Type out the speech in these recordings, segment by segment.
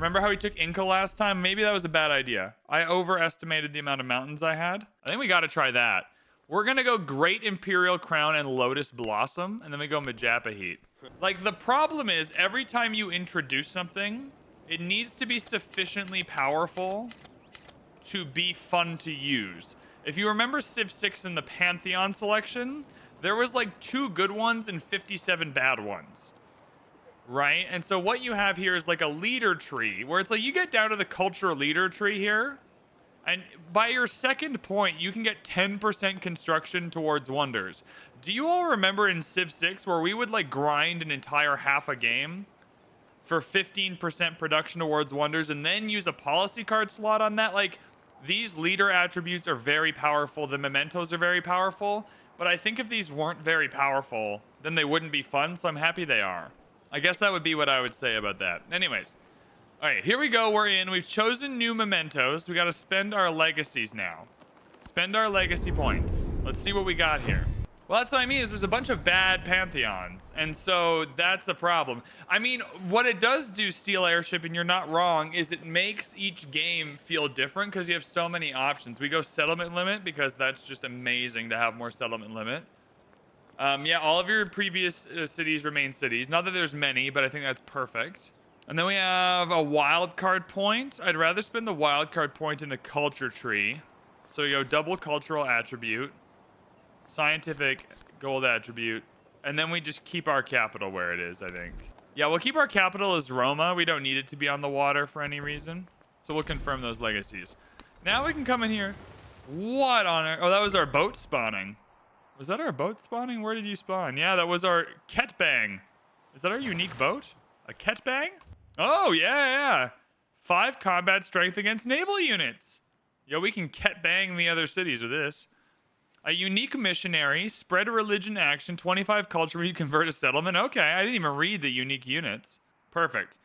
Remember how we took Inca last time? Maybe that was a bad idea. I overestimated the amount of mountains I had. I think we got to try that. We're going to go Great Imperial Crown and Lotus Blossom, and then we go Majapahit. Like, the problem is, every time you introduce something, it needs to be sufficiently powerful to be fun to use. If you remember Civ 6 in the Pantheon selection, there was like 2 good ones and 57 bad ones. Right? And so what you have here is like a leader tree, where it's like you get down to the culture leader tree here, and by your second point, you can get 10% construction towards wonders. Do you all remember in Civ 6 where we would like grind an entire half a game for 15% production towards wonders and then use a policy card slot on that? Like, these leader attributes are very powerful. The mementos are very powerful. But I think if these weren't very powerful, then they wouldn't be fun. So I'm happy they are. I guess that would be what I would say about that. Anyways. All right, here we go. We're in. We've chosen new mementos. We got to spend our legacies now. Spend our legacy points. Let's see what we got here. Well, that's what I mean is there's a bunch of bad pantheons. And so that's a problem. I mean, what it does do, Steel Airship, and you're not wrong, is it makes each game feel different because you have so many options. We go settlement limit because that's just amazing to have more settlement limit. Yeah, all of your previous cities remain cities. Not that there's many, but I think that's perfect. And then we have a wild card point. I'd rather spend the wild card point in the culture tree. So you go double cultural attribute, scientific gold attribute, and then we just keep our capital where it is, I think. Yeah, we'll keep our capital as Roma. We don't need it to be on the water for any reason. So we'll confirm those legacies. Now we can come in here. What on earth? Oh, that was our boat spawning. Was that our boat spawning? Where did you spawn? Yeah, that was our Ketbang. Is that our unique boat? A Ketbang? Oh, yeah. 5 combat strength against naval units. Yo, we can Ketbang the other cities with this. A unique missionary, spread a religion action, 25 culture where you convert a settlement. Okay, I didn't even read the unique units. Perfect.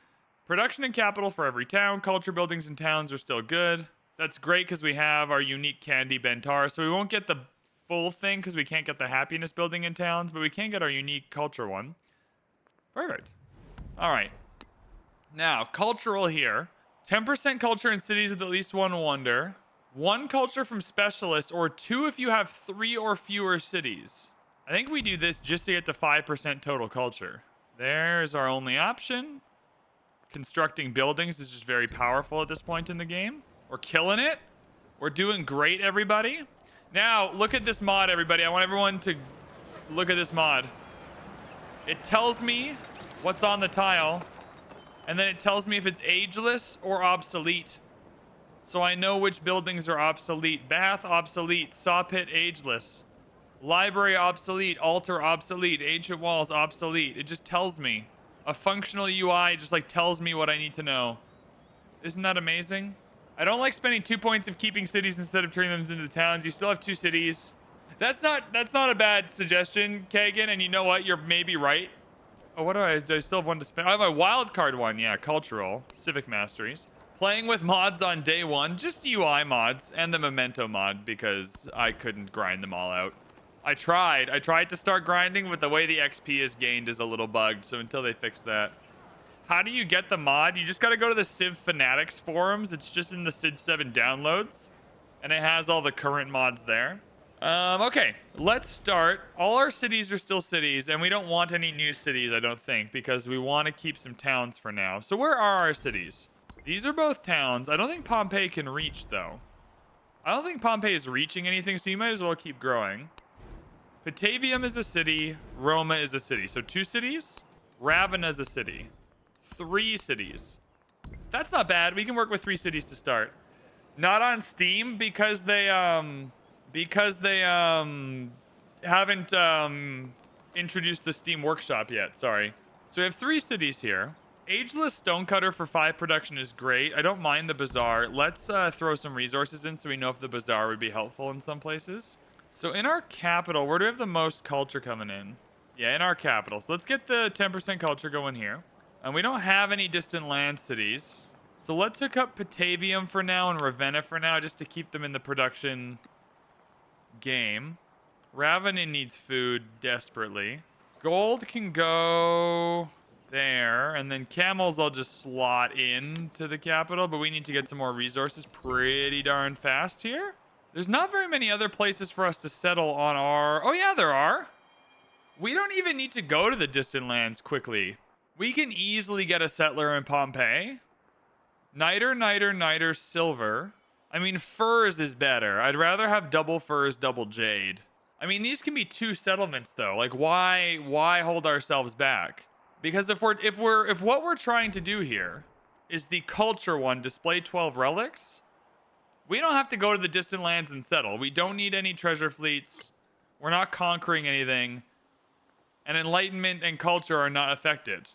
Production and capital for every town. Culture buildings and towns are still good. That's great because we have our unique candy Bentar. So we won't get the full thing because we can't get the happiness building in towns, but we can get our unique culture one. Perfect. All right. Now, cultural here. 10% culture in cities with at least 1 wonder. 1 culture from specialists, or 2 if you have 3 or fewer cities. I think we do this just to get to 5% total culture. There's our only option. Constructing buildings is just very powerful at this point in the game. We're killing it. We're doing great, everybody. Now, look at this mod, everybody. I want everyone to look at this mod. It tells me what's on the tile, and then it tells me if it's ageless or obsolete. So I know which buildings are obsolete. Bath, obsolete. Saw pit, ageless. Library, obsolete. Altar, obsolete. Ancient walls, obsolete. It just tells me. A functional UI just like tells me what I need to know. Isn't that amazing? I don't like spending 2 points of keeping cities instead of turning them into towns. You still have 2 cities. That's not a bad suggestion, Kagan. And you know what? You're maybe right. Oh, what do I still have 1 to spend? I have a wild card one. Yeah, cultural. Civic masteries. Playing with mods on day 1. Just UI mods and the memento mod because I couldn't grind them all out. I tried to start grinding, but the way the XP is gained is a little bugged. So until they fix that. How do you get the mod? You just got to go to the Civ Fanatics forums. It's just in the Civ 7 downloads. And it has all the current mods there. Okay, let's start. All our cities are still cities, and we don't want any new cities, I don't think, because we want to keep some towns for now. So where are our cities? These are both towns. I don't think Pompeii can reach, though. I don't think Pompeii is reaching anything, so you might as well keep growing. Patavium is a city. Roma is a city. So 2 cities. Ravenna is a city. 3 cities. That's not bad. We can work with 3 cities to start. Not on Steam because they haven't introduced the Steam Workshop yet. Sorry. So we have 3 cities here. Ageless Stonecutter for 5 production is great. I don't mind the bazaar. Let's throw some resources in so we know if the bazaar would be helpful in some places. So in our capital, where do we have the most culture coming in? Yeah, in our capital. So let's get the 10% culture going here. And we don't have any distant land cities. So let's hook up Patavium for now and Ravenna for now just to keep them in the production game. Ravenna needs food desperately. Gold can go there. And then camels I'll just slot in to the capital, but we need to get some more resources pretty darn fast here. There's not very many other places for us to settle on our... Oh yeah, there are. We don't even need to go to the distant lands quickly. We can easily get a settler in Pompeii. Niter, silver. I mean, furs is better. I'd rather have double furs, double jade. I mean, these can be 2 settlements though. Like, why hold ourselves back? Because if what we're trying to do here is the culture one, display 12 relics, we don't have to go to the distant lands and settle. We don't need any treasure fleets. We're not conquering anything. And enlightenment and culture are not affected.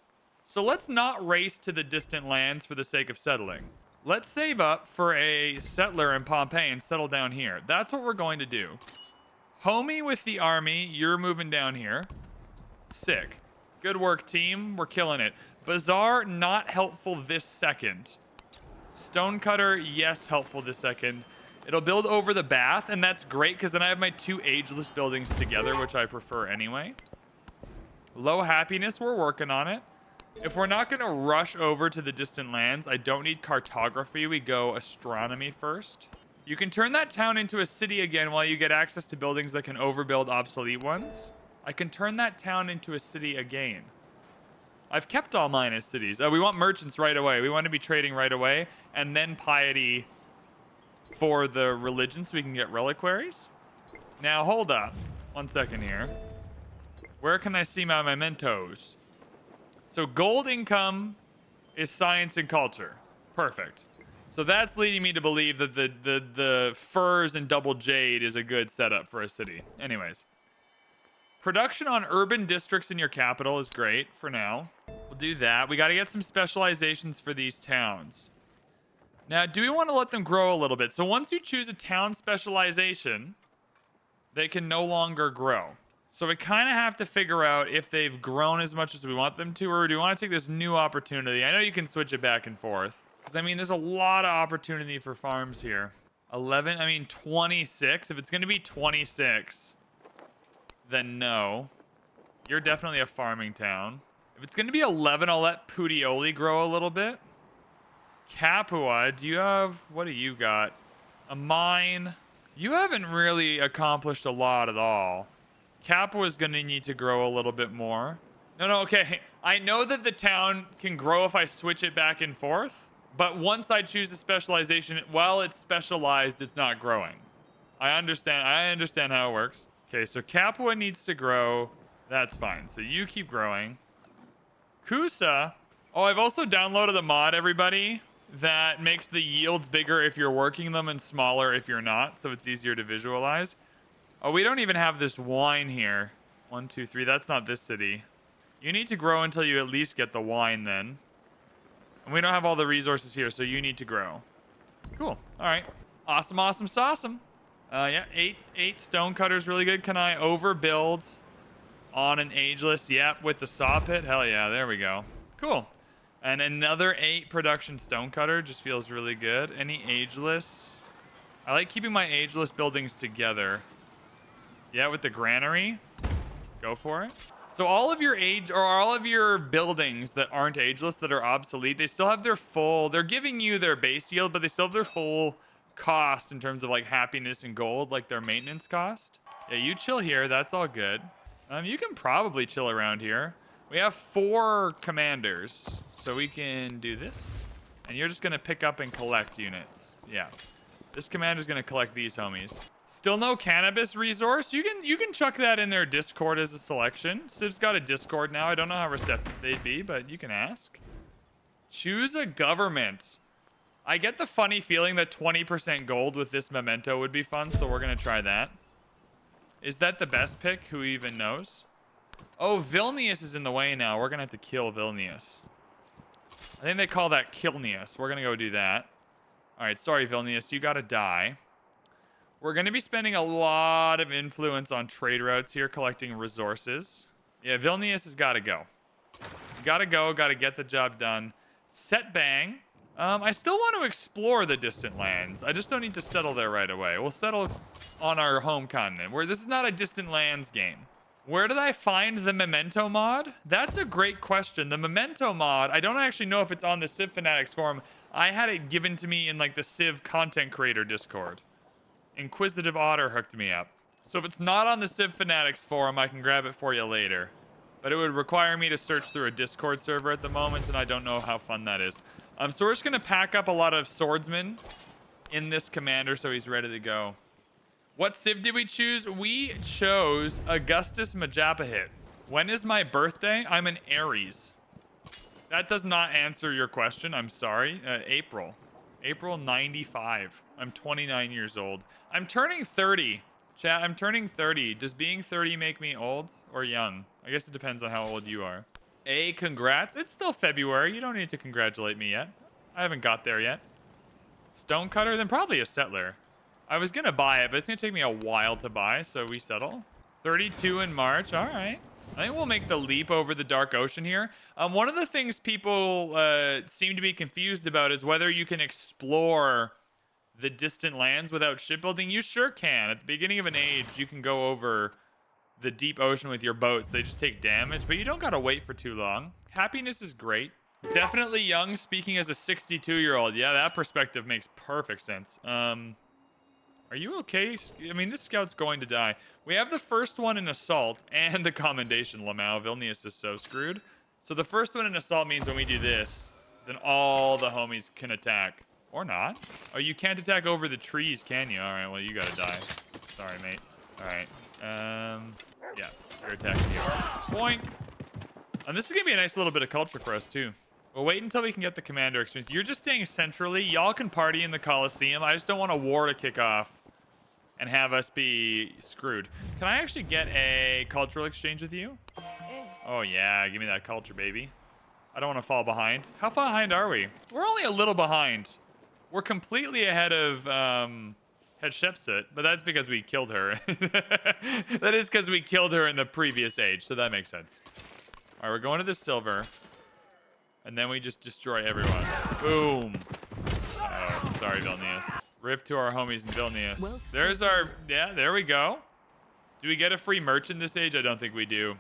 So let's not race to the distant lands for the sake of settling. Let's save up for a settler in Pompeii and settle down here. That's what we're going to do. Homie with the army, you're moving down here. Sick. Good work, team. We're killing it. Bazaar, not helpful this second. Stonecutter, yes, helpful this second. It'll build over the bath, and that's great because then I have my 2 ageless buildings together, which I prefer anyway. Low happiness, we're working on it. If we're not going to rush over to the distant lands, I don't need cartography. We go astronomy first. You can turn that town into a city again while you get access to buildings that can overbuild obsolete ones. I can turn that town into a city again. I've kept all mine as cities. We want merchants right away. We want to be trading right away. And then piety for the religion so we can get reliquaries. Now, hold up. 1 second here. Where can I see my mementos? So gold income is science and culture. Perfect. So that's leading me to believe that the furs and double jade is a good setup for a city. Anyways. Production on urban districts in your capital is great for now. We'll do that. We got to get some specializations for these towns. Now, do we want to let them grow a little bit? So once you choose a town specialization, they can no longer grow. So we kind of have to figure out if they've grown as much as we want them to, or do we want to take this new opportunity? I know you can switch it back and forth. Because, I mean, there's a lot of opportunity for farms here. 11, I mean, 26. If it's going to be 26, then no. You're definitely a farming town. If it's going to be 11, I'll let Puteoli grow a little bit. Capua, do you have... What do you got? A mine. You haven't really accomplished a lot at all. Capua is going to need to grow a little bit more. No, okay. I know that the town can grow if I switch it back and forth. But once I choose a specialization, while it's specialized, it's not growing. I understand how it works. Okay, so Capua needs to grow. That's fine. So you keep growing. Kusa. Oh, I've also downloaded the mod, everybody, that makes the yields bigger if you're working them and smaller if you're not. So it's easier to visualize. Oh, we don't even have this wine here. 1, 2, 3. That's not this city. You need to grow until you at least get the wine then. And we don't have all the resources here, so you need to grow. Cool. All right. Awesome. Yeah, 8 stonecutters, really good. Can I overbuild on an ageless? Yep, with the saw pit. Hell yeah, there we go. Cool. And another 8 production stonecutter just feels really good. Any ageless? I like keeping my ageless buildings together. Yeah, with the granary. Go for it. So all of your buildings that aren't ageless, that are obsolete, they still have their full, they're giving you their base yield, but they still have their full cost in terms of like happiness and gold, like their maintenance cost. Yeah, you chill here. That's all good. You can probably chill around here. We have 4 commanders, so we can do this. And you're just going to pick up and collect units. Yeah. This commander's going to collect these homies. Still no cannabis resource. You can chuck that in their Discord as a selection. Civ's got a Discord now. I don't know how receptive they'd be, but you can ask. Choose a government. I get the funny feeling that 20% gold with this memento would be fun, so we're going to try that. Is that the best pick? Who even knows? Oh, Vilnius is in the way now. We're going to have to kill Vilnius. I think they call that Kilnius. We're going to go do that. All right, sorry, Vilnius. You got to die. We're going to be spending a lot of influence on trade routes here, collecting resources. Yeah, Vilnius has got to go. Got to go. Got to get the job done. Set bang. I still want to explore the distant lands. I just don't need to settle there right away. We'll settle on our home continent. Where this is not a distant lands game. Where did I find the memento mod? That's a great question. The memento mod, I don't actually know if it's on the Civ Fanatics forum. I had it given to me in like the Civ content creator Discord. Inquisitive Otter hooked me up. So if it's not on the Civ Fanatics forum, I can grab it for you later. But it would require me to search through a Discord server at the moment, and I don't know how fun that is. So we're just going to pack up a lot of swordsmen in this commander so he's ready to go. What Civ did we choose? We chose Augustus Majapahit. When is my birthday? I'm an Aries. That does not answer your question. I'm sorry. April. April 95. I'm 29 years old. I'm turning 30. Chat, I'm turning 30. Does being 30 make me old or young? I guess it depends on how old you are. Congrats. It's still February. You don't need to congratulate me yet. I haven't got there yet. Stonecutter, then probably a settler. I was going to buy it, but it's going to take me a while to buy, so we settle. 32 in March. All right. I think we'll make the leap over the Dark Ocean here. One of the things people seem to be confused about is whether you can explore the distant lands without shipbuilding. You sure can. At the beginning of an age, you can go over the deep ocean with your boats. They just take damage, but you don't got to wait for too long. Happiness is great. Definitely young, speaking as a 62-year-old. Yeah, that perspective makes perfect sense. Are you okay? I mean, this scout's going to die. We have the first one in assault and the commendation. Lamau. Vilnius is so screwed. So the first one in assault means when we do this, then all the homies can attack. Or not. Oh, you can't attack over the trees, can you? All right, well, you gotta die. Sorry, mate. All right. Yeah, you're attacking you. Boink. And this is gonna be a nice little bit of culture for us, too. We'll wait until we can get the commander experience. You're just staying centrally. Y'all can party in the Coliseum. I just don't want a war to kick off and have us be screwed. Can I actually get a cultural exchange with you? Oh, yeah. Give me that culture, baby. I don't want to fall behind. How far behind are we? We're only a little behind. We're completely ahead of Hatshepsut, but that's because we killed her. That is because we killed her in the previous age, so that makes sense. All right, we're going to the silver. And then we just destroy everyone. Boom. Oh, sorry, Vilnius. Rip to our homies in Vilnius. Well, there's our... Yeah, there we go. Do we get a free merchant this age? I don't think we do.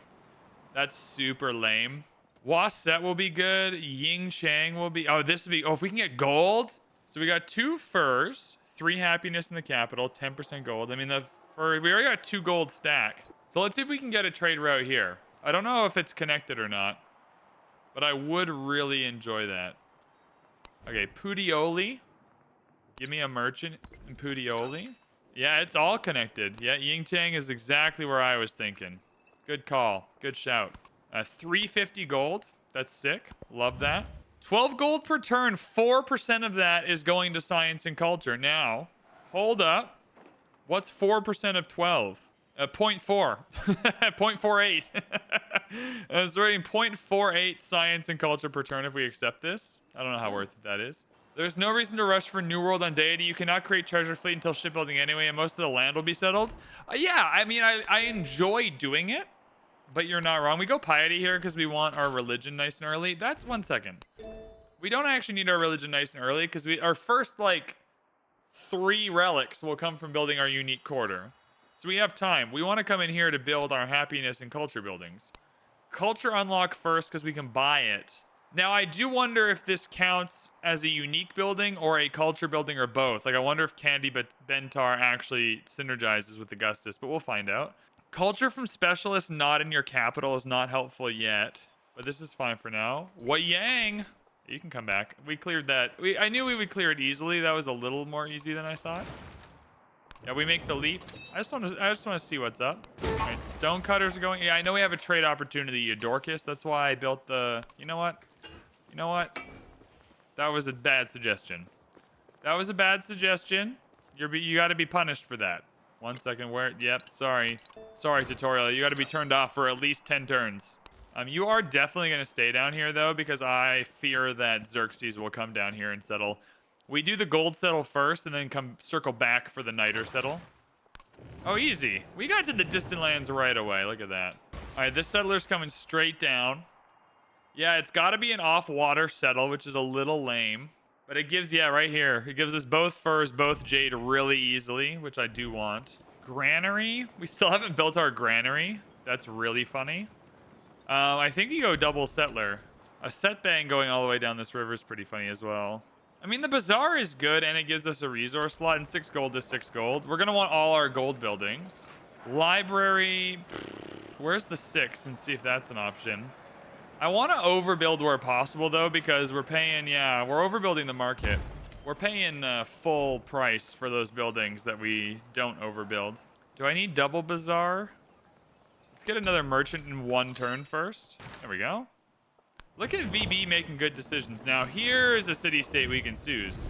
That's super lame. Waset will be good. Ying Chang will be... Oh, this will be... Oh, if we can get gold. So we got 2 furs, 3 happiness in the capital, 10% gold. I mean, the fur... We already got 2 gold stack. So let's see if we can get a trade route here. I don't know if it's connected or not, but I would really enjoy that. Okay, Pudioli. Give me a merchant in Pudioli. Yeah, it's all connected. Yeah, Yingtang is exactly where I was thinking. Good call. Good shout. 350 gold. That's sick. Love that. 12 gold per turn. 4% of that is going to science and culture. Now, hold up. What's 4% of 12? 0.4. 0.48. It's rating 0.48 science and culture per turn if we accept this. I don't know how worth it that is. There's no reason to rush for New World on deity. You cannot create treasure fleet until shipbuilding anyway, and most of the land will be settled. Yeah, I mean, I enjoy doing it, but you're not wrong. We go piety here because we want our religion nice and early. That's 1 second. We don't actually need our religion nice and early because our first, like, 3 relics will come from building our unique quarter. So we have time. We want to come in here to build our happiness and culture buildings. Culture unlock first because we can buy it. Now, I do wonder if this counts as a unique building or a culture building or both. Like, I wonder if Candy Bentar actually synergizes with Augustus, but we'll find out. Culture from specialists not in your capital is not helpful yet, but this is fine for now. What Yang? You can come back. We cleared that. I knew we would clear it easily. That was a little more easy than I thought. Yeah, we make the leap. I just want to see what's up. All right, stonecutters are going. Yeah, I know we have a trade opportunity, Eudorcus. That's why I built the. You know what? You know what? That was a bad suggestion. That was a bad suggestion. You got to be punished for that. 1 second. Where? Yep. Sorry, tutorial. You got to be turned off for at least 10 turns. You are definitely gonna stay down here though, because I fear that Xerxes will come down here and settle. We do the gold settle first and then come circle back for the niter settle. Oh, easy. We got to the distant lands right away. Look at that. All right, this settler's coming straight down. Yeah, it's got to be an off-water settle, which is a little lame. But it gives, yeah, right here. It gives us both furs, both jade really easily, which I do want. Granary? We still haven't built our granary. That's really funny. I think you go double settler. A set bang going all the way down this river is pretty funny as well. I mean, the bazaar is good, and it gives us a resource slot, and 6 gold is 6 gold. We're going to want all our gold buildings. Library, where's the 6? And see if that's an option. I want to overbuild where possible, though, because we're paying, yeah, we're overbuilding the market. We're paying full price for those buildings that we don't overbuild. Do I need double bazaar? Let's get another merchant in 1 turn first. There we go. Look at VB making good decisions. Now, here's a city-state we can seize.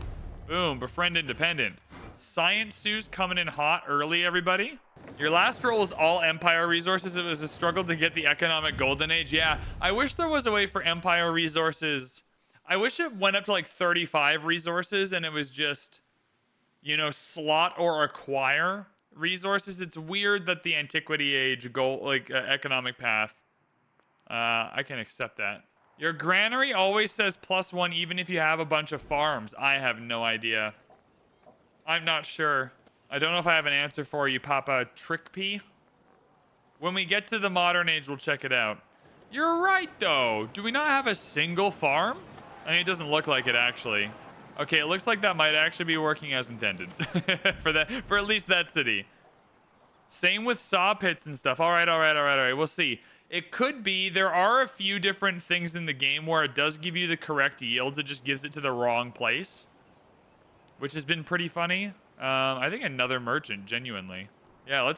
Boom, befriend independent. Science Sue's coming in hot early, everybody. Your last roll was all Empire resources. It was a struggle to get the economic golden age. Yeah, I wish there was a way for Empire resources. I wish it went up to like 35 resources and it was just, you know, slot or acquire resources. It's weird that the Antiquity Age economic path, I can accept that. Your granary always says +1 even if you have a bunch of farms. I have no idea. I'm not sure. I don't know if I have an answer for you, Papa Trickpea. When we get to the modern age, we'll check it out. You're right, though. Do we not have a single farm? I mean, it doesn't look like it, actually. Okay, it looks like that might actually be working as intended for at least that city. Same with saw pits and stuff. All right. We'll see. It could be there are a few different things in the game where it does give you the correct yields. It just gives it to the wrong place, which has been pretty funny. I think another merchant, genuinely. Yeah,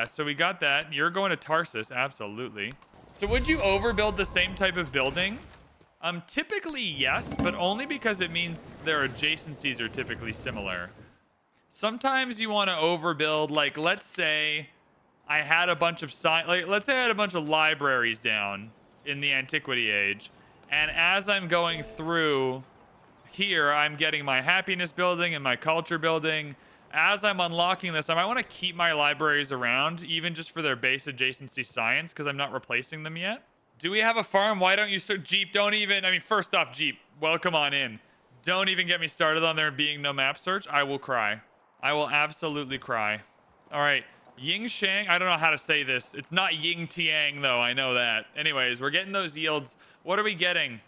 so we got that. You're going to Tarsus, absolutely. So would you overbuild the same type of building? Typically, yes, but only because it means their adjacencies are typically similar. Sometimes you want to overbuild, like, let's say I had a bunch of let's say I had a bunch of libraries down in the Antiquity Age, and as I'm going through here, I'm getting my happiness building and my culture building. As I'm unlocking this, I might want to keep my libraries around, even just for their base adjacency science, because I'm not replacing them yet. Do we have a farm? Why don't you... So Jeep, don't even... I mean, first off, Jeep, welcome on in. Don't even get me started on there being no map search. I will cry. I will absolutely cry. All right. Ying Shang, I don't know how to say this. It's not Ying Tiang, though. I know that. Anyways, we're getting those yields. What are we getting?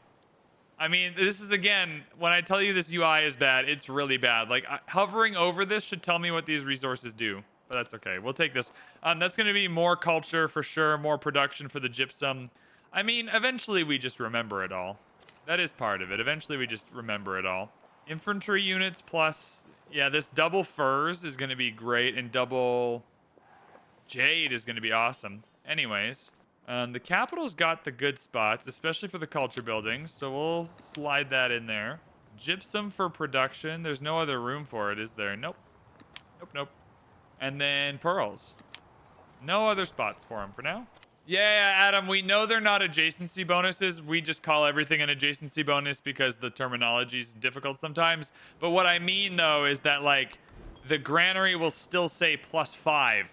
I mean, this is, again, when I tell you this UI is bad, it's really bad. Like, hovering over this should tell me what these resources do. But that's okay. We'll take this. That's going to be more culture for sure, more production for the gypsum. I mean, eventually we just remember it all. That is part of it. Eventually we just remember it all. Infantry units plus... Yeah, this double furs is going to be great, and double jade is going to be awesome. Anyways, the capital's got the good spots, especially for the culture buildings, so we'll slide that in there. Gypsum for production. There's no other room for it, is there? Nope. Nope. And then pearls. No other spots for them for now. Yeah, Adam, we know they're not adjacency bonuses. We just call everything an adjacency bonus because the terminology is difficult sometimes. But what I mean, though, is that, like, the granary will still say +5.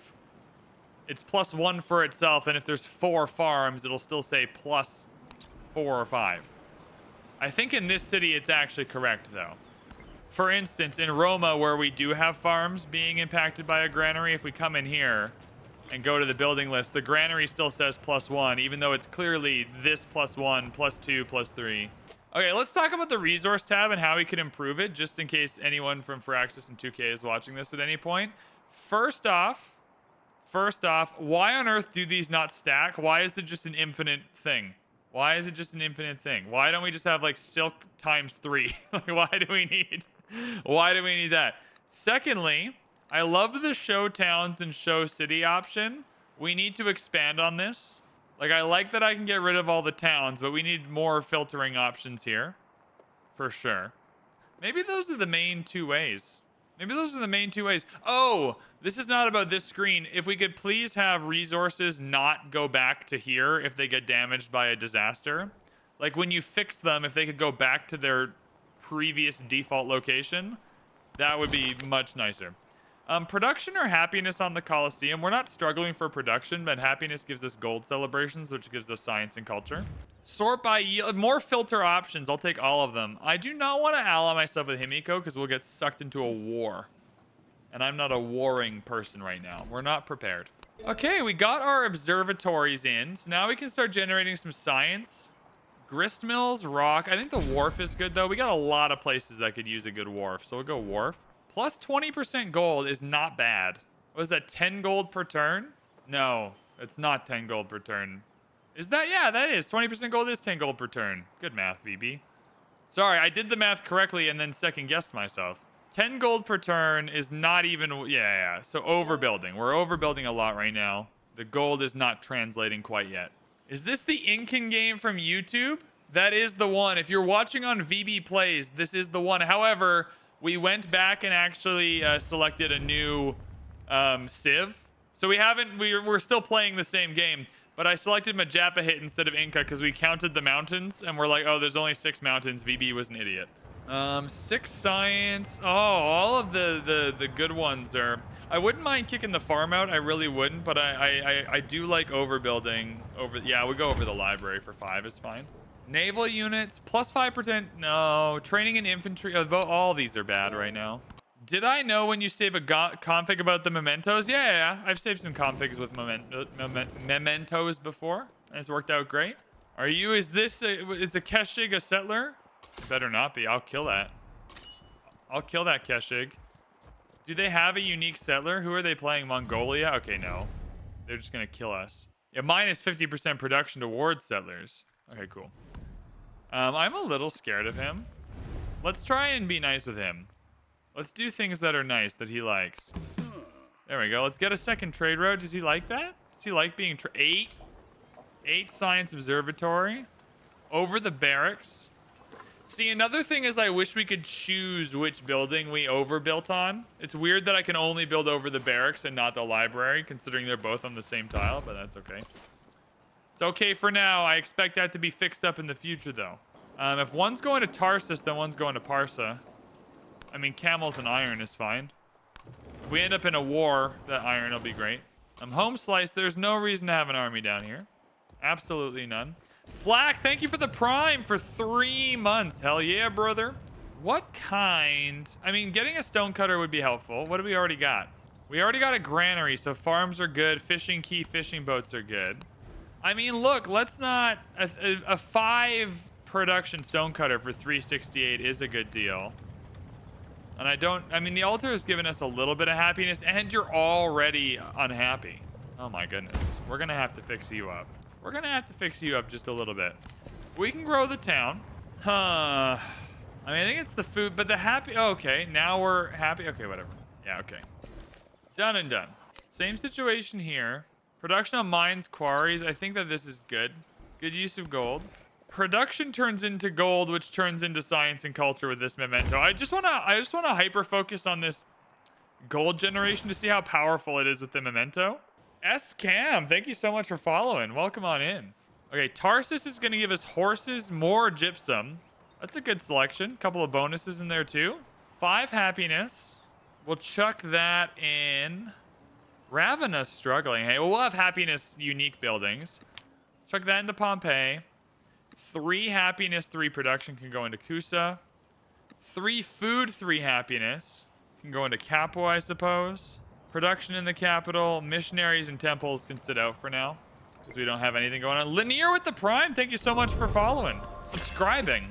It's +1 for itself, and if there's 4 farms, it'll still say +4 or 5. I think in this city, it's actually correct, though. For instance, in Roma, where we do have farms being impacted by a granary, if we come in here and go to the building list, the granary still says +1, even though it's clearly this +1, +2, +3. Okay, let's talk about the resource tab and how we can improve it, just in case anyone from Firaxis and 2K is watching this at any point. First off, why on earth do these not stack? Why is it just an infinite thing? Why is it just an infinite thing? Why don't we just have, like, silk ×3? Like, why do we need that? Secondly, I love the show towns and show city option. We need to expand on this. Like, I like that I can get rid of all the towns, but we need more filtering options here. For sure. Maybe those are the main 2 ways. Oh, this is not about this screen. If we could please have resources not go back to here if they get damaged by a disaster. Like, when you fix them, if they could go back to their previous default location, that would be much nicer. Production or happiness on the Colosseum. We're not struggling for production, but happiness gives us gold celebrations, which gives us science and culture. Sort by yield. More filter options. I'll take all of them. I do not want to ally myself with Himiko because we'll get sucked into a war. And I'm not a warring person right now. We're not prepared. Okay, we got our observatories in. So now we can start generating some science. Grist mills, rock. I think the wharf is good, though. We got a lot of places that could use a good wharf. So we'll go wharf. Plus 20% gold is not bad. Was that 10 gold per turn? No, it's not 10 gold per turn. Is that? Yeah, that is. 20% gold is 10 gold per turn. Good math, VB. Sorry, I did the math correctly and then second guessed myself. 10 gold per turn is not even, yeah. So overbuilding. We're overbuilding a lot right now. The gold is not translating quite yet. Is this the Incan game from YouTube? That is the one. If you're watching on VB Plays, this is the one. However, we went back and actually selected a new Civ. So we're still playing the same game. But I selected Majapahit instead of Inca because we counted the mountains and we're like, oh, there's only 6 mountains. VB was an idiot. 6 science. Oh, all of the good ones are. I wouldn't mind kicking the farm out. I really wouldn't, but I do like overbuilding. Yeah, we go over the library for 5 is fine. Naval units plus 5%. No, training and infantry. All these are bad right now. Did I know when you save a config about the mementos? Yeah. I've saved some configs with mementos before, and it's worked out great. Are you? Is the Keshig a settler? Better not be. I'll kill that. I'll kill that Keshig. Do they have a unique settler? Who are they playing? Mongolia? Okay, no. They're just gonna kill us. Yeah, minus 50% production towards settlers. Okay, cool. I'm a little scared of him. Let's try and be nice with him. Let's do things that are nice that he likes. There we go. Let's get a second trade road. Does he like that? Does he like being 8 science observatory over the barracks? See, another thing is I wish we could choose which building we overbuilt on. It's weird that I can only build over the barracks and not the library, considering they're both on the same tile, but that's okay. It's okay for now. I expect that to be fixed up in the future, though. If one's going to Tarsus, then one's going to Parsa. I mean, camels and iron is fine. If we end up in a war, that iron will be great. Home slice. There's no reason to have an army down here. Absolutely none. Flack, thank you for the prime for 3 months. Hell yeah, brother. What kind? I mean, getting a stonecutter would be helpful. What do we already got? We already got a granary, so farms are good. Fishing key, fishing boats are good. I mean, look, let's not... A 5 production stonecutter for 368 is a good deal. And I mean, the altar has given us a little bit of happiness, and you're already unhappy. Oh my goodness. We're going to have to fix you up. We're going to have to fix you up just a little bit. We can grow the town. Huh. I mean, I think it's the food, but the happy... Oh, okay, now we're happy. Okay, whatever. Yeah, okay. Done and done. Same situation here. Production of mines, quarries. I think that this is good. Good use of gold. Production turns into gold, which turns into science and culture with this memento. I just want to hyper focus on this gold generation to see how powerful it is with the memento. S-Cam, thank you so much for following. Welcome on in. Okay, Tarsus is going to give us horses, more gypsum. That's a good selection. Couple of bonuses in there too. 5 happiness. We'll chuck that in. Ravenna's struggling. Hey, well, we'll have happiness unique buildings. Chuck that into Pompeii. 3 happiness, 3 production can go into Kusa. 3 food, 3 happiness can go into Capo, I suppose. Production in the capital, missionaries and temples can sit out for now because we don't have anything going on. Linear with the prime, thank you so much for following. Subscribing.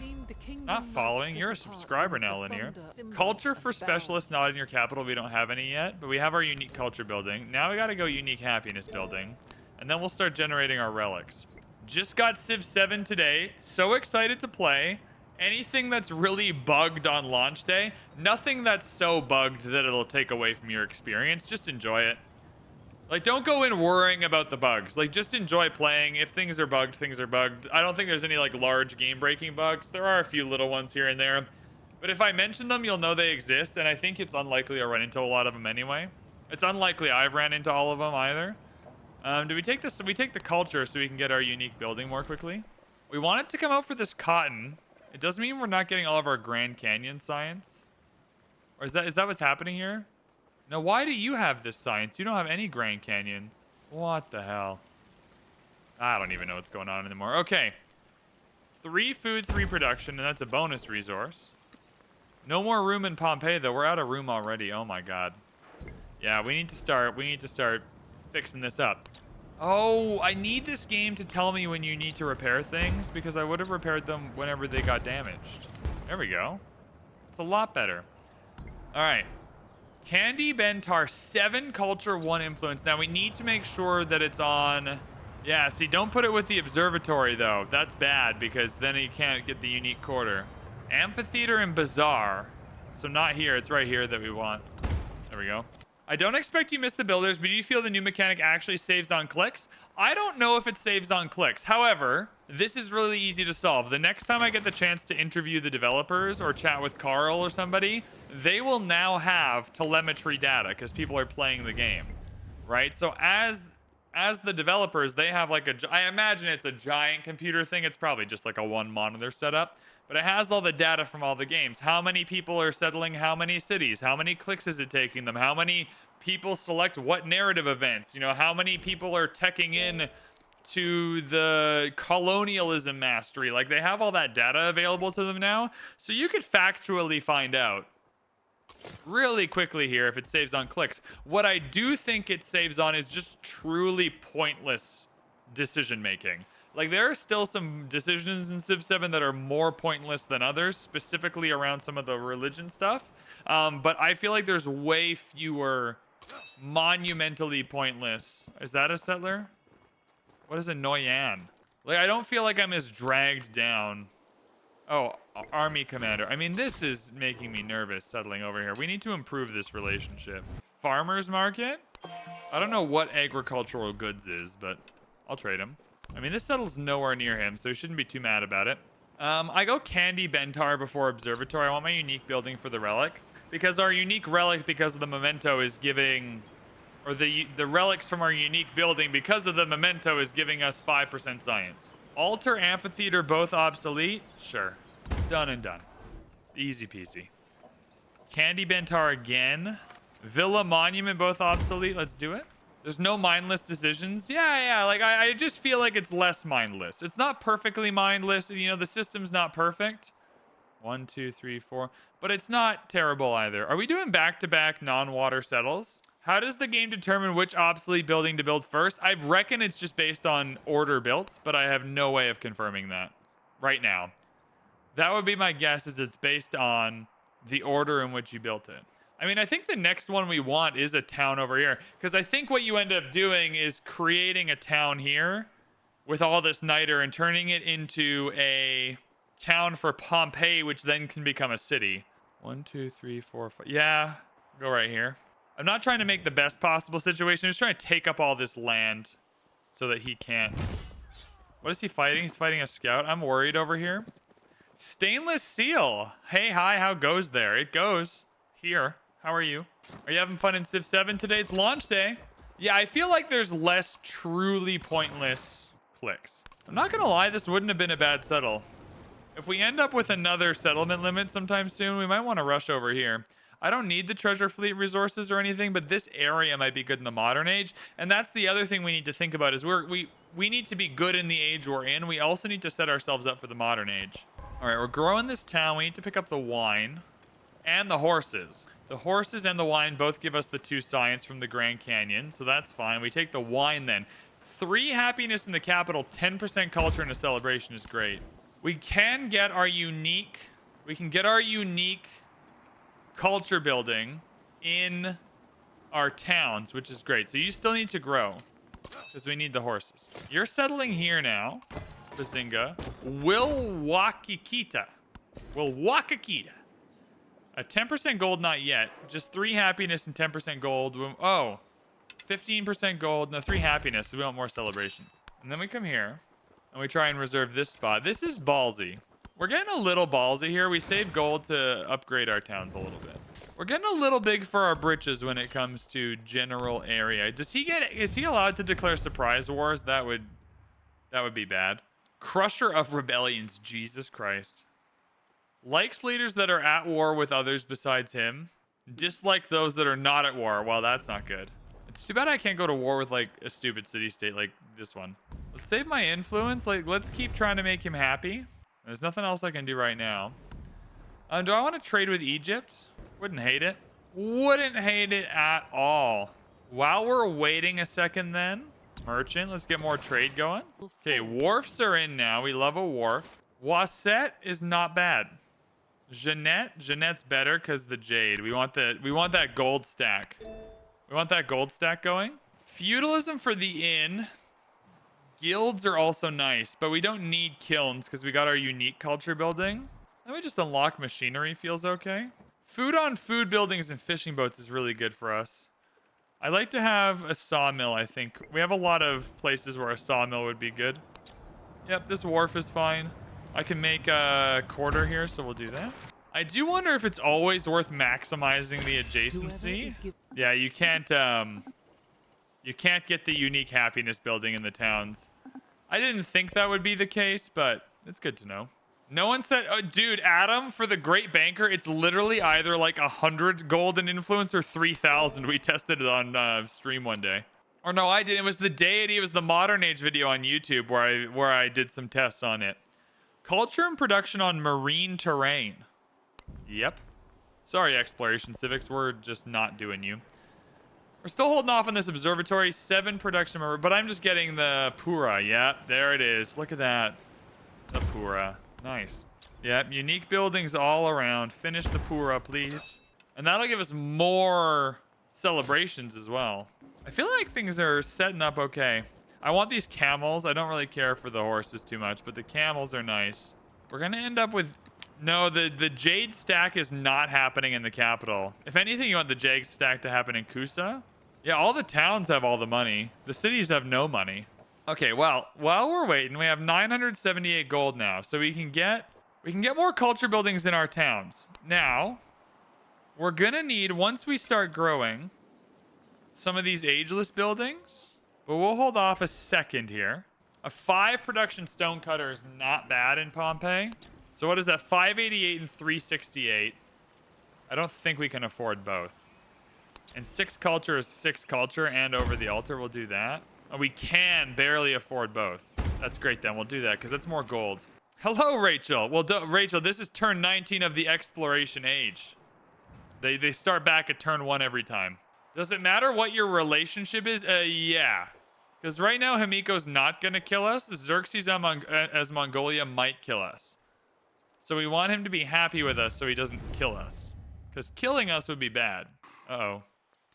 Not following, you're a subscriber now, Linear. Culture for specialists not in your capital, we don't have any yet, but we have our unique culture building. Now we gotta go unique happiness building, and then we'll start generating our relics. Just got Civ 7 today, so excited to play. Anything that's really bugged on launch day, nothing that's so bugged that it'll take away from your experience. Just enjoy it. Like, don't go in worrying about the bugs. Like, just enjoy playing. If things are bugged, things are bugged. I don't think there's any, like, large game-breaking bugs. There are a few little ones here and there. But if I mention them, you'll know they exist, and I think it's unlikely I'll run into a lot of them anyway. It's unlikely I've ran into all of them either. Do we take this? We take the culture so we can get our unique building more quickly. We want it to come out for this cotton. It doesn't mean we're not getting all of our Grand Canyon science. Or is that what's happening here? Now, why do you have this science? You don't have any Grand Canyon. What the hell? I don't even know what's going on anymore. Okay. 3 food, 3 production, and that's a bonus resource. No more room in Pompeii, though. We're out of room already. Oh, my God. Yeah, we need to start fixing this up. Oh, I need this game to tell me when you need to repair things, because I would have repaired them whenever they got damaged. There we go. It's a lot better. All right. Candy Bentar, 7 culture, 1 influence. Now we need to make sure that it's on... Yeah, see, don't put it with the observatory, though. That's bad, because then you can't get the unique quarter. Amphitheater and Bazaar. So not here. It's right here that we want. There we go. I don't expect you missed the builders, but do you feel the new mechanic actually saves on clicks? I don't know if it saves on clicks. However, this is really easy to solve. The next time I get the chance to interview the developers or chat with Carl or somebody, they will now have telemetry data because people are playing the game, right? So as the developers, they have like I imagine it's a giant computer thing. It's probably just like a 1 monitor setup. But it has all the data from all the games. How many people are settling how many cities? How many clicks is it taking them? How many people select what narrative events? You know, how many people are teching in to the colonialism mastery? Like, they have all that data available to them now. So you could factually find out really quickly here if it saves on clicks. What I do think it saves on is just truly pointless decision making. Like, there are still some decisions in Civ 7 that are more pointless than others, specifically around some of the religion stuff. But I feel like there's way fewer monumentally pointless. Is that a settler? What is a Noyan? Like, I don't feel like I'm as dragged down. Oh, army commander. I mean, this is making me nervous settling over here. We need to improve this relationship. Farmer's market? I don't know what agricultural goods is, but I'll trade him. I mean, this settles nowhere near him, so he shouldn't be too mad about it. I go Candy Bentar before Observatory. I want my unique building for the relics, because our unique relic, because of the memento, is giving... Or the relics from our unique building, because of the memento, is giving us 5% science. Altar, Amphitheater, both obsolete? Sure. Done and done. Easy peasy. Candy Bentar again. Villa, Monument, both obsolete. Let's do it. There's no mindless decisions. Yeah. Like, I just feel like it's less mindless. It's not perfectly mindless. You know, the system's not perfect. 1, 2, 3, 4. But it's not terrible either. Are we doing back-to-back non-water settles? How does the game determine which obsolete building to build first? I reckon it's just based on order built, but I have no way of confirming that right now. That would be my guess, is it's based on the order in which you built it. I mean, I think the next one we want is a town over here, because I think what you end up doing is creating a town here with all this niter and turning it into a town for Pompeii, which then can become a city. 1, 2, 3, 4, 5. Yeah, go right here. I'm not trying to make the best possible situation. I'm just trying to take up all this land so that he can't. What is he fighting? He's fighting a scout. I'm worried over here. Stainless Seal. Hey, hi, how goes there? It goes here. How are you? Are you having fun in Civ 7 today? It's launch day. Yeah, I feel like there's less truly pointless clicks. I'm not gonna lie, this wouldn't have been a bad settle. If we end up with another settlement limit sometime soon, we might want to rush over here. I don't need the treasure fleet resources or anything, but this area might be good in the modern age. And that's the other thing we need to think about, is we need to be good in the age we're in. We also need to set ourselves up for the modern age. All right, we're growing this town. We need to pick up the wine and the horses. The horses and the wine both give us the 2 science from the Grand Canyon, so that's fine. We take the wine then. 3 happiness in the capital, 10% culture, and a celebration is great. We can get our unique culture building in our towns, which is great. So you still need to grow because we need the horses. You're settling here now, Bazinga. Wilwakakita. A 10% gold, not yet. Just 3 happiness and 10% gold. Oh, 15% gold. No, 3 happiness. So we want more celebrations. And then we come here and we try and reserve this spot. This is ballsy. We're getting a little ballsy here. We save gold to upgrade our towns a little bit. We're getting a little big for our britches when it comes to general area. Is he allowed to declare surprise wars? That would be bad. Crusher of rebellions. Jesus Christ. Likes leaders that are at war with others besides him. Dislike those that are not at war. Well, that's not good. It's too bad I can't go to war with like a stupid city-state like this one. Let's save my influence. Like, let's keep trying to make him happy. There's nothing else I can do right now. Do I want to trade with Egypt? Wouldn't hate it. Wouldn't hate it at all. While we're waiting a second then, merchant, let's get more trade going. Okay, wharfs are in now. We love a wharf. Wasset is not bad. Jeanette's better because the jade. We want that gold stack. We want that gold stack going. Feudalism for the inn. Guilds are also nice, but we don't need kilns because we got our unique culture building. Let me just unlock machinery. Feels okay. Food on food buildings and fishing boats is really good for us. I'd like to have a sawmill, I think. We have a lot of places where a sawmill would be good. Yep, this wharf is fine. I can make a quarter here, so we'll do that. I do wonder if it's always worth maximizing the adjacency. Yeah, you can't get the unique happiness building in the towns. I didn't think that would be the case, but it's good to know. No one said, oh, dude, Adam, for the Great Banker, it's literally either like 100 gold in influence or 3,000. We tested it on stream one day. Or no, I didn't. It was the deity. It was the modern age video on YouTube where I did some tests on it. Culture and production on marine terrain. Yep. Sorry, Exploration Civics. We're just not doing you. We're still holding off on this observatory. 7 production, but I'm just getting the Pura. Yep, there it is. Look at that. The Pura. Nice. Yep, unique buildings all around. Finish the Pura, please. And that'll give us more celebrations as well. I feel like things are setting up okay. I want these camels. I don't really care for the horses too much, but the camels are nice. We're going to end up with... No, the Jade stack is not happening in the capital. If anything, you want the Jade stack to happen in Kusa. Yeah, all the towns have all the money. The cities have no money. Okay, well, while we're waiting, we have 978 gold now. So we can get more culture buildings in our towns. Now, we're going to need, once we start growing, some of these ageless buildings. But we'll hold off a second here. A 5 production stonecutter is not bad in Pompeii. So what is that? 588 and 368. I don't think we can afford both. And 6 culture is 6 culture and over the altar. We'll do that. Oh, we can barely afford both. That's great then. We'll do that because that's more gold. Hello, Rachel. Well, Rachel, this is turn 19 of the exploration age. They start back at turn 1 every time. Does it matter what your relationship is? Yeah. Because right now, Himiko's not going to kill us. Xerxes as Mongolia might kill us. So we want him to be happy with us so he doesn't kill us. Because killing us would be bad. Uh-oh.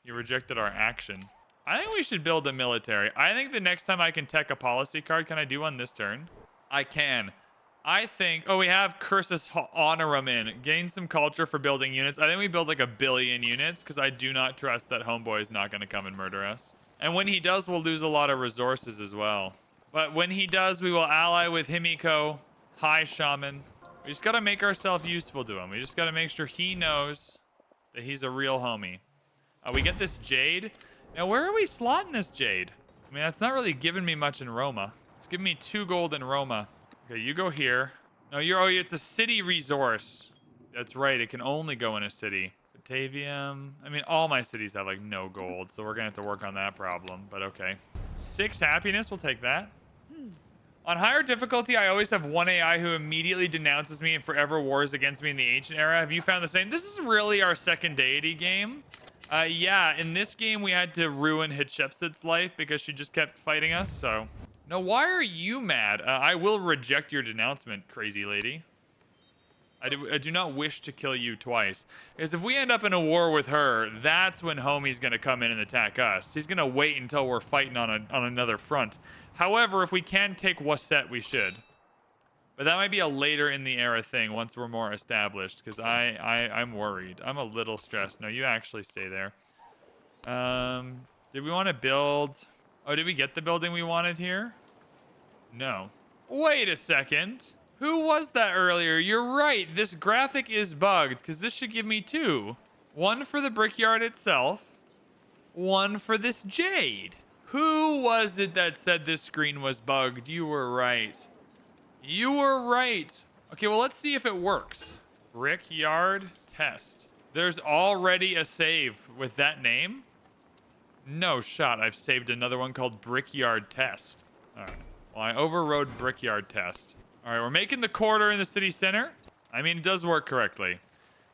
You rejected our action. I think we should build a military. I think the next time I can tech a policy card, can I do one this turn? I can. I think... Oh, we have Cursus Honorum in. Gain some culture for building units. I think we build like 1 billion units because I do not trust that Homeboy is not going to come and murder us. And when he does, we'll lose a lot of resources as well. But when he does, we will ally with Himiko, High Shaman. We just got to make ourselves useful to him. We just got to make sure he knows that he's a real homie. We get this jade. Now, where are we slotting this jade? I mean, that's not really giving me much in Roma. It's giving me 2 gold in Roma. Okay, you go here. No, it's a city resource. That's right. It can only go in a city. Batavium. I mean, all my cities have like no gold, so we're gonna have to work on that problem. But okay. 6 happiness. We'll take that. On higher difficulty, I always have 1 AI who immediately denounces me and forever wars against me in the ancient era. Have you found the same? This is really our second deity game. Yeah, in this game, we had to ruin Hatshepsut's life because she just kept fighting us, so... No, why are you mad? I will reject your denouncement, crazy lady. I do not wish to kill you twice. Because if we end up in a war with her, that's when homie's going to come in and attack us. He's going to wait until we're fighting on another front. However, if we can take Wasset, we should. But that might be a later in the era thing once we're more established. Because I'm worried. I'm a little stressed. No, you actually stay there. Did we want to build... Oh, did we get the building we wanted here? No. Wait a second. Who was that earlier? You're right. This graphic is bugged because this should give me 2. 1 for the brickyard itself. 1 for this jade. Who was it that said this screen was bugged? You were right. You were right. Okay, well, let's see if it works. Brickyard test. There's already a save with that name. No shot. I've saved another one called Brickyard Test. All right. Well, I overrode Brickyard Test. All right, we're making the quarter in the city center. I mean, it does work correctly.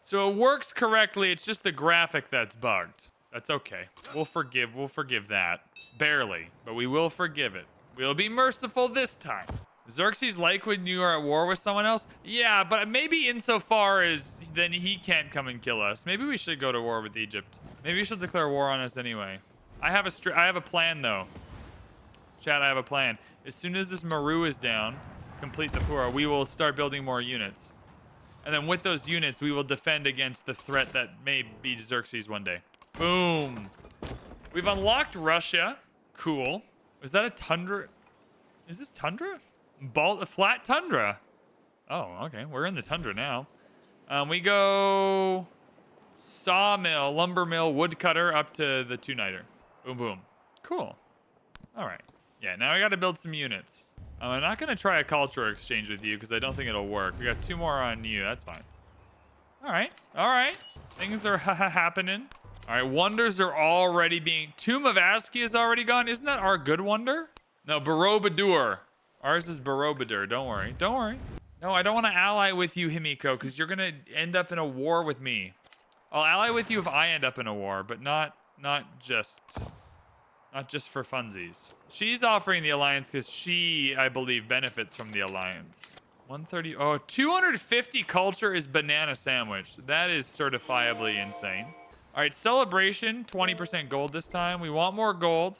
So it works correctly. It's just the graphic that's bugged. That's okay. We'll forgive that. Barely, but we will forgive it. We'll be merciful this time. Xerxes like when you are at war with someone else? Yeah, but maybe insofar as then he can't come and kill us. Maybe we should go to war with Egypt. Maybe you should declare war on us anyway. I have a plan though. Chat, I have a plan. As soon as this Maru is down, complete the Pura, we will start building more units. And then with those units, we will defend against the threat that may be Xerxes one day. Boom. We've unlocked Russia. Cool. Was that a tundra? Is this tundra? A flat tundra. Oh, okay. We're in the tundra now. We go sawmill, lumber mill, woodcutter up to the two-nighter. Boom, boom. Cool. All right. Yeah, now we got to build some units. I'm not going to try a culture exchange with you because I don't think it'll work. We got 2 more on you. That's fine. All right. All right. Things are happening. All right. Wonders are already being... Tomb of Aski is already gone. Isn't that our good wonder? No, Borobudur. Ours is Borobudur. Don't worry. Don't worry. No, I don't want to ally with you, Himiko, because you're going to end up in a war with me. I'll ally with you if I end up in a war, but not just for funsies. She's offering the alliance because she, I believe, benefits from the alliance. 130. Oh, 250 culture is banana sandwich. That is certifiably insane. All right, celebration, 20% gold this time. We want more gold.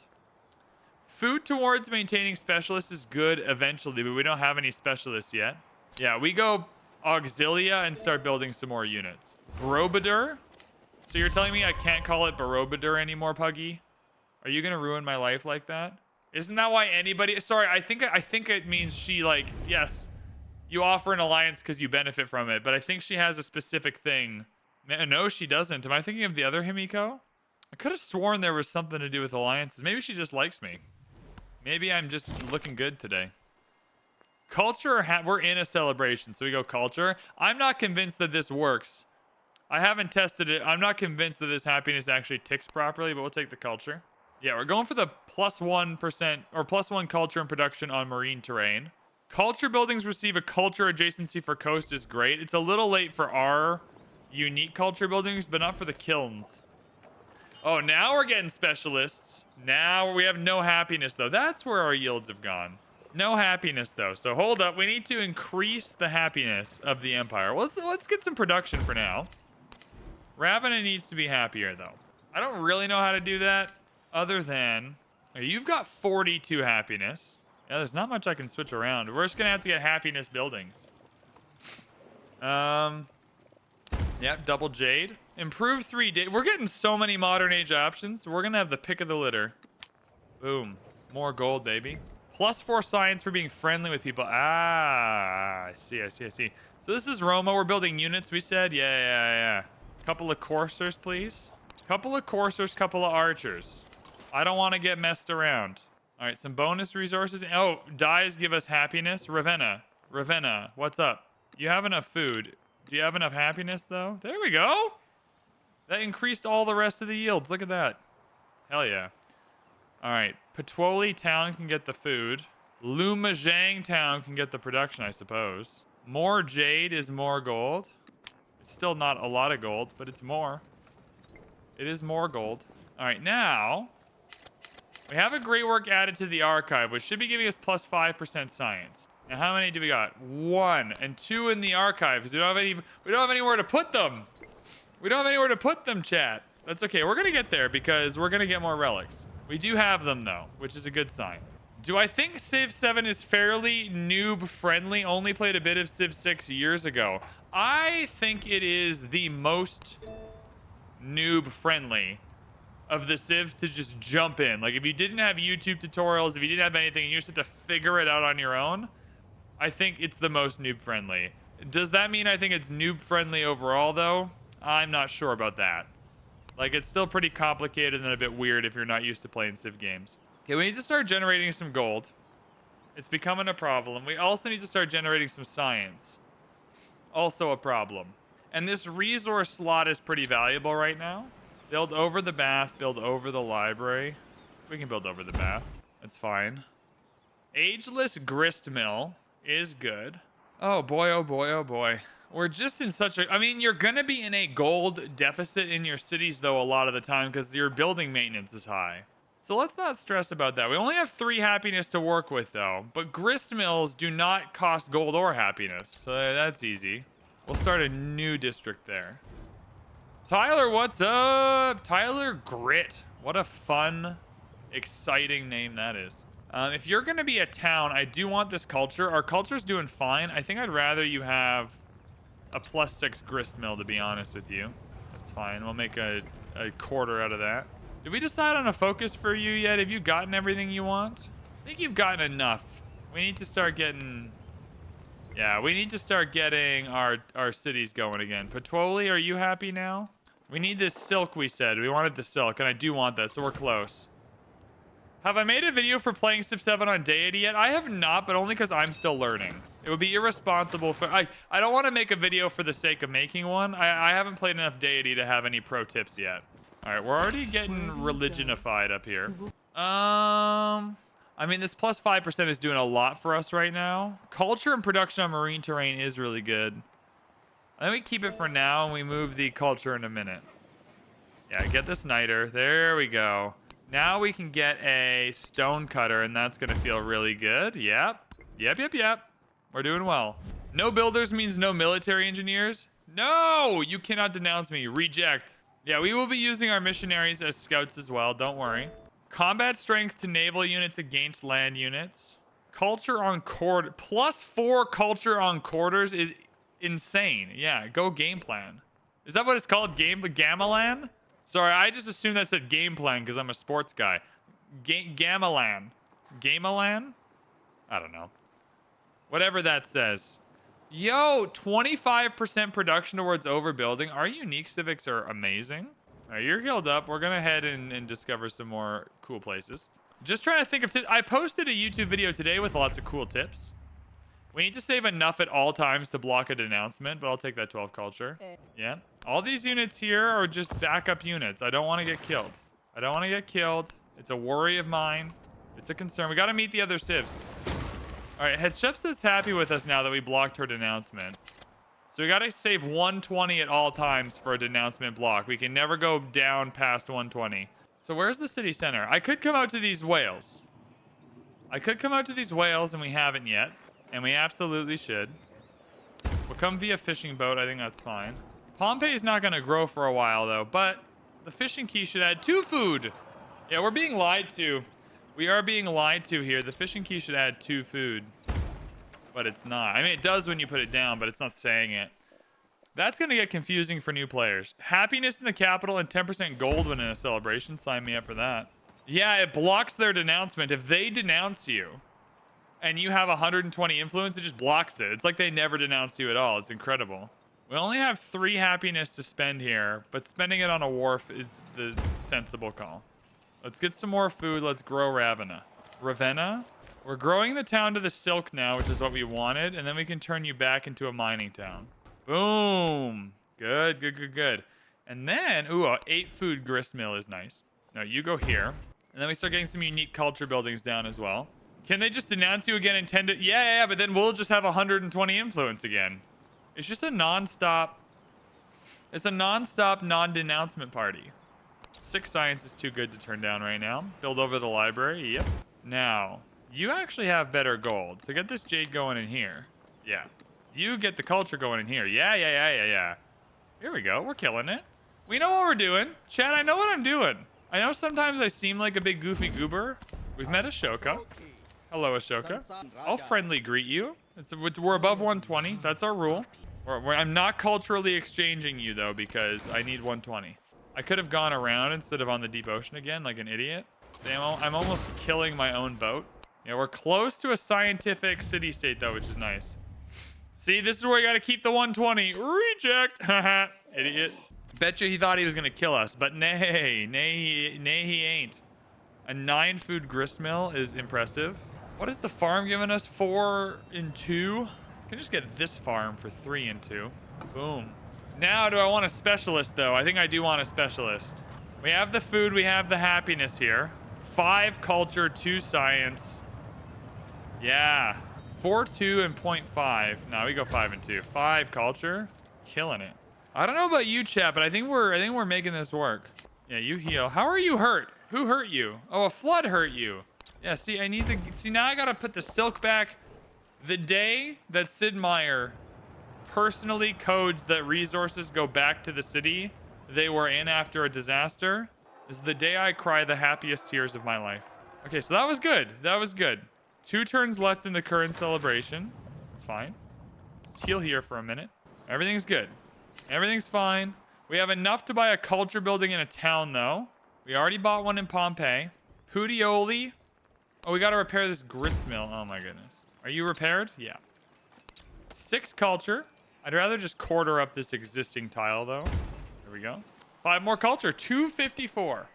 Food towards maintaining specialists is good eventually, but we don't have any specialists yet. Yeah, we go Auxilia and start building some more units. Borobudur? So you're telling me I can't call it Borobudur anymore, Puggy? Are you gonna ruin my life like that? Isn't that why anybody... Sorry, I think it means she, like... Yes, you offer an alliance because you benefit from it, but I think she has a specific thing. No, she doesn't. Am I thinking of the other Himiko? I could have sworn there was something to do with alliances. Maybe she just likes me. Maybe I'm just looking good today. Culture, we're in a celebration, so we go culture. I'm not convinced that this works. I haven't tested it. I'm not convinced that this happiness actually ticks properly, but we'll take the culture. Yeah, we're going for the +1% or +1 culture and production on marine terrain. Culture buildings receive a culture adjacency for coast is great. It's a little late for our unique culture buildings, but not for the kilns. Oh, now we're getting specialists. Now we have no happiness, though. That's where our yields have gone. No happiness, though. So hold up. We need to increase the happiness of the empire. Well, let's get some production for now. Ravenna needs to be happier, though. I don't really know how to do that other than... You've got 42 happiness. Yeah, there's not much I can switch around. We're just going to have to get happiness buildings. Yep, double jade. Improve 3 days. We're getting so many modern age options. We're going to have the pick of the litter. Boom. More gold, baby. +4 science for being friendly with people. Ah, I see. So this is Roma. We're building units, we said? Yeah. Couple of coursers, please. Couple of coursers, couple of archers. I don't want to get messed around. All right, some bonus resources. Oh, dyes give us happiness. Ravenna, what's up? You have enough food. Do you have enough happiness, though? There we go. That increased all the rest of the yields. Look at that. Hell yeah. All right, Petwoli town can get the food. Lumajang town can get the production, I suppose. More jade is more gold. It's still not a lot of gold, but it's more. It is more gold. All right, now we have a great work added to the archive, which should be giving us +5% science. Now, how many do we got? 1 and 2 in the archive because we don't have anywhere to put them. We don't have anywhere to put them, chat. That's okay. We're gonna get there because we're gonna get more relics. We do have them though, which is a good sign. Do I think Civ 7 is fairly noob friendly? Only played a bit of Civ 6 years ago. I think it is the most noob friendly of the Civs to just jump in. Like if you didn't have YouTube tutorials, if you didn't have anything, and you just had to figure it out on your own, I think it's the most noob friendly. Does that mean I think it's noob friendly overall though? I'm not sure about that. Like it's still pretty complicated and a bit weird if you're not used to playing Civ games. Okay, we need to start generating some gold. It's becoming a problem. We also need to start generating some science. Also a problem. And this resource slot is pretty valuable right now. Build over the bath, build over the library. We can build over the bath. That's fine. Ageless grist mill is good. Oh boy, oh boy, oh boy. We're just in such a, I mean, you're gonna be in a gold deficit in your cities though a lot of the time because your building maintenance is high. So let's not stress about that. We only have 3 happiness to work with though, but grist mills do not cost gold or happiness, so that's easy. We'll start a new district there. Tyler, what's up? Tyler Grit. What a fun, exciting name that is. If you're gonna be a town, I do want this culture. Our culture's doing fine. I think I'd rather you have a +6 grist mill, to be honest with you. That's fine. We'll make a quarter out of that. Did we decide on a focus for you yet? Have you gotten everything you want? I think you've gotten enough. We need to start getting... Yeah, we need to start getting our cities going again. Patwoli, are you happy now? We need this silk, we said. We wanted the silk, and I do want that, so we're close. Have I made a video for playing Civ 7 on Deity yet? I have not, but only because I'm still learning. It would be irresponsible for... I don't want to make a video for the sake of making one. I haven't played enough Deity to have any pro tips yet. All right, we're already getting religionified up here. I mean, this +5% is doing a lot for us right now. Culture and production on marine terrain is really good. I think we keep it for now, and we move the culture in a minute. Yeah, get this niter. There we go. Now we can get a stone cutter, and that's going to feel really good. Yep. We're doing well. No builders means no military engineers. No! You cannot denounce me. Reject. Yeah, we will be using our missionaries as scouts as well. Don't worry. Combat strength to naval units against land units. Culture on quarter. +4 culture on quarters is insane. Yeah, go game plan. Is that what it's called? Gamelan? Sorry, I just assumed that said game plan because I'm a sports guy. Gamelan. Gamelan? I don't know. Whatever that says. Yo, 25% production towards overbuilding. Our unique civics are amazing. All right, you're healed up. We're going to head and discover some more cool places. Just trying to think of tips. I posted a YouTube video today with lots of cool tips. We need to save enough at all times to block a denouncement, but I'll take that 12 culture. Yeah. All these units here are just backup units. I don't want to get killed. I don't want to get killed. It's a worry of mine. It's a concern. We got to meet the other civs. All right, Hatshepsut's happy with us now that we blocked her denouncement. So we got to save 120 at all times for a denouncement block. We can never go down past 120. So where's the city center? I could come out to these whales. I could come out to these whales, and we haven't yet. And we absolutely should. We'll come via fishing boat. I think that's fine. Pompey's not going to grow for a while, though. But the fishing key should add 2 food. Yeah, we're being lied to. We are being lied to here. The fishing key should add 2 food. But it's not. I mean, it does when you put it down, but it's not saying it. That's going to get confusing for new players. Happiness in the capital and 10% gold when in a celebration. Sign me up for that. Yeah, it blocks their denouncement. If they denounce you and you have 120 influence, it just blocks it. It's like they never denounced you at all. It's incredible. We only have 3 happiness to spend here, but spending it on a wharf is the sensible call. Let's get some more food. Let's grow Ravenna. We're growing the town to the silk now, which is what we wanted, and then we can turn you back into a mining town. Boom. Good. And then, ooh, a 8 food grist mill is nice. No, you go here. And then we start getting some unique culture buildings down as well. Can they just denounce you again and tend to... Yeah, but then we'll just have 120 influence again. It's just a non-stop... It's a non-stop non-denouncement party. 6 science is too good to turn down right now. Build over the library. Yep. Now, you actually have better gold. So get this jade going in here. Yeah. You get the culture going in here. Yeah. Here we go. We're killing it. We know what we're doing. Chad, I know what I'm doing. I know sometimes I seem like a big goofy goober. We've met Ashoka. Hello, Ashoka. I'll friendly greet you. We're above 120. That's our rule. I'm not culturally exchanging you, though, because I need 120. I could have gone around instead of on the deep ocean again, like an idiot. I'm almost killing my own boat. Yeah, we're close to a scientific city-state, though, which is nice. See, this is where you got to keep the 120. Reject. Haha. Idiot. Betcha he thought he was going to kill us, but nay, he ain't. A 9 food grist mill is impressive. What is the farm giving us? 4 and 2? I can just get this farm for 3 and 2. Boom. Now, do I want a specialist, though? I think I do want a specialist. We have the food. We have the happiness here. 5 culture, 2 science. Yeah. 4-2 and 0.5. No, we go 5 and 2. 5 culture. Killing it. I don't know about you, chat, but I think we're making this work. Yeah, you heal. How are you hurt? Who hurt you? Oh, a flood hurt you. Yeah, see, I need to see now I gotta put the silk back. The day that Sid Meier personally codes that resources go back to the city they were in after a disaster is the day I cry the happiest tears of my life. Okay, so that was good. That was good. 2 turns left in the current celebration. It's fine. Let's heal here for a minute. Everything's good. Everything's fine. We have enough to buy a culture building in a town, though. We already bought one in Pompeii. Pudioli. Oh, we got to repair this grist mill. Oh, my goodness. Are you repaired? Yeah. 6 culture. I'd rather just quarter up this existing tile, though. There we go. 5 more culture. 254.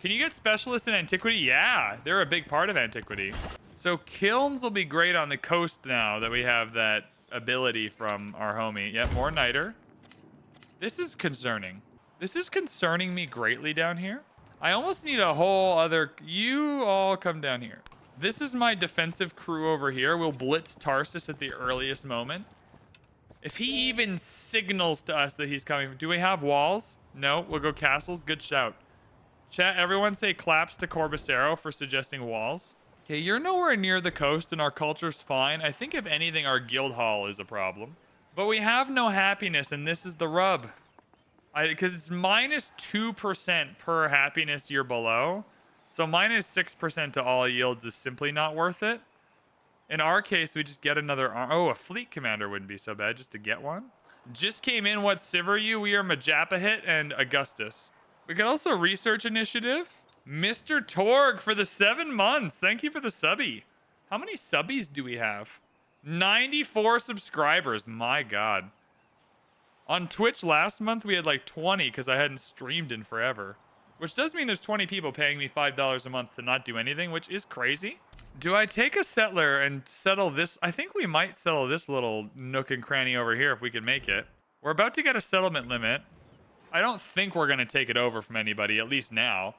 Can you get specialists in antiquity? Yeah, they're a big part of antiquity. So kilns will be great on the coast now that we have that ability from our homie. Yep, more niter. This is concerning. This is concerning me greatly down here. I almost need a whole other... You all come down here. This is my defensive crew over here. We'll blitz Tarsus at the earliest moment. If he even signals to us that he's coming... Do we have walls? No, we'll go castles. Good shout. Chat, everyone say claps to Corbacero for suggesting walls. Okay, you're nowhere near the coast and our culture's fine. I think if anything, our guild hall is a problem. But we have no happiness, and this is the rub. Because it's minus 2% per happiness you're below. So minus 6% to all yields is simply not worth it. In our case, we just get another... Oh, a fleet commander wouldn't be so bad just to get one. Just came in. What civ are you? We are Majapahit and Augustus. We could also research initiative. Mr. Torg for the 7 months. Thank you for the subby. How many subbies do we have? 94 subscribers. My God. On Twitch last month, we had like 20 because I hadn't streamed in forever. Which does mean there's 20 people paying me $5 a month to not do anything, which is crazy. Do I take a settler and settle this? I think we might settle this little nook and cranny over here if we can make it. We're about to get a settlement limit. I don't think we're going to take it over from anybody, at least now.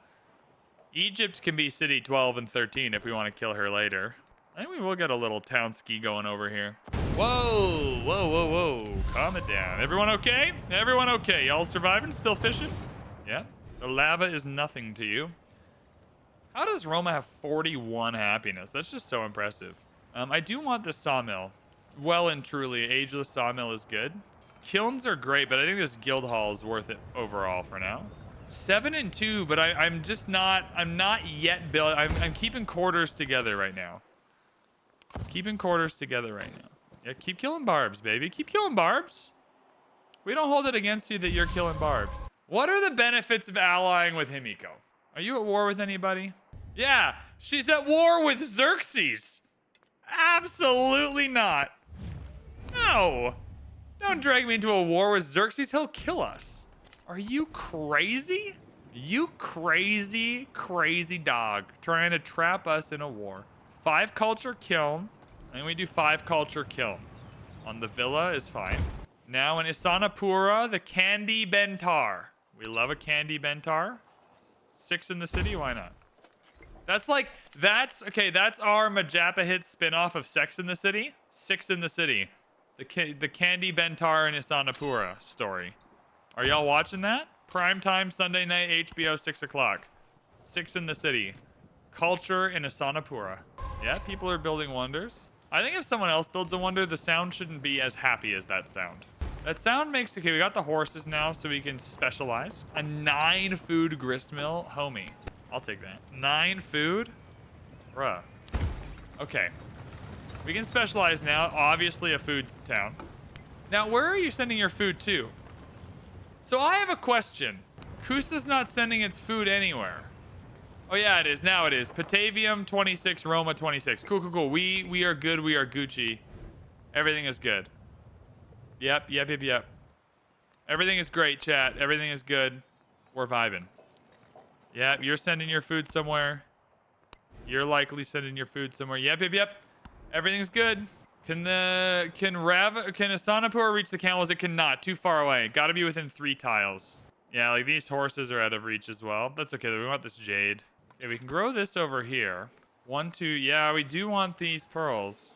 Egypt can be city 12 and 13 if we want to kill her later. I think we will get a little town ski going over here. Whoa, whoa, whoa, whoa. Calm it down. Everyone okay? Everyone okay? Y'all surviving? Still fishing? Yeah. The lava is nothing to you. How does Roma have 41 happiness? That's just so impressive. I do want the sawmill. Well and truly, ageless sawmill is good. Kilns are great, but I think this guild hall is worth it overall for now. 7 and 2, but I'm just not... I'm not yet built. I'm keeping quarters together right now. Keeping quarters together right now. Yeah, keep killing barbs, baby. Keep killing barbs. We don't hold it against you that you're killing barbs. What are the benefits of allying with Himiko? Are you at war with anybody? Yeah, she's at war with Xerxes. Absolutely not. No. Don't drag me into a war with Xerxes. He'll kill us. Are you crazy? You crazy, crazy dog trying to trap us in a war. 5 culture kiln. And we do 5 culture kiln. On the villa is fine. Now in Isanapura, the Candy Bentar. We love a Candy Bentar. 6 in the city, why not? That's like, that's our Majapahit spin-off of Sex in the City. 6 in the city. The Candy Bentar and Isanapura story. Are y'all watching that? Primetime Sunday night, HBO, 6 o'clock. 6 in the city. Culture in Isanapura. Yeah, people are building wonders. I think if someone else builds a wonder, the sound shouldn't be as happy as that sound. That sound makes... Okay, we got the horses now, so we can specialize. A 9 food grist mill. Homie. I'll take that. 9 food? Bruh. Okay. We can specialize now. Obviously a food town. Now, where are you sending your food to? So I have a question. Kusa's not sending its food anywhere. Oh, yeah, it is. Now it is. Patavium 26, Roma 26. Cool, cool, cool. We are good. We are Gucci. Everything is good. Yep. Everything is great, chat. Everything is good. We're vibing. Yep, you're sending your food somewhere. You're likely sending your food somewhere. Yep. Everything's good. Can Isanapur reach the camels? It cannot. Too far away. Got to be within 3 tiles. Yeah, like these horses are out of reach as well. That's okay. We want this jade. Okay, we can grow this over here. 1, 2. Yeah, we do want these pearls.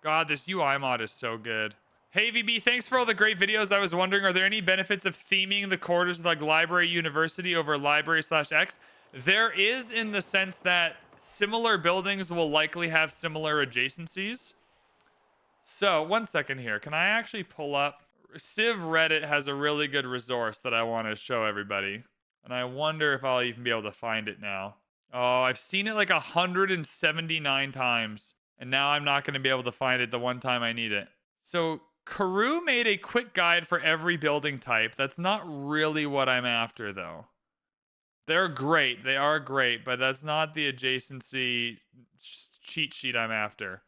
God, this UI mod is so good. Hey, VB, thanks for all the great videos. I was wondering, are there any benefits of theming the quarters like library university over library/X? There is, in the sense that similar buildings will likely have similar adjacencies. So, one second here. Can I actually pull up? Civ Reddit has a really good resource that I want to show everybody. And I wonder if I'll even be able to find it now. Oh, I've seen it like 179 times. And now I'm not going to be able to find it the one time I need it. So, Karoo made a quick guide for every building type. That's not really what I'm after, though. They're great. They are great, but that's not the adjacency cheat sheet I'm after.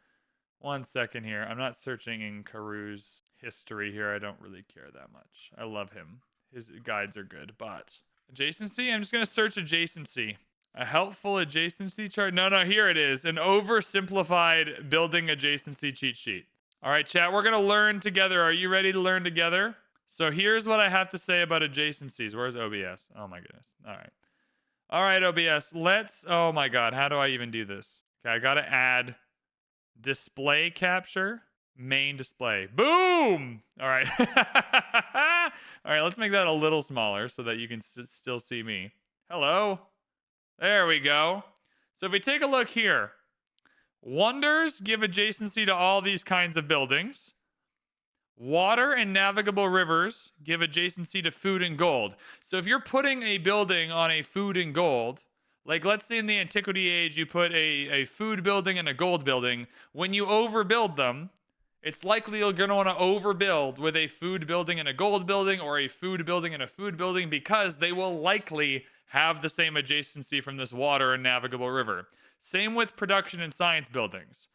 One second here. I'm not searching in Karoo's history here. I don't really care that much. I love him. His guides are good, but adjacency? I'm just going to search adjacency. A helpful adjacency chart? No, here it is. An oversimplified building adjacency cheat sheet. All right, chat, we're going to learn together. Are you ready to learn together? So here's what I have to say about adjacencies. Where's OBS? Oh, my goodness. All right. All right, OBS. Oh, my God. How do I even do this? Okay, I got to add display capture, main display. Boom! All right. All right, let's make that a little smaller so that you can still see me. Hello? There we go. So if we take a look here, wonders give adjacency to all these kinds of buildings. Water and navigable rivers give adjacency to food and gold. So if you're putting a building on a food and gold, like let's say in the antiquity age, you put a food building and a gold building, when you overbuild them, it's likely you're going to want to overbuild with a food building and a gold building, or a food building and a food building, because they will likely have the same adjacency from this water and navigable river. Same with production and science buildings.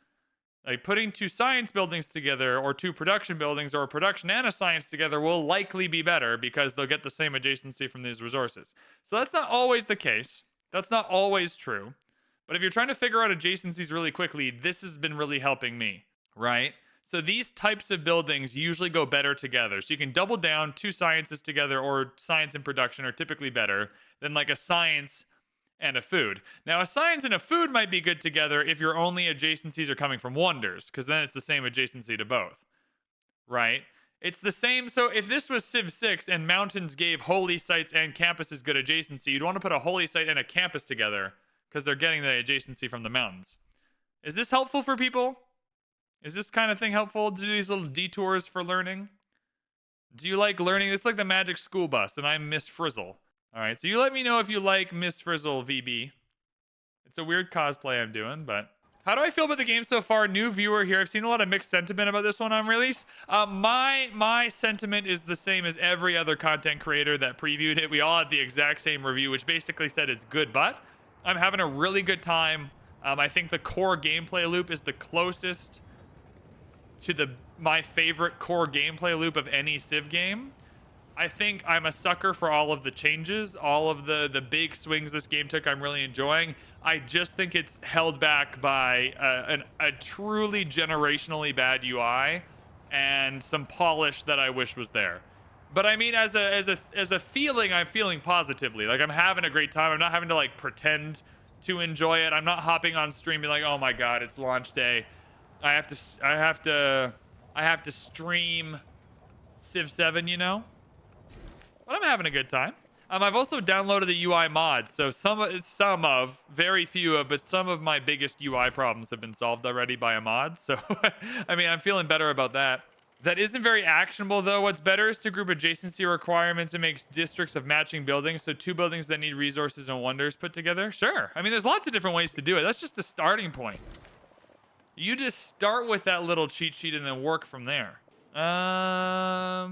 Like putting two science buildings together, or two production buildings, or a production and a science together will likely be better because they'll get the same adjacency from these resources. So that's not always the case. That's not always true. But if you're trying to figure out adjacencies really quickly, this has been really helping me, right? So these types of buildings usually go better together. So you can double down two sciences together, or science and production are typically better than like a science and a food. Now, a science and a food might be good together if your only adjacencies are coming from wonders, because then it's the same adjacency to both, right? It's the same. So if this was Civ 6 and mountains gave holy sites and campuses good adjacency, you'd want to put a holy site and a campus together because they're getting the adjacency from the mountains. Is this helpful for people? Is this kind of thing helpful to do these little detours for learning? Do you like learning? It's like the Magic School Bus, and I'm Miss Frizzle. All right, so you let me know if you like Miss Frizzle VB. It's a weird cosplay I'm doing, but how do I feel about the game so far? New viewer here. I've seen a lot of mixed sentiment about this one on release. My sentiment is the same as every other content creator that previewed it. We all had the exact same review, which basically said it's good, but I'm having a really good time. I think the core gameplay loop is the closest to my favorite core gameplay loop of any Civ game. I think I'm a sucker for all of the changes, all of the big swings this game took. I'm really enjoying. I just think it's held back by a truly generationally bad UI and some polish that I wish was there. But I mean, as a feeling, I'm feeling positively. Like, I'm having a great time. I'm not having to like pretend to enjoy it. I'm not hopping on stream being like, oh my god, it's launch day. I have to stream Civ 7, you know. But I'm having a good time. I've also downloaded the UI mods, so very few of, but some of my biggest UI problems have been solved already by a mod. So, I mean, I'm feeling better about that. That isn't very actionable, though. What's better is to group adjacency requirements and make districts of matching buildings. So 2 buildings that need resources and wonders put together. Sure. I mean, there's lots of different ways to do it. That's just the starting point. You just start with that little cheat sheet and then work from there. I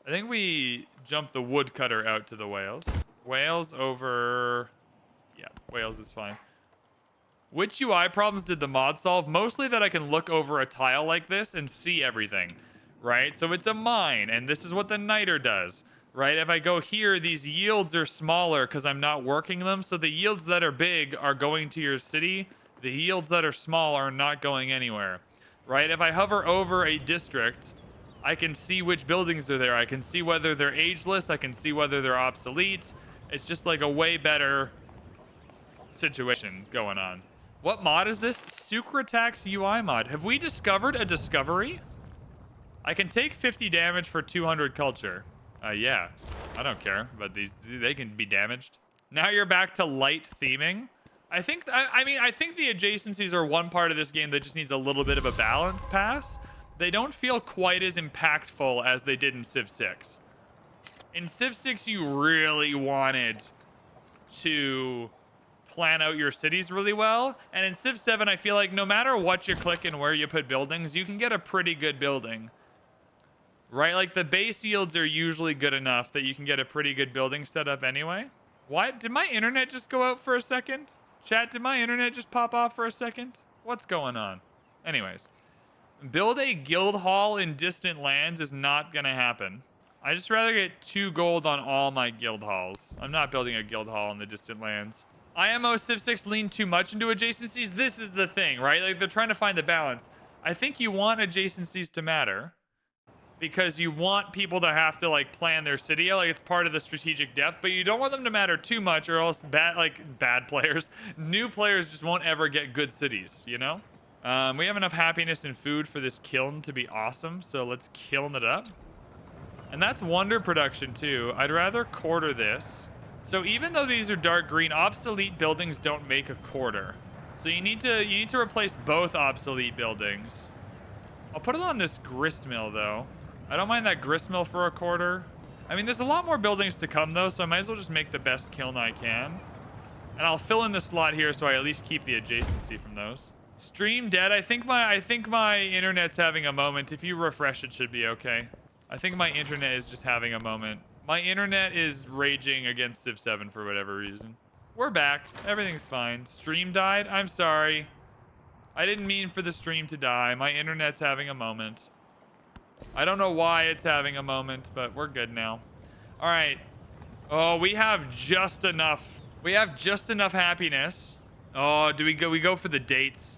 think we jump the woodcutter out to the whales. Whales over... Yeah, whales is fine. Which UI problems did the mod solve? Mostly that I can look over a tile like this and see everything, right? So it's a mine, and this is what the niter does, right? If I go here, these yields are smaller because I'm not working them. So the yields that are big are going to your city. The yields that are small are not going anywhere, right? If I hover over a district, I can see which buildings are there. I can see whether they're ageless. I can see whether they're obsolete. It's just like a way better situation going on. What mod is this? Sucratax UI mod. Have we discovered a discovery? I can take 50 damage for 200 culture. Yeah, I don't care, but they can be damaged. Now you're back to light theming. I think the adjacencies are one part of this game that just needs a little bit of a balance pass. They don't feel quite as impactful as they did in Civ 6. In Civ 6, you really wanted to plan out your cities really well. And in Civ 7, I feel like no matter what you click and where you put buildings, you can get a pretty good building. Right? Like the base yields are usually good enough that you can get a pretty good building set up anyway. Why did my internet just go out for a second? Chat, did my internet just pop off for a second? What's going on? Anyways, build a guild hall in distant lands is not going to happen. I just rather get 2 gold on all my guild halls. I'm not building a guild hall in the distant lands. IMO Civ 6 leaned too much into adjacencies. This is the thing, right? Like they're trying to find the balance. I think you want adjacencies to matter because you want people to have to like plan their city. Like it's part of the strategic depth, but you don't want them to matter too much or else bad players, new players just won't ever get good cities, you know? We have enough happiness and food for this kiln to be awesome. So let's kiln it up. And that's wonder production too. I'd rather quarter this. So even though these are dark green, obsolete buildings don't make a quarter. So you need to replace both obsolete buildings. I'll put it on this grist mill though. I don't mind that grist mill for a quarter. I mean, there's a lot more buildings to come though, so I might as well just make the best kiln I can. And I'll fill in the slot here so I at least keep the adjacency from those. Stream dead. I think my internet's having a moment. If you refresh, it should be okay. I think my internet is just having a moment. My internet is raging against Civ 7 for whatever reason. We're back. Everything's fine. Stream died. I'm sorry. I didn't mean for the stream to die. My internet's having a moment. I don't know why it's having a moment, but we're good now. All right. Oh, we have just enough. We have just enough happiness. Oh, do we go? We go for the dates.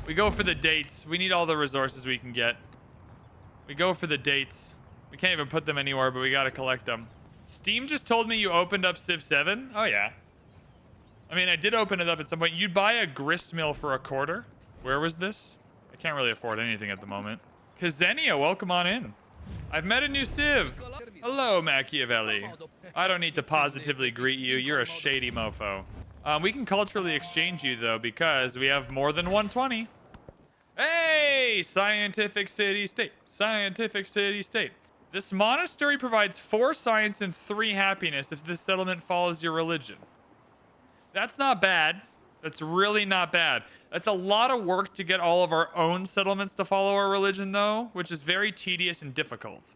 We go for the dates. We need all the resources we can get. We go for the dates. We can't even put them anywhere, but we got to collect them. Steam just told me you opened up Civ 7. Oh, yeah. I mean, I did open it up at some point. You'd buy a grist mill for a quarter. Where was this? I can't really afford anything at the moment. Kazenia, welcome on in. I've met a new Civ. Hello, Machiavelli. I don't need to positively greet you. You're a shady mofo. We can culturally exchange you, though, because we have more than 120. Hey, scientific city-state. Scientific city-state. This monastery provides 4 science and 3 happiness if this settlement follows your religion. That's not bad. That's really not bad. That's a lot of work to get all of our own settlements to follow our religion, though, which is very tedious and difficult.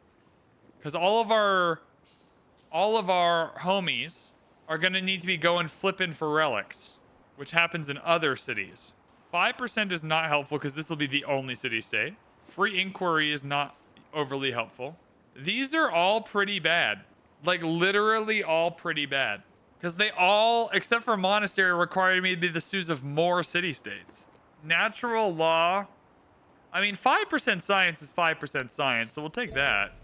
Because all of our homies are going to need to be going flipping for relics, which happens in other cities. 5% is not helpful because this will be the only city-state. Free inquiry is not overly helpful. These are all pretty bad. Like, literally all pretty bad. Because they all, except for monastery, require me to be the Sus of more city-states. Natural law. I mean, 5% science is 5% science, so we'll take that.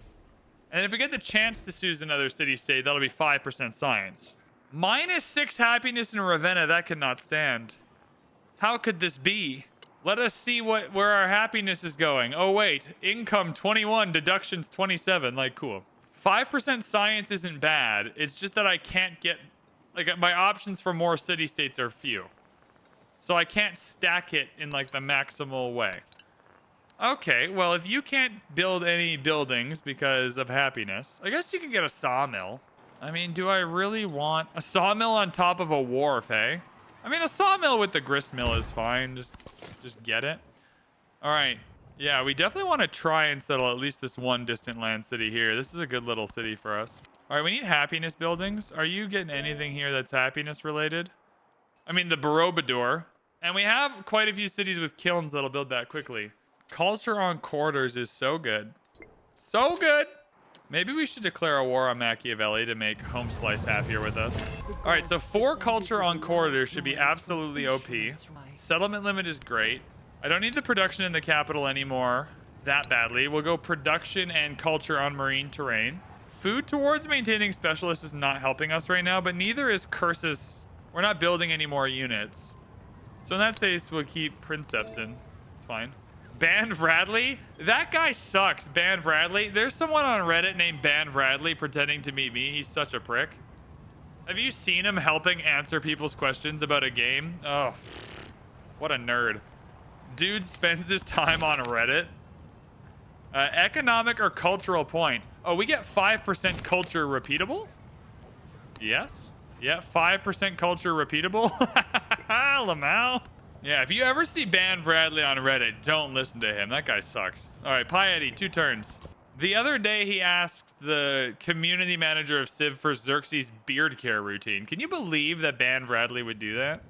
And if we get the chance to Sus another city-state, that'll be 5% science. -6 happiness in Ravenna, that could not stand. How could this be? Let us see where our happiness is going. Oh, wait. Income 21, deductions 27. Like, cool. 5% science isn't bad. It's just that I can't get... Like, my options for more city-states are few. So I can't stack it in, like, the maximal way. Okay, well, if you can't build any buildings because of happiness, I guess you can get a sawmill. I mean, do I really want a sawmill on top of a wharf, hey? I mean, a sawmill with the grist mill is fine. Just get it. All right. Yeah, we definitely want to try and settle at least this one distant land city here. This is a good little city for us. All right, we need happiness buildings. Are you getting anything here that's happiness related? I mean, the Borobudur. And we have quite a few cities with kilns that'll build that quickly. Culture on quarters is so good. So good. Maybe we should declare a war on Machiavelli to make Home Slice happier with us. All right, so 4 culture on corridors should be absolutely OP. Settlement limit is great. I don't need the production in the capital anymore that badly. We'll go production and culture on marine terrain. Food towards maintaining specialist is not helping us right now, but neither is curses. We're not building any more units. So in that case, we'll keep Princeps in. It's fine. Ban Bradley? That guy sucks. Ban Bradley. There's someone on Reddit named Ban Bradley pretending to be me. He's such a prick. Have you seen him helping answer people's questions about a game? Oh, what a nerd. Dude spends his time on Reddit. Economic or cultural point? Oh, we get 5% culture repeatable? Yes. Yeah, 5% culture repeatable. Lamau. Yeah, if you ever see Ban Bradley on Reddit, don't listen to him. That guy sucks. All right, Piety, 2 turns. The other day, he asked the community manager of Civ for Xerxes' beard care routine. Can you believe that Ban Bradley would do that?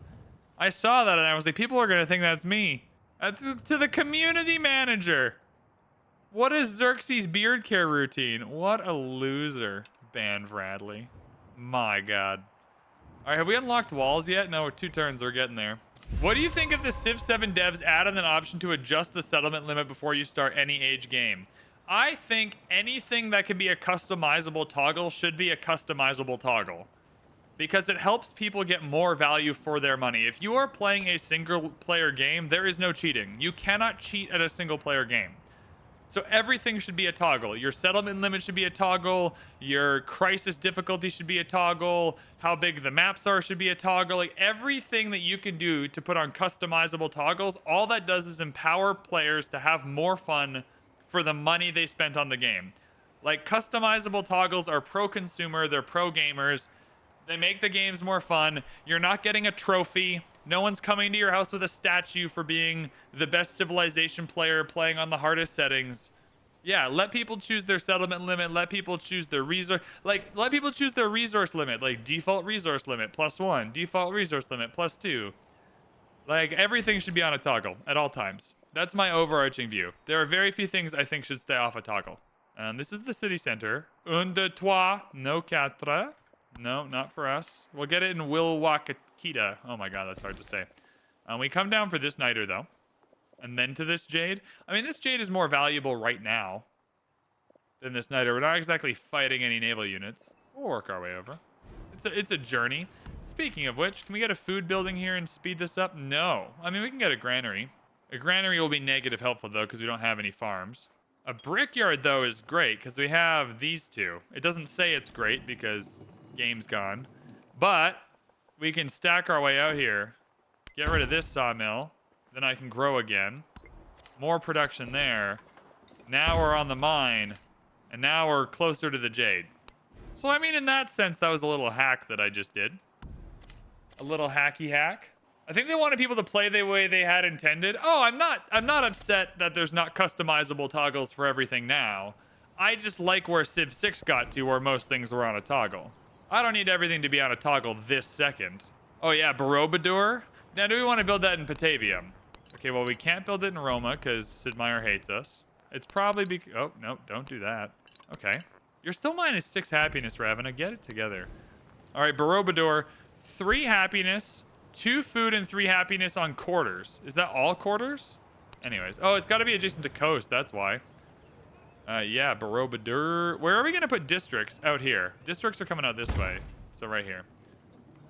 I saw that and I was like, people are going to think that's me. To the community manager. What is Xerxes' beard care routine? What a loser, Ban Bradley. My God. All right, have we unlocked walls yet? No, 2 turns. We're getting there. What do you think if the Civ 7 devs added an option to adjust the settlement limit before you start any age game? I think anything that can be a customizable toggle should be a customizable toggle. Because it helps people get more value for their money. If you are playing a single-player game, there is no cheating. You cannot cheat at a single-player game. So everything should be a toggle. Your settlement limit should be a toggle. Your crisis difficulty should be a toggle. How big the maps are should be a toggle. Like everything that you can do to put on customizable toggles, all that does is empower players to have more fun for the money they spent on the game. Like customizable toggles are pro-consumer, they're pro-gamers. They make the games more fun. You're not getting a trophy. No one's coming to your house with a statue for being the best Civilization player playing on the hardest settings. Yeah, let people choose their settlement limit. Let people choose their resource. Like, let people choose their resource limit. Like, default resource limit +1. Default resource limit +2. Like, everything should be on a toggle at all times. That's my overarching view. There are very few things I think should stay off a toggle. This is the city center. 1, 2, 3. No 4. No, not for us. We'll get it in Wilwakakita. Oh my God, that's hard to say. We come down for this niter though. And then to this jade. I mean, this jade is more valuable right now than this niter. We're not exactly fighting any naval units. We'll work our way over. It's a journey. Speaking of which, can we get a food building here and speed this up? No. I mean, we can get a granary. A granary will be negative helpful though, because we don't have any farms. A brickyard though is great, because we have these 2. It doesn't say it's great because game's gone, but we can stack our way out here, get rid of this sawmill, then I can grow again. More production there. Now we're on the mine, and now we're closer to the jade. So I mean, in that sense, that was a little hack that I just did. A little hacky hack. I think they wanted people to play the way they had intended. Oh, I'm not upset that there's not customizable toggles for everything now. I just like where Civ 6 got to, where most things were on a toggle. I don't need everything to be on a toggle this second. Oh yeah, Borobudur. Now, do we want to build that in Patavium? Okay, well, we can't build it in Roma because Sid Meier hates us. It's probably because... Oh, no, don't do that. Okay. You're still -6 happiness, Ravena. Get it together. All right, Borobudur. 3 happiness, 2 food, and 3 happiness on quarters. Is that all quarters? Anyways. Oh, it's got to be adjacent to coast. That's why. Yeah, Borobudur. Where are we going to put districts? Out here. Districts are coming out this way. So right here.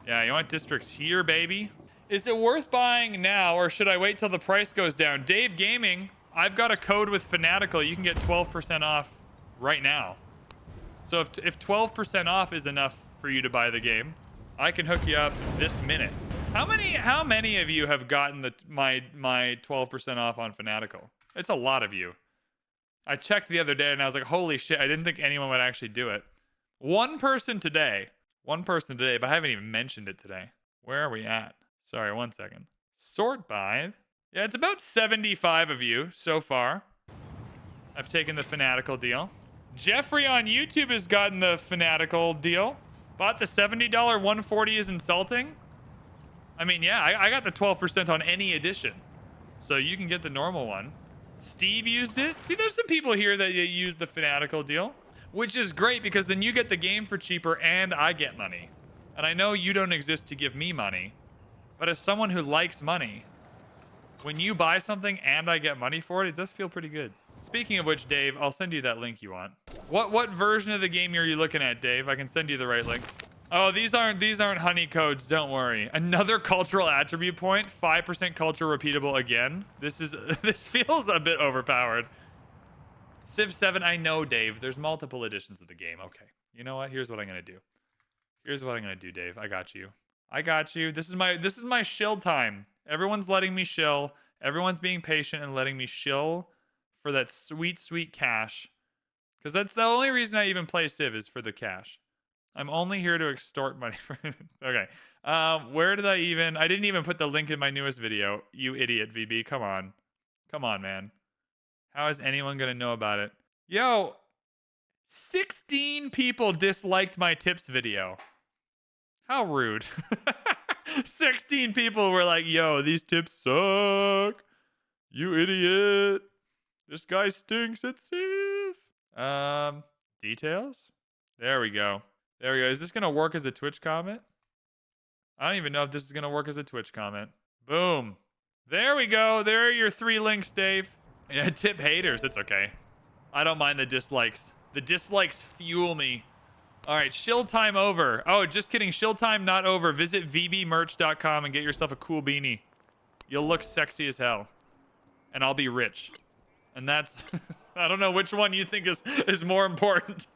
Yeah, you want districts here, baby? Is it worth buying now, or should I wait till the price goes down? Dave Gaming, I've got a code with Fanatical. You can get 12% off right now. So if 12% off is enough for you to buy the game, I can hook you up this minute. How many of you have gotten my 12% off on Fanatical? It's a lot of you. I checked the other day and I was like, holy shit, I didn't think anyone would actually do it. One person today, but I haven't even mentioned it today. Where are we at? Sorry, 1 second. Sort by. Yeah, it's about 75 of you so far. I've taken the Fanatical deal. Jeffrey on YouTube has gotten the Fanatical deal. Bought the $70 140 is insulting. I mean, yeah, I got the 12% on any edition. So you can get the normal one. Steve used it. See, there's some people here that use the Fanatical deal, which is great because then you get the game for cheaper and I get money. And I know you don't exist to give me money, but as someone who likes money, when you buy something and I get money for it, it does feel pretty good. Speaking of which, Dave, I'll send you that link you want. What version of the game are you looking at, Dave? I can send you the right link. Oh, these aren't honey codes. Don't worry. Another cultural attribute point. 5% culture repeatable again. This feels a bit overpowered. Civ 7. I know, Dave. There's multiple editions of the game. Okay. You know what? Here's what I'm gonna do. Here's what I'm gonna do, Dave. I got you. I got you. This is my shill time. Everyone's letting me shill. Everyone's being patient and letting me shill for that sweet, sweet cash. Because that's the only reason I even play Civ is for the cash. I'm only here to extort money. Okay. Where did I didn't even put the link in my newest video. You idiot, VB. Come on. Come on, man. How is anyone going to know about it? Yo, 16 people disliked my tips video. How rude. 16 people were like, yo, these tips suck. You idiot. This guy stinks at Civ. Details? There we go. There we go. Is this going to work as a Twitch comment? I don't even know if this is going to work as a Twitch comment. Boom. There we go. There are your 3 links, Dave. Yeah, tip haters. It's okay. I don't mind the dislikes. The dislikes fuel me. All right, shill time over. Oh, just kidding. Shill time not over. Visit vbmerch.com and get yourself a cool beanie. You'll look sexy as hell. And I'll be rich. And that's... I don't know which one you think is more important.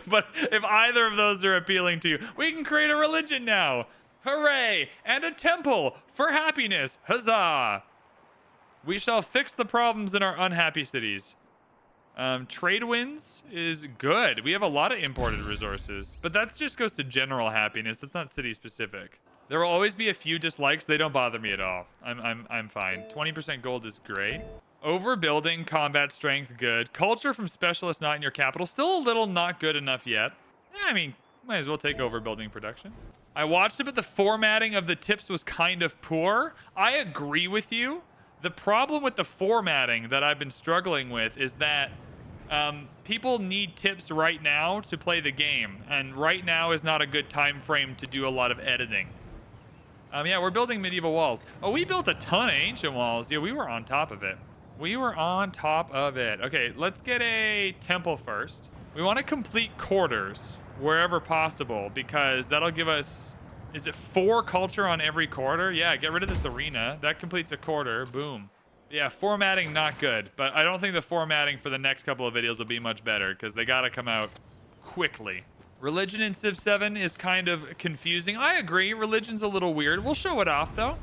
But if either of those are appealing to you, we can create a religion now. Hooray! And a temple for happiness. Huzzah! We shall fix the problems in our unhappy cities. Trade winds is good. We have a lot of imported resources, but that just goes to general happiness. That's not city specific. There will always be a few dislikes. They don't bother me at all. I'm fine. 20% gold is great. Overbuilding, combat strength, good. Culture from specialist not in your capital. Still a little not good enough yet. I mean, might as well take overbuilding production. I watched it, but the formatting of the tips was kind of poor. I agree with you. The problem with the formatting that I've been struggling with is that people need tips right now to play the game. And right now is not a good time frame to do a lot of editing. Yeah, we're building medieval walls. Oh, we built a ton of ancient walls. Yeah, we were on top of it. We were on top of it. Okay, let's get a temple first. We want to complete quarters wherever possible because that'll give us... Is it 4 culture on every quarter? Yeah, get rid of this arena. That completes a quarter. Boom. Yeah, formatting not good. But I don't think the formatting for the next couple of videos will be much better because they got to come out quickly. Religion in Civ 7 is kind of confusing. I agree. Religion's a little weird. We'll show it off, though.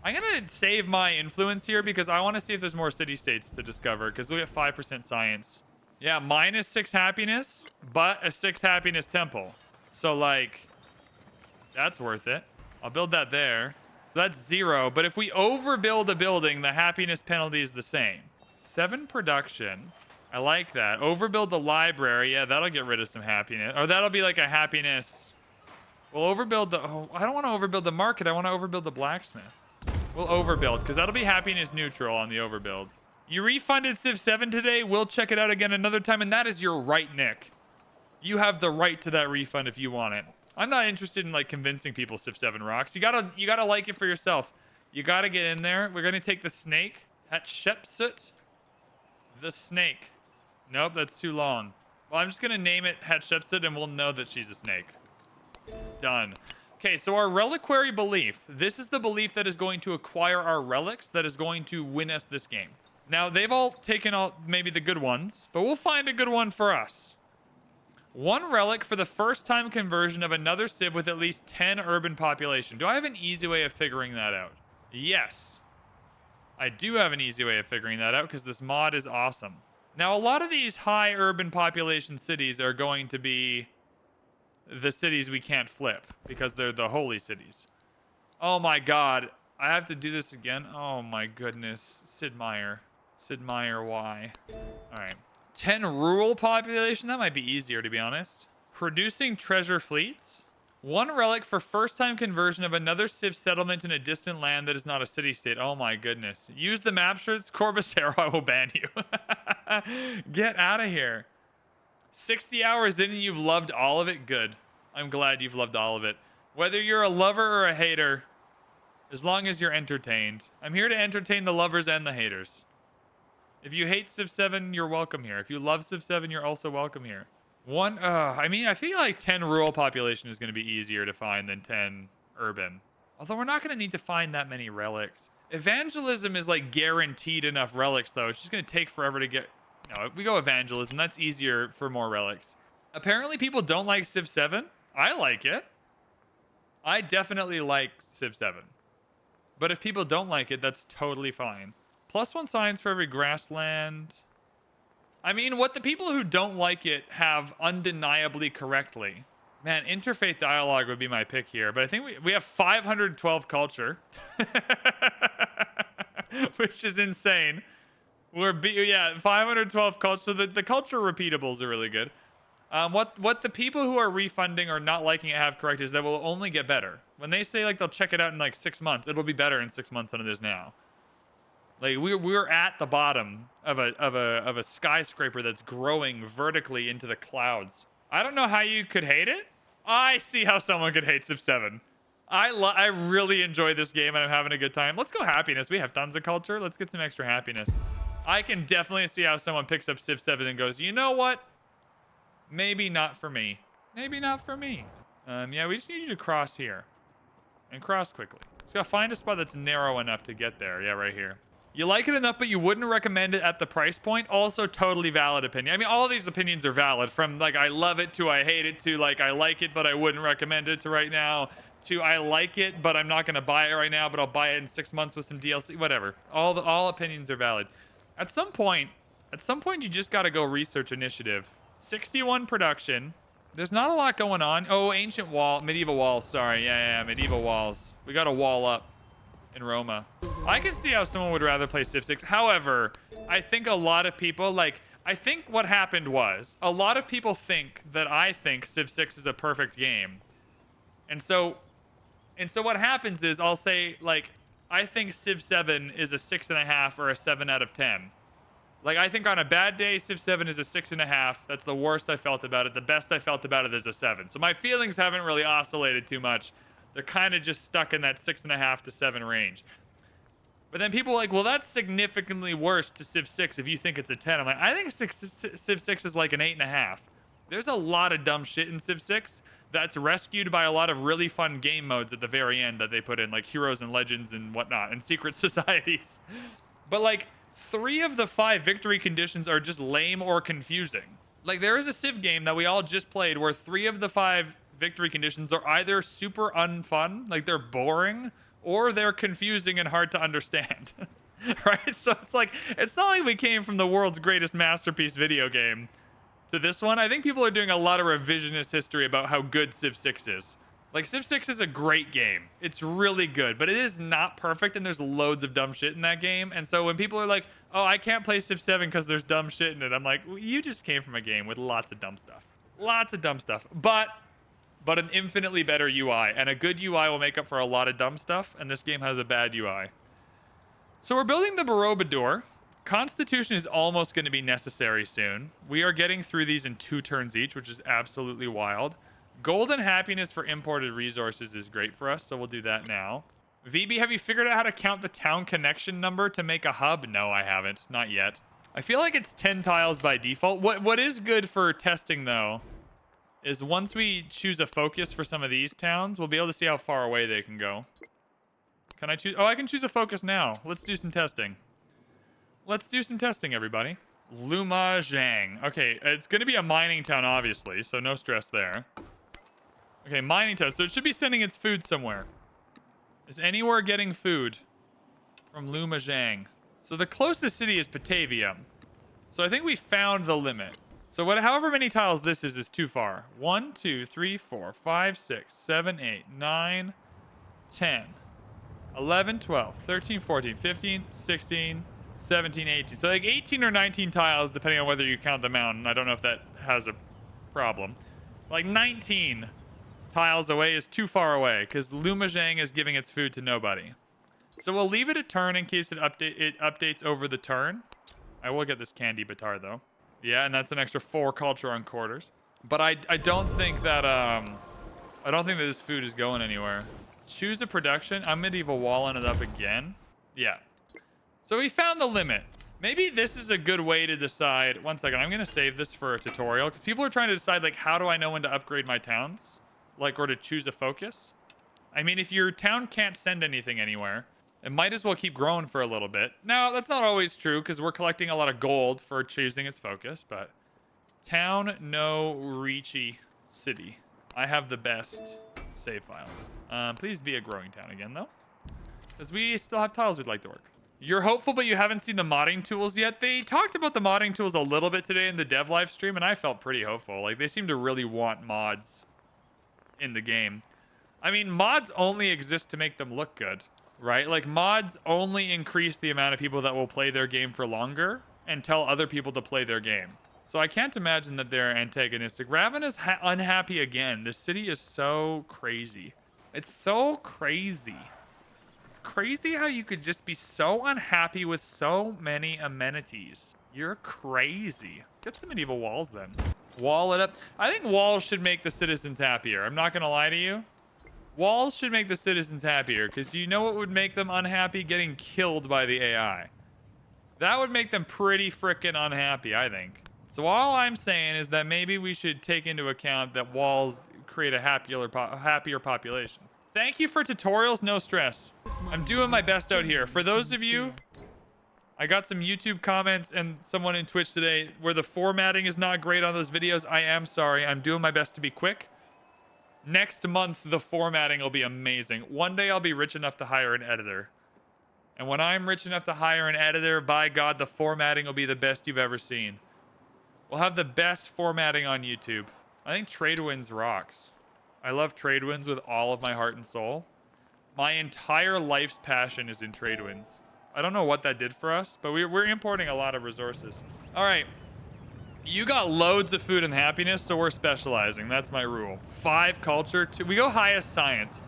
I'm going to save my influence here because I want to see if there's more city-states to discover because we get 5% science. Yeah, minus 6 happiness, but a 6 happiness temple. So, like, that's worth it. I'll build that there. So that's 0. But if we overbuild a building, the happiness penalty is the same. 7 production. I like that. Overbuild the library. Yeah, that'll get rid of some happiness. Or that'll be like a happiness. We'll overbuild the... Oh, I don't want to overbuild the market. I want to overbuild the blacksmith. We'll overbuild, because that'll be happiness neutral on the overbuild. You refunded Civ 7 today. We'll check it out again another time, and that is your right, Nick. You have the right to that refund if you want it. I'm not interested in, like, convincing people Civ 7 rocks. You gotta like it for yourself. You gotta get in there. We're gonna take the snake. Hatshepsut. The snake. Nope, that's too long. Well, I'm just gonna name it Hatshepsut, and we'll know that she's a snake. Done. Okay, so our reliquary belief. This is the belief that is going to acquire our relics that is going to win us this game. Now, they've all taken all maybe the good ones, but we'll find a good one for us. 1 relic for the first time conversion of another civ with at least 10 urban population. Do I have an easy way of figuring that out? Yes. I do have an easy way of figuring that out because this mod is awesome. Now, a lot of these high urban population cities are going to be the cities we can't flip because they're the holy cities. Oh my god. I have to do this again? Oh my goodness. Sid Meier. Sid Meier, why? Alright. 10 rural population? That might be easier, to be honest. Producing treasure fleets? 1 relic for first-time conversion of another civ settlement in a distant land that is not a city-state. Oh my goodness. Use the map shirts. Corbacero, I will ban you. Get out of here. 60 hours in and you've loved all of it? Good. I'm glad you've loved all of it. Whether you're a lover or a hater, as long as you're entertained. I'm here to entertain the lovers and the haters. If you hate Civ 7, you're welcome here. If you love Civ 7, you're also welcome here. I mean, I feel like 10 rural population is going to be easier to find than 10 urban. Although we're not going to need to find that many relics. Evangelism is like guaranteed enough relics, though. It's just going to take forever to get... No, we go evangelism. That's easier for more relics. Apparently, people don't like Civ 7. I like it. I definitely like Civ 7. But if people don't like it, that's totally fine. +1 science for every grassland. I mean, what the people who don't like it have undeniably correctly. Man, interfaith dialogue would be my pick here, but I think we have 512 culture, which is insane. Yeah, 512 culture. So the culture repeatables are really good. What the people who are refunding or not liking it have correct is that will only get better. When they say like they'll check it out in like 6 months, it'll be better in 6 months than it is now. Like we're at the bottom of a skyscraper that's growing vertically into the clouds. I don't know how you could hate it. I see how someone could hate Civ 7. I really enjoy this game and I'm having a good time. Let's go happiness. We have tons of culture. Let's get some extra happiness. I can definitely see how someone picks up Civ 7 and goes, you know what? Maybe not for me. Maybe not for me. Yeah, we just need you to cross here. And cross quickly. Just gotta find a spot that's narrow enough to get there. Yeah, right here. You like it enough, but you wouldn't recommend it at the price point. Also, totally valid opinion. I mean, all of these opinions are valid. From like, I love it to I hate it to like, I like it, but I wouldn't recommend it to right now to I like it, but I'm not going to buy it right now, but I'll buy it in 6 months with some DLC, whatever. All opinions are valid. At some point, you just got to go research initiative. 61 production. There's not a lot going on. Oh, ancient wall, medieval walls. Sorry. Yeah, medieval walls. We got a wall up in Roma. I can see how someone would rather play Civ 6. However, I think a lot of people, I think what happened was, a lot of people think that I think Civ 6 is a perfect game. And so what happens is, I'll say, like, I think Civ 7 is a 6.5 or a 7 out of 10. Like, I think on a bad day, Civ 7 is a 6.5. That's the worst I felt about it. The best I felt about it is a 7. So my feelings haven't really oscillated too much. They're kind of just stuck in that 6.5 to 7 range. But then people are like, well, that's significantly worse to Civ 6 if you think it's a 10. I'm like, I think Civ 6 is like an 8.5. There's a lot of dumb shit in Civ 6 that's rescued by a lot of really fun game modes at the very end that they put in, like Heroes and Legends and whatnot, and Secret Societies. But like, 3 of the 5 victory conditions are just lame or confusing. Like, there is a Civ game that we all just played where 3 of the 5 victory conditions are either super unfun, like they're boring, or they're confusing and hard to understand. Right? So it's like, it's not like we came from the world's greatest masterpiece video game to this one. I think people are doing a lot of revisionist history about how good Civ 6 is. Like, Civ 6 is a great game. It's really good, but it is not perfect, and there's loads of dumb shit in that game. And so when people are like, oh, I can't play Civ 7 because there's dumb shit in it, I'm like, well, you just came from a game with lots of dumb stuff. Lots of dumb stuff. But an infinitely better UI. And a good UI will make up for a lot of dumb stuff, and this game has a bad UI. So we're building the Borobudur. Constitution is almost going to be necessary soon. We are getting through these in 2 turns each, which is absolutely wild. Golden happiness for imported resources is great for us, so we'll do that now. VB, have you figured out how to count the town connection number to make a hub? No, I haven't. Not yet. I feel like it's 10 tiles by default. What is good for testing, though, is once we choose a focus for some of these towns, we'll be able to see how far away they can go. Can I choose? Oh, I can choose a focus now. Let's do some testing. Let's do some testing, everybody. Lumajang. Okay, it's going to be a mining town, obviously, so no stress there. Okay, mining town. So it should be sending its food somewhere. Is anywhere getting food from Lumajang? So the closest city is Batavia. So I think we found the limit. So however many tiles this is too far. 1, 2, 3, 4, 5, 6, 7, 8, 9, 10, 11, 12, 13, 14, 15, 16, 17, 18. So like 18 or 19 tiles, depending on whether you count the mountain. I don't know if that has a problem. Like 19 tiles away is too far away because Lumajang is giving its food to nobody. So we'll leave it a turn in case it updates over the turn. I will get this candy batar though. Yeah, and that's an extra 4 culture on quarters. But I don't think that this food is going anywhere. Choose a production. I'm medieval walling it up again. Yeah. So we found the limit. Maybe this is a good way to decide. One second, I'm gonna save this for a tutorial because people are trying to decide like, how do I know when to upgrade my towns? Like, or to choose a focus. I mean, if your town can't send anything anywhere, it might as well keep growing for a little bit. Now, that's not always true because we're collecting a lot of gold for choosing its focus, but town no Ricci city. I have the best save files. Please be a growing town again, though, because we still have tiles we'd like to work. You're hopeful, but you haven't seen the modding tools yet. They talked about the modding tools a little bit today in the dev live stream, and I felt pretty hopeful. Like, they seem to really want mods in the game. I mean, mods only exist to make them look good, right? Like, mods only increase the amount of people that will play their game for longer and tell other people to play their game. So I can't imagine that they're antagonistic. Raven is unhappy again. This city is so crazy. It's so crazy. It's crazy how you could just be so unhappy with so many amenities. You're crazy. Get some medieval walls then. Wall it up. I think walls should make the citizens happier. I'm not going to lie to you. Walls should make the citizens happier because you know what would make them unhappy? Getting killed by the AI. That would make them pretty freaking unhappy, I think. So all I'm saying is that maybe we should take into account that walls create a happier population. Thank you for tutorials, no stress. I'm doing my best out here. For those of you, I got some YouTube comments and someone in Twitch today where the formatting is not great on those videos. I am sorry. I'm doing my best to be quick. Next month, the formatting will be amazing. One day I'll be rich enough to hire an editor. And when I'm rich enough to hire an editor, by God, the formatting will be the best you've ever seen. We'll have the best formatting on YouTube. I think Tradewinds rocks. I love Tradewinds with all of my heart and soul. My entire life's passion is in Tradewinds. I don't know what that did for us, but we're importing a lot of resources. All right. You got loads of food and happiness, so we're specializing. That's my rule. 5 culture. 2. We go highest science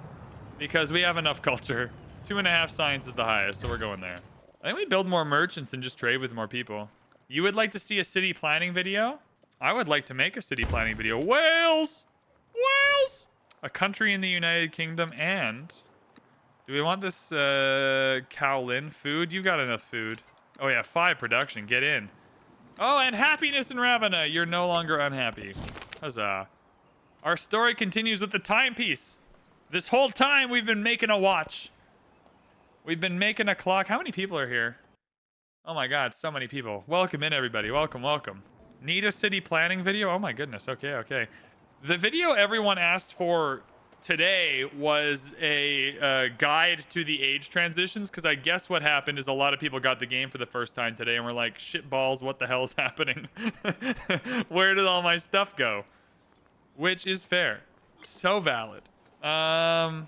because we have enough culture. 2.5 science is the highest, so we're going there. I think we build more merchants and just trade with more people. You would like to see a city planning video? I would like to make a city planning video. Wales! Wales! A country in the United Kingdom and... Do we want this Kowlin food? You got enough food. Oh yeah, 5 production. Get in. Oh, and happiness in Ravenna. You're no longer unhappy. Huzzah. Our story continues with the timepiece. This whole time we've been making a watch. We've been making a clock. How many people are here? Oh my God, so many people. Welcome in, everybody. Welcome, welcome. Need a city planning video? Oh my goodness. Okay, okay. The video everyone asked for today was a guide to the age transitions, because I guess what happened is a lot of people got the game for the first time today and were like, shit balls, what the hell is happening? Where did all my stuff go? Which is fair. So valid. The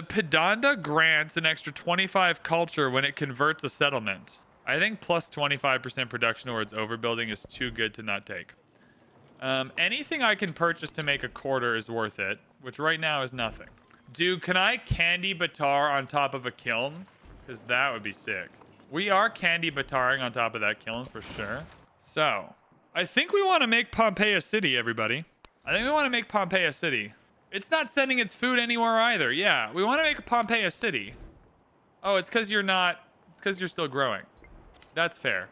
Pedanda grants an extra 25 culture when it converts a settlement. I think plus 25% production towards overbuilding is too good to not take. Anything I can purchase to make a quarter is worth it, which right now is nothing. Dude, can I candy batar on top of a kiln? Because that would be sick. We are candy bataring on top of that kiln for sure. So, I think we want to make Pompeii a city, everybody. I think we want to make Pompeii a city. It's not sending its food anywhere either. Yeah, we want to make Pompeii a city. Oh, it's because you're not... It's because you're still growing. That's fair.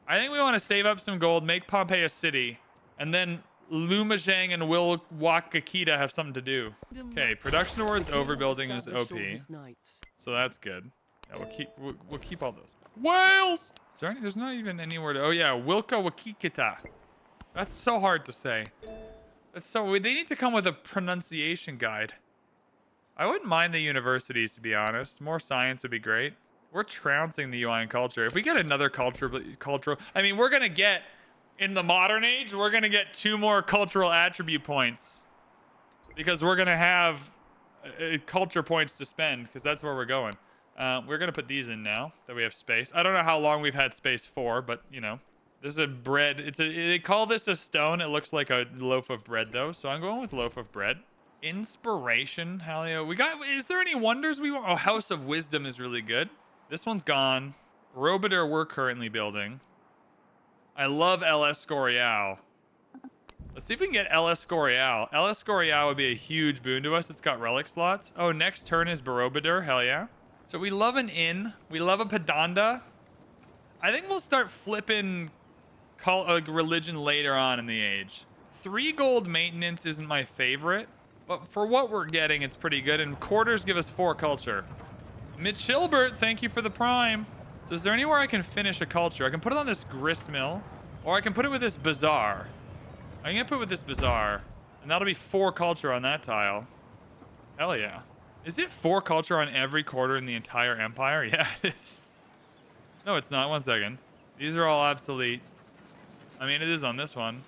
I think we want to save up some gold, make Pompeii a city, and then Lumajang and Will Wakakita have something to do. Okay, production towards overbuilding is OP. So that's good. Yeah, we'll keep all those. Wales! Is there any, there's not even anywhere to... Oh yeah, Wilka Wakikita. That's so hard to say. That's so... They need to come with a pronunciation guide. I wouldn't mind the universities, to be honest. More science would be great. We're trouncing the UI and culture. If we get another cultural... I mean, we're going to get... In the modern age, we're going to get 2 more cultural attribute points. Because we're going to have culture points to spend, because that's where we're going. We're going to put these in now, that we have space. I don't know how long we've had space for, but, you know. This is a bread. They call this a stone. It looks like a loaf of bread, though. So I'm going with loaf of bread. Inspiration. Hell yeah. We got... Is there any wonders we want? Oh, House of Wisdom is really good. This one's gone. Robiter we're currently building. I love El Escorial. Let's see if we can get El Escorial. El Escorial would be a huge boon to us. It's got relic slots. Oh, next turn is Borobudur. Hell yeah. So we love an inn. We love a Pedanda. I think we'll start flipping religion later on in the age. 3 gold maintenance isn't my favorite, but for what we're getting, it's pretty good. And quarters give us 4 culture. Mitch Hilbert, thank you for the prime. So is there anywhere I can finish a culture? I can put it on this grist mill, or I can put it with this bazaar. I'm gonna put it with this bazaar, and that'll be 4 culture on that tile. Hell yeah. Is it 4 culture on every quarter in the entire empire? Yeah, it is. No, it's not. 1 second. These are all obsolete. I mean, it is on this one.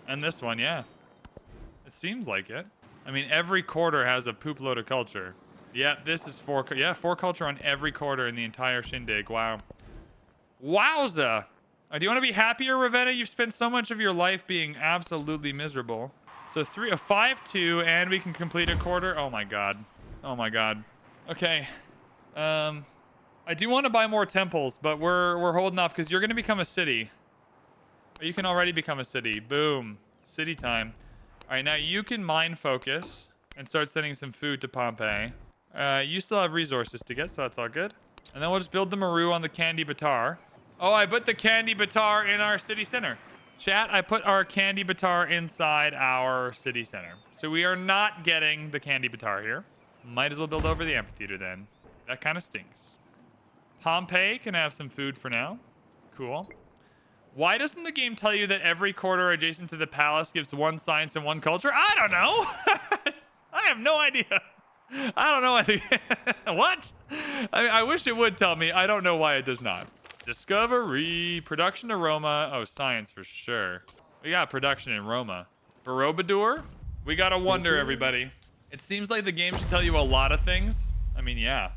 And this one, yeah. It seems like it. I mean, every quarter has a poop load of culture. Yeah, this is 4. Yeah, 4 culture on every quarter in the entire shindig. Wow. Wowza. Do you want to be happier, Ravenna? You've spent so much of your life being absolutely miserable. So 5-2, and we can complete a quarter. Oh my god. Oh my god. Okay. I do want to buy more temples, but we're holding off because you're going to become a city. You can already become a city. Boom. City time. All right, now you can mind focus and start sending some food to Pompeii. You still have resources to get, so that's all good. And then we'll just build the Maru on the Candy Batar. Oh, I put the Candy Batar in our city center. Chat, I put our Candy Batar inside our city center. So we are not getting the Candy Batar here. Might as well build over the amphitheater then. That kind of stinks. Pompeii can have some food for now. Cool. Why doesn't the game tell you that every quarter adjacent to the palace gives 1 science and 1 culture? I don't know. I have no idea. I don't know. What? I mean, I wish it would tell me. I don't know why it does not. Discovery, production aroma. Oh, science for sure. We got production in Roma. Borobudur? We got a wonder, everybody. It seems like the game should tell you a lot of things. I mean, yeah.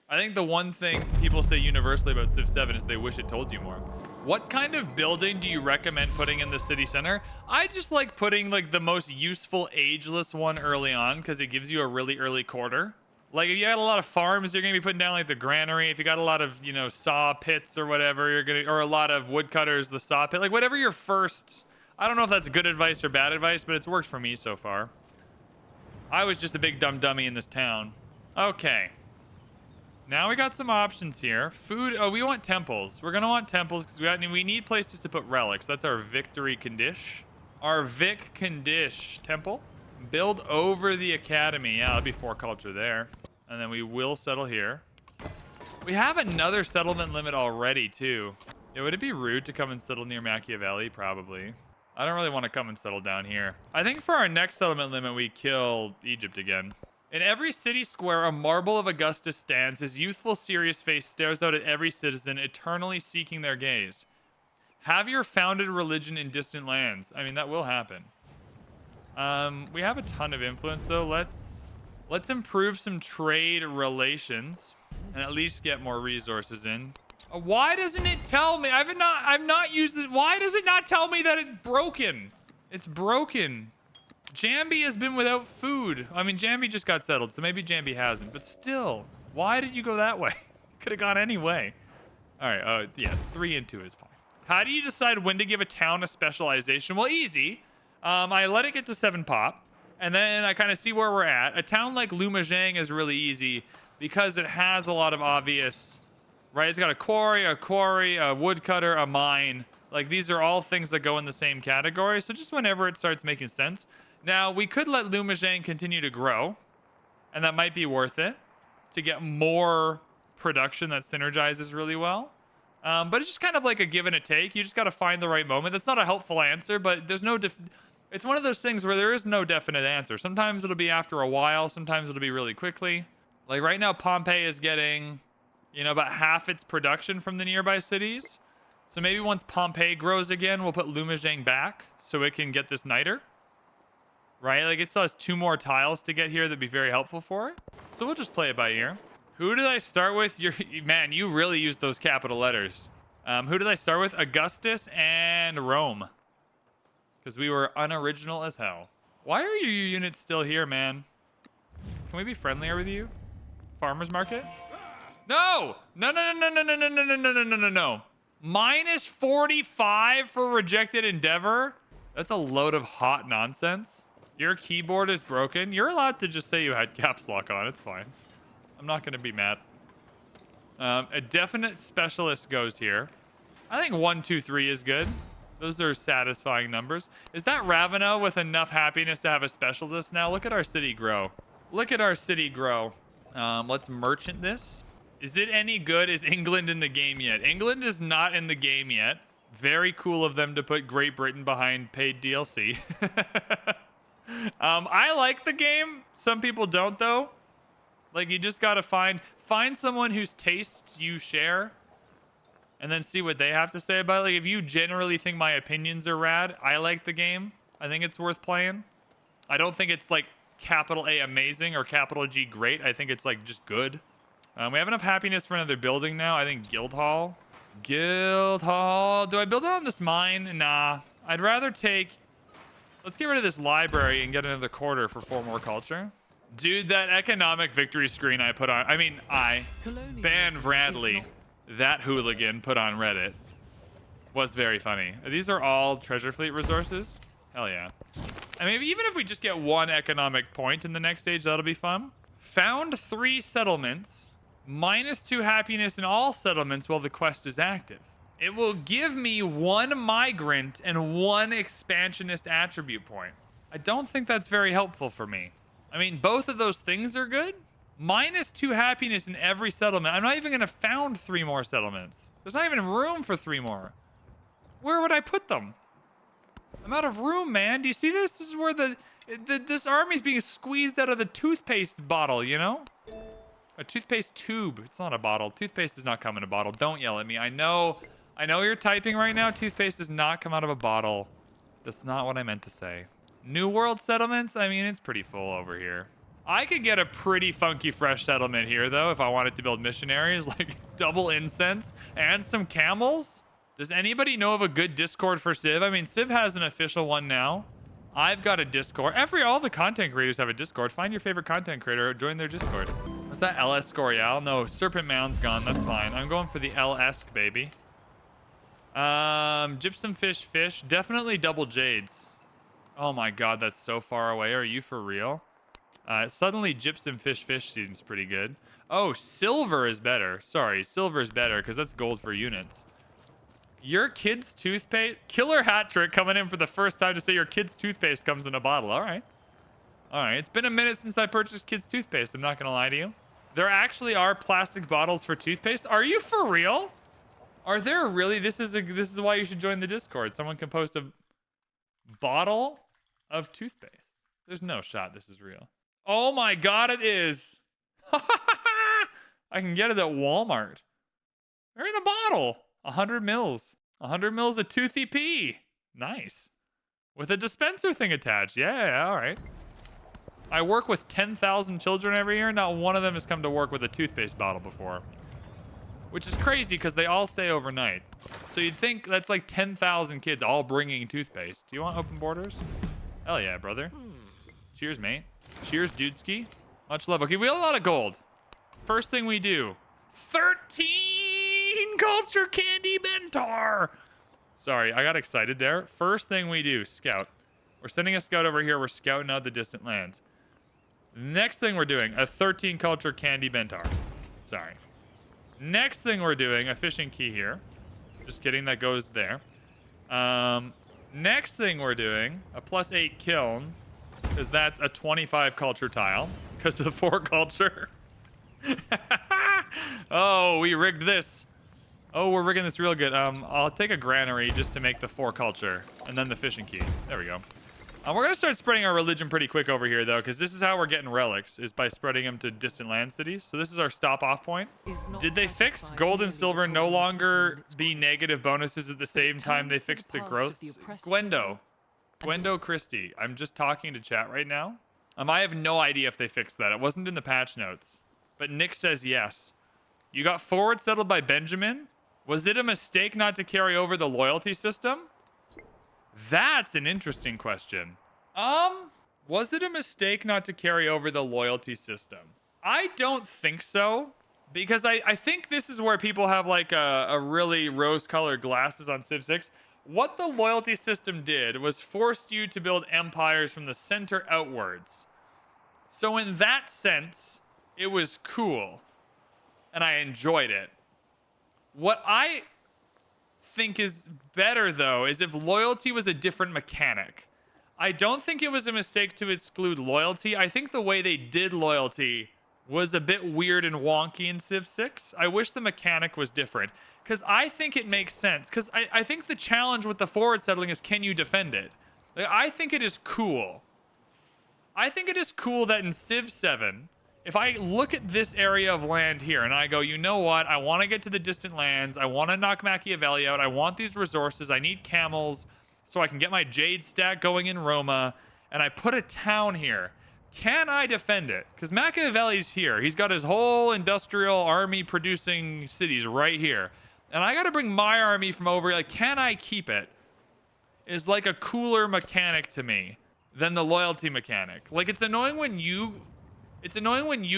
I think the one thing people say universally about Civ 7 is they wish it told you more. What kind of building do you recommend putting in the city center? I just like putting like the most useful ageless one early on because it gives you a really early quarter. Like if you got a lot of farms, you're gonna be putting down like the granary. If you got a lot of, you know, saw pits or whatever, or a lot of woodcutters, the saw pit, like whatever your first. I don't know if that's good advice or bad advice, but it's worked for me so far. I was just a big dumb dummy in this town. Okay. Now we got some options here. Food. Oh, we want temples. We're gonna want temples because we need places to put relics. That's our victory condish. Our Vic condish temple. Build over the academy. Yeah, that'll be 4 culture there. And then we will settle here. We have another settlement limit already too. Yeah, would it be rude to come and settle near Machiavelli? Probably. I don't really want to come and settle down here. I think for our next settlement limit, we kill Egypt again. In every city square, a marble of Augustus stands. His youthful, serious face stares out at every citizen, eternally seeking their gaze. Have your founded religion in distant lands. I mean, that will happen. We have a ton of influence, though. Let's improve some trade relations and at least get more resources in. Why doesn't it tell me? I've not used it. Why does it not tell me that it's broken? It's broken. Jambi has been without food. I mean, Jambi just got settled, so maybe Jambi hasn't. But still, why did you go that way? Could have gone any way. All right. Yeah, 3 and 2 is fine. How do you decide when to give a town a specialization? Well, easy. I let it get to 7 pop, and then I kind of see where we're at. A town like Lumajang is really easy because it has a lot of obvious, right? It's got a quarry, a woodcutter, a mine. Like, these are all things that go in the same category. So just whenever it starts making sense. Now, we could let Lumajang continue to grow, and that might be worth it to get more production that synergizes really well. But it's just kind of like a give and a take. You just got to find the right moment. That's not a helpful answer, but there's no... It's one of those things where there is no definite answer. Sometimes it'll be after a while. Sometimes it'll be really quickly. Like right now, Pompeii is getting, you know, about half its production from the nearby cities. So maybe once Pompeii grows again, we'll put Lumajang back so it can get this niter. Right? Like it still has 2 more tiles to get here that'd be very helpful for it. So we'll just play it by ear. Who did I start with? Man, you really used those capital letters. Who did I start with? Augustus and Rome. Because we were unoriginal as hell. Why are your units still here, man? Can we be friendlier with you? Farmer's market? No! No. Minus 45 for rejected endeavor? That's a load of hot nonsense. Your keyboard is broken. You're allowed to just say you had caps lock on. It's fine. I'm not going to be mad. A definite specialist goes here. I think 1, 2, 3 is good. Those are satisfying numbers. Is that Ravenna with enough happiness to have a specialist now? Look at our city grow. Look at our city grow. Let's merchant this. Is it any good? Is England in the game yet? England is not in the game yet. Very cool of them to put Great Britain behind paid DLC. I like the game. Some people don't, though. Like, you just gotta find someone whose tastes you share, and then see what they have to say about it. Like, if you generally think my opinions are rad, I like the game. I think it's worth playing. I don't think it's like capital A amazing or capital G great. I think it's like just good. We have enough happiness for another building now. I think Guildhall. Guildhall. Do I build it on this mine? Nah. I'd rather take... Let's get rid of this library and get another quarter for 4 more culture. Dude, that economic victory screen I put on... Ban Bradley, that hooligan, put on Reddit was very funny. These are all treasure fleet resources. Hell yeah. And maybe even if we just get 1 economic point in the next stage, that'll be fun. Found 3 settlements. -2 happiness in all settlements while the quest is active. It will give me 1 migrant and 1 expansionist attribute point. I don't think that's very helpful for me. I mean, both of those things are good. -2 happiness in every settlement. I'm not even going to found 3 more settlements. There's not even room for 3 more. Where would I put them? I'm out of room, man. Do you see this? This is where this army's being squeezed out of the toothpaste bottle, you know? A toothpaste tube. It's not a bottle. Toothpaste does not come in a bottle. Don't yell at me. I know you're typing right now. Toothpaste does not come out of a bottle. That's not what I meant to say. New World settlements? I mean, it's pretty full over here. I could get a pretty funky fresh settlement here, though, if I wanted to build missionaries, like double incense and some camels. Does anybody know of a good Discord for Civ? I mean, Civ has an official one now. I've got a Discord. All the content creators have a Discord. Find your favorite content creator, join their Discord. Was that LS Scorial? No, Serpent Mound's gone. That's fine. I'm going for the L-esque, baby. Gypsum fish. Definitely double jades. Oh my god, that's so far away. Are you for real? Suddenly gypsum fish seems pretty good. Oh, silver is better. Sorry, silver is better because that's gold for units. Your kid's toothpaste? Killer hat trick coming in for the first time to say your kid's toothpaste comes in a bottle. All right. It's been a minute since I purchased kids' toothpaste. I'm not going to lie to you. There actually are plastic bottles for toothpaste. Are you for real? Are there really? This is why you should join the Discord. Someone can post a bottle of toothpaste. There's no shot this is real. Oh my god, it is. I can get it at Walmart. They're in a bottle. 100 mils. 100 mils of Toothy Pea. Nice. With a dispenser thing attached. Yeah, all right. I work with 10,000 children every year. Not one of them has come to work with a toothpaste bottle before. Which is crazy because they all stay overnight. So you'd think that's like 10,000 kids all bringing toothpaste. Do you want open borders? Hell yeah, brother. Cheers, mate. Cheers, dudeski. Much love. Okay, we have a lot of gold. First thing we do. 13 culture candy mentor. Sorry, I got excited there. First thing we do, scout. We're sending a scout over here. We're scouting out the distant lands. Next thing we're doing, a 13 culture candy mentor. Sorry. Next thing we're doing, a fishing key here. Just kidding, that goes there. Next thing we're doing, a +8 kiln. Because that's a 25 culture tile. Because of the 4 culture. Oh, we rigged this. Oh, we're rigging this real good. I'll take a granary just to make the 4 culture. And then the fishing key. There we go. We're going to start spreading our religion pretty quick over here, though. Because this is how we're getting relics. Is by spreading them to distant land cities. So this is our stop-off point. Did they fix gold and silver no longer be negative bonuses at the same time they fixed the growths? Gwendo Christie. I'm just talking to chat right now. I have no idea if they fixed that. It wasn't in the patch notes. But Nick says yes. You got forward settled by Benjamin? Was it a mistake not to carry over the loyalty system? That's an interesting question. Was it a mistake not to carry over the loyalty system? I don't think so. Because I think this is where people have like a really rose-colored glasses on Civ 6. What the loyalty system did was forced you to build empires from the center outwards. So in that sense, it was cool. and I enjoyed it. What I think is better, though, is if loyalty was a different mechanic. I don't think it was a mistake to exclude loyalty. I think the way they did loyalty was a bit weird and wonky in Civ 6. I wish the mechanic was different, because I think it makes sense. Because I think the challenge with the forward settling is, can you defend it? Like, I think it is cool. I think it is cool that in Civ 7, if I look at this area of land here and I go, you know what? I want to get to the distant lands. I want to knock Machiavelli out. I want these resources. I need camels so I can get my jade stack going in Roma. And I put a town here. Can I defend it? Because Machiavelli's here. He's got his whole industrial army producing cities right here. And I got to bring my army from over here. Like, can I keep it? Is like a cooler mechanic to me than the loyalty mechanic. Like, it's annoying when you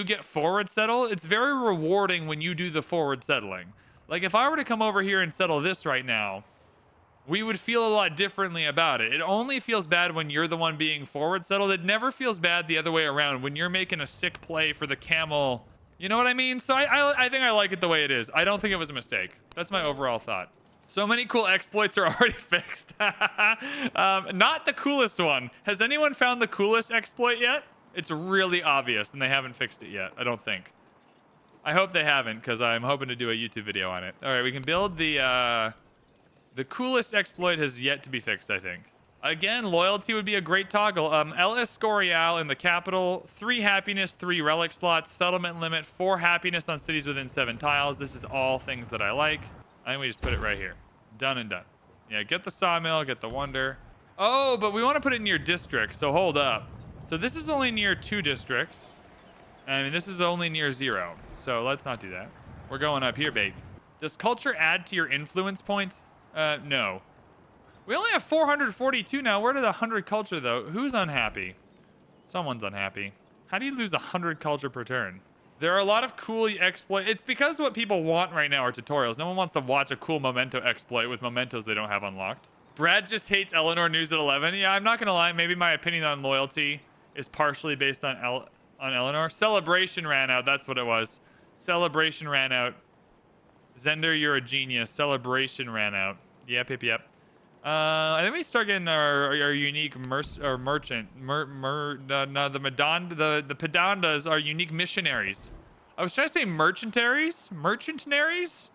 get forward settle. It's very rewarding when you do the forward settling. Like, if I were to come over here and settle this right now, we would feel a lot differently about it. It only feels bad when you're the one being forward settled. It never feels bad the other way around when you're making a sick play for the camel. You know what I mean? So I think I like it the way it is. I don't think it was a mistake. That's my overall thought. So many cool exploits are already fixed. Not the coolest one. Has anyone found the coolest exploit yet? It's really obvious, and they haven't fixed it yet, I don't think. I hope they haven't, because I'm hoping to do a YouTube video on it. All right, we can build the coolest exploit has yet to be fixed, I think. Again, loyalty would be a great toggle. El Escorial in the capital, 3 happiness, 3 relic slots, settlement limit, 4 happiness on cities within 7 tiles. This is all things that I like. I think we just put it right here. Done and done. Yeah, get the sawmill, get the wonder. Oh, but we want to put it near districts, so hold up. So this is only near 2 districts. I mean, this is only near 0. So let's not do that. We're going up here, baby. Does culture add to your influence points? No. We only have 442 now. Where did 100 culture, though? Who's unhappy? Someone's unhappy. How do you lose 100 culture per turn? There are a lot of cool exploits. It's because what people want right now are tutorials. No one wants to watch a cool memento exploit with mementos they don't have unlocked. Brad just hates Eleanor News at 11. Yeah, I'm not going to lie. Maybe my opinion on loyalty is partially based on Eleanor. Celebration ran out. That's what it was. Celebration ran out. Zender, you're a genius. Celebration ran out. Yep. I think we start getting our unique merchant. The pedandas are unique missionaries. I was trying to say merchantaries? Merchantnaries?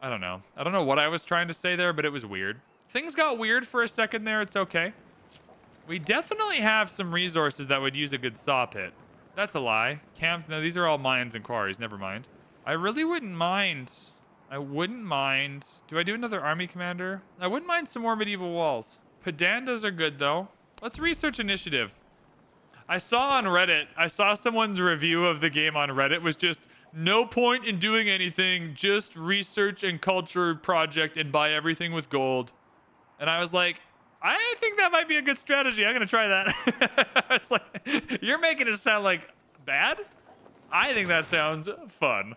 I don't know. I don't know what I was trying to say there, but it was weird. Things got weird for a second there. It's okay. We definitely have some resources that would use a good saw pit. That's a lie. Camps, no, these are all mines and quarries. Never mind. I really wouldn't mind. I wouldn't mind. Do I do another army commander? I wouldn't mind some more medieval walls. Pedandas are good, though. Let's research initiative. I saw on Reddit, I saw someone's review of the game on Reddit was just, no point in doing anything, just research and culture project and buy everything with gold. And I was like, I think that might be a good strategy. I'm going to try that. I was like, you're making it sound like bad? I think that sounds fun.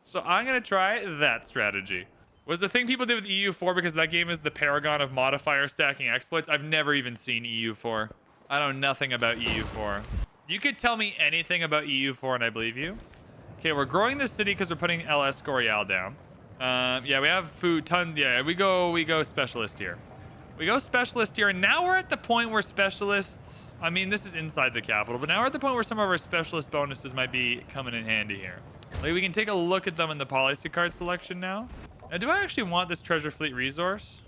So I'm going to try that strategy. Was the thing people did with EU4 because that game is the paragon of modifier stacking exploits? I've never even seen EU4. I know nothing about EU4. You could tell me anything about EU4 and I believe you. Okay, we're growing this city because we're putting El Escorial down. Yeah, we have food, ton. Yeah, we go specialist here. We go specialist here, and now we're at the point where specialists, I mean, this is inside the capital, but now we're at the point where some of our specialist bonuses might be coming in handy here. Like, we can take a look at them in the policy card selection now. Now, do I actually want this treasure fleet resource?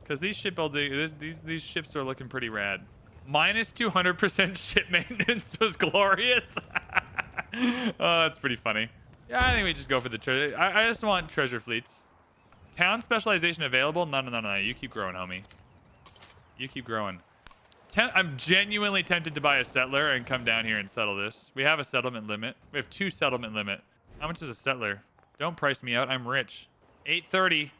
Because these shipbuilding, these ships are looking pretty rad. Minus 200% ship maintenance was glorious. Oh, that's pretty funny. Yeah, I think we just go for the treasure. I just want treasure fleets. Town specialization available? No. You keep growing, homie. You keep growing. I'm genuinely tempted to buy a settler and come down here and settle this. We have a settlement limit. We have 2 settlement limit. How much is a settler? Don't price me out. I'm rich. 830.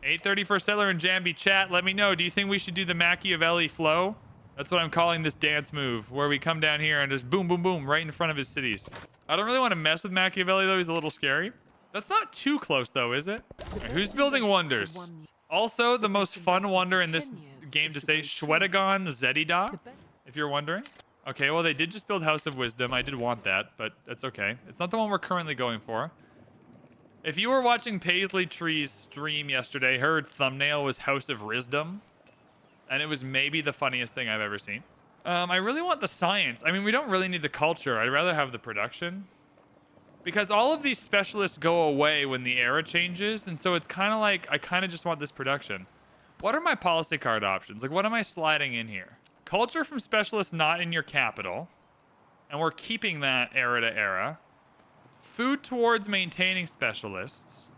830 for a settler in Jambi chat. Let me know. Do you think we should do the Machiavelli flow? That's what I'm calling this dance move, where we come down here and just boom, boom, boom, right in front of his cities. I don't really want to mess with Machiavelli, though. He's a little scary. That's not too close, though, is it? Right, who's building wonders? Also, the most fun wonder in this game to say, Shwedagon Zedida, if you're wondering. Okay, well, they did just build House of Wisdom. I did want that, but that's okay. It's not the one we're currently going for. If you were watching Paisley Tree's stream yesterday, her thumbnail was House of Wisdom, and it was maybe the funniest thing I've ever seen. I really want the science. I mean, we don't really need the culture. I'd rather have the production. Because all of these specialists go away when the era changes, and so it's kind of like, I kind of just want this production. What are my policy card options? Like, what am I sliding in here? Culture from specialists not in your capital, and we're keeping that era to era. Food towards maintaining specialists,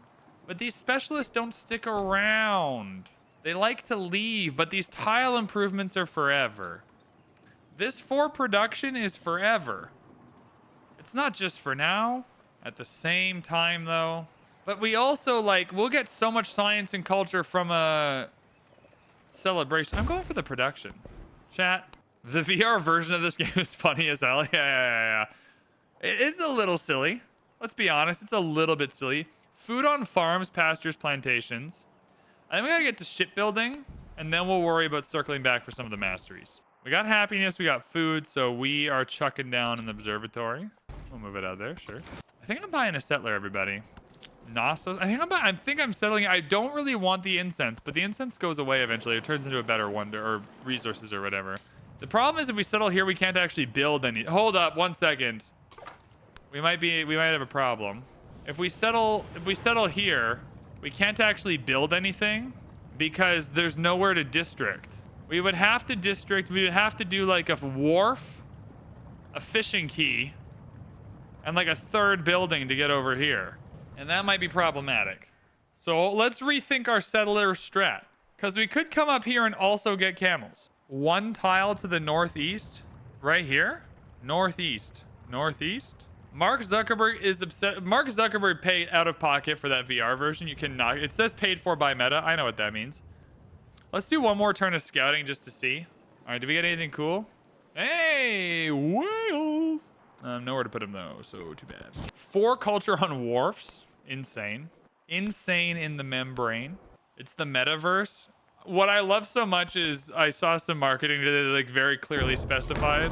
but these specialists don't stick around. They like to leave, but these tile improvements are forever. This for production is forever. It's not just for now. At the same time, though. But we also, like, we'll get so much science and culture from a celebration. I'm going for the production. Chat. The VR version of this game is funny as hell. Yeah. It is a little silly. Let's be honest. It's a little bit silly. Food on farms, pastures, plantations. I think we gotta get to shipbuilding, and then we'll worry about circling back for some of the masteries. We got happiness, we got food, so we are chucking down an observatory. We'll move it out there, sure. I think I'm buying a settler, everybody. Knossos. I think I'm settling. I don't really want the incense, but the incense goes away eventually. It turns into a better wonder or resources or whatever. The problem is if we settle here, we can't actually build any. Hold up, 1 second. We might have a problem. If we settle here, we can't actually build anything because there's nowhere to district. We would have to district. We would have to do like a wharf, a fishing quay, and like a third building to get over here. And that might be problematic. So let's rethink our settler strat. Because we could come up here and also get camels. 1 tile to the northeast. Right here. Northeast. Northeast. Mark Zuckerberg is upset. Mark Zuckerberg paid out of pocket for that VR version. You cannot. It says paid for by Meta. I know what that means. Let's do one more turn of scouting just to see. All right, did we get anything cool? Hey, whales. Nowhere to put them though, so too bad. 4 culture on wharfs. Insane. Insane in the membrane. It's the metaverse. What I love so much is I saw some marketing today that like very clearly specified.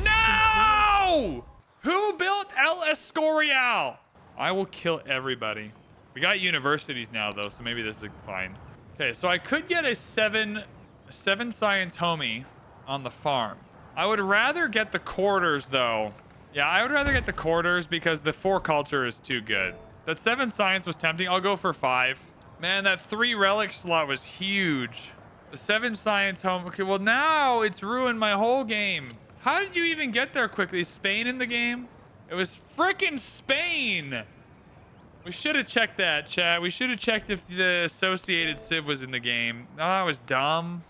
No! Who built El Escorial? I will kill everybody. We got universities now though, so maybe this is fine. Okay, so I could get a 7 science homie on the farm. I would rather get the quarters though. Yeah, I would rather get the quarters because the 4 culture is too good. That 7 science was tempting. I'll go for 5. Man, that 3 relic slot was huge. The 7 science home. Okay, well now it's ruined my whole game. How did you even get there quickly? Is Spain in the game? It was frickin' Spain. We should have checked that, chat. We should have checked if the associated civ was in the game. Oh, that was dumb.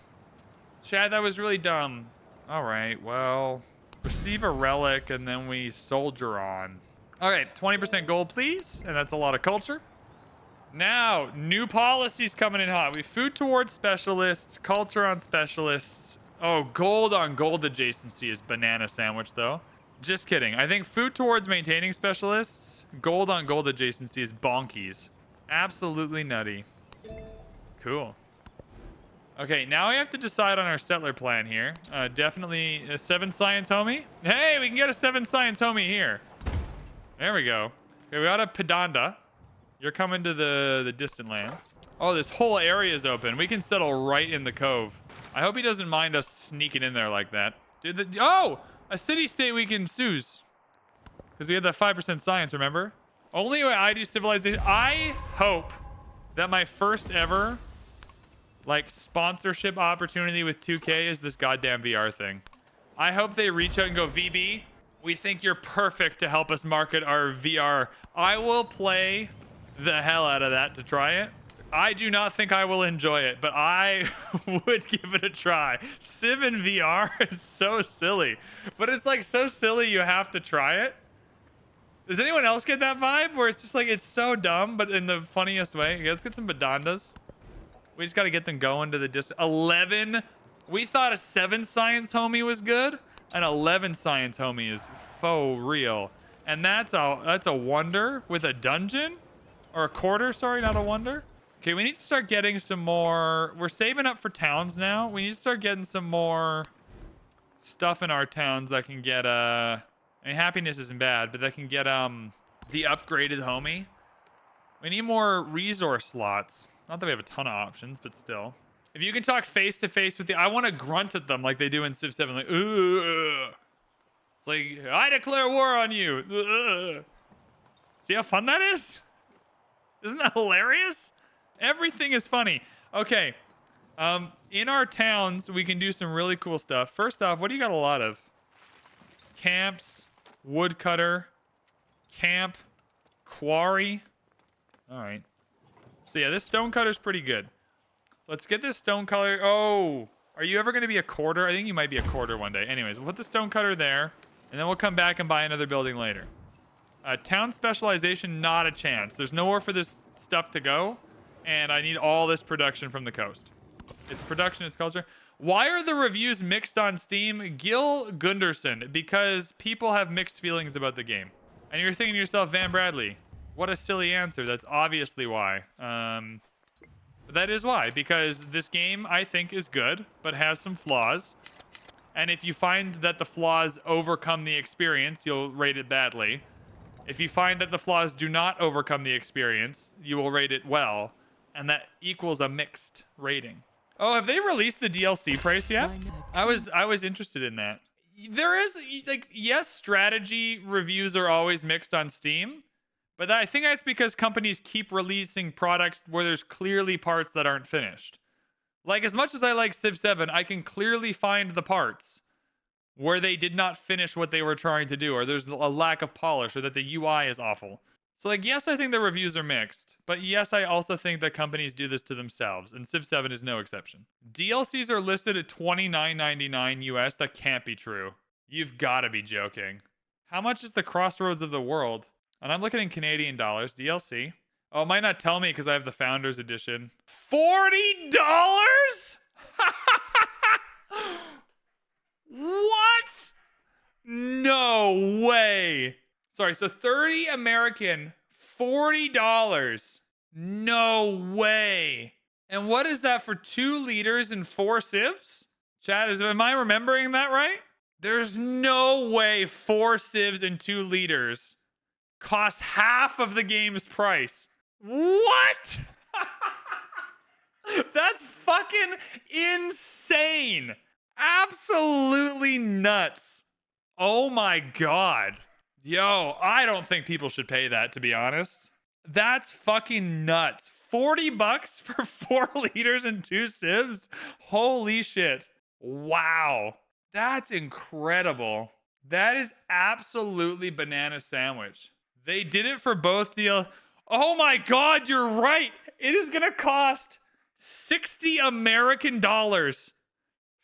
Chat, that was really dumb. All right, well, receive a relic and then we soldier on. Okay, 20% gold, please. And that's a lot of culture. Now, new policies coming in hot. We food towards specialists, culture on specialists. Oh, gold on gold adjacency is banana sandwich, though. Just kidding. I think food towards maintaining specialists, gold on gold adjacency is bonkies. Absolutely nutty. Cool. Okay, now we have to decide on our settler plan here. Definitely a 7 science homie. Hey, we can get a 7 science homie here. There we go. Okay, we got a pedanda. You're coming to the distant lands. Oh, this whole area is open. We can settle right in the cove. I hope he doesn't mind us sneaking in there like that. Dude, oh! A city-state we can seize. Because we had that 5% science, remember? Only way I do civilization. I hope that my first ever, like, sponsorship opportunity with 2K is this goddamn VR thing. I hope they reach out and go, VB, we think you're perfect to help us market our VR. I will play the hell out of that to try it. I do not think I will enjoy it, but I would give it a try. Civ in VR is so silly, but it's like so silly you have to try it. Does anyone else get that vibe where it's just like it's so dumb, but in the funniest way? Okay, let's get some badandas. We just got to get them going to the distance. 11. We thought a 7 science homie was good. An 11 science homie is faux real, and that's a wonder with a dungeon or a quarter. Sorry, not a wonder. Okay, we need to start getting some more. We're saving up for towns now. We need to start getting some more stuff in our towns that can get I mean, happiness isn't bad, but that can get the upgraded homie. We need more resource slots. Not that we have a ton of options, but still. If you can talk face to face with the, I want to grunt at them like they do in Civ 7, like, ugh. It's like, I declare war on you. Ugh. See how fun that is? Isn't that hilarious? Everything is funny. Okay. In our towns, we can do some really cool stuff. First off, what do you got a lot of? Camps, woodcutter, camp, quarry. All right. So yeah, this stonecutter's pretty good. Let's get this stonecutter. Oh, are you ever going to be a quarter? I think you might be a quarter one day. Anyways, we'll put the stonecutter there, and then we'll come back and buy another building later. Town specialization, not a chance. There's nowhere for this stuff to go, and I need all this production from the coast. It's production, it's culture. Why are the reviews mixed on Steam? Gil Gunderson, because people have mixed feelings about the game. And you're thinking to yourself, Van Bradley, what a silly answer. That's obviously why. That is why, because this game, I think, is good, but has some flaws. And if you find that the flaws overcome the experience, you'll rate it badly. If you find that the flaws do not overcome the experience, you will rate it well. And that equals a mixed rating. Oh, have they released the DLC price yet? I was interested in that. There is, like, yes, strategy reviews are always mixed on Steam. But I think that's because companies keep releasing products where there's clearly parts that aren't finished. Like, as much as I like Civ 7, I can clearly find the parts where they did not finish what they were trying to do, or there's a lack of polish, or that the UI is awful. So, like, yes, I think the reviews are mixed, but yes, I also think that companies do this to themselves, and Civ 7 is no exception. DLCs are listed at $29.99 US. That can't be true. You've got to be joking. How much is the Crossroads of the World? And I'm looking in Canadian dollars. DLC. Oh, it might not tell me because I have the Founders Edition. $40? What? No way. Sorry, so 30 American, $40. No way. And what is that for 2 liters and 4 civs? Chat, am I remembering that right? There's no way 4 civs and 2 liters cost half of the game's price. What? That's fucking insane. Absolutely nuts. Oh my God. Yo, I don't think people should pay that, to be honest. That's fucking nuts. $40 for 4 liters and 2 civs? Holy shit. Wow. That's incredible. That is absolutely banana sandwich. They did it for both deals. Oh my God, you're right. It is going to cost 60 American dollars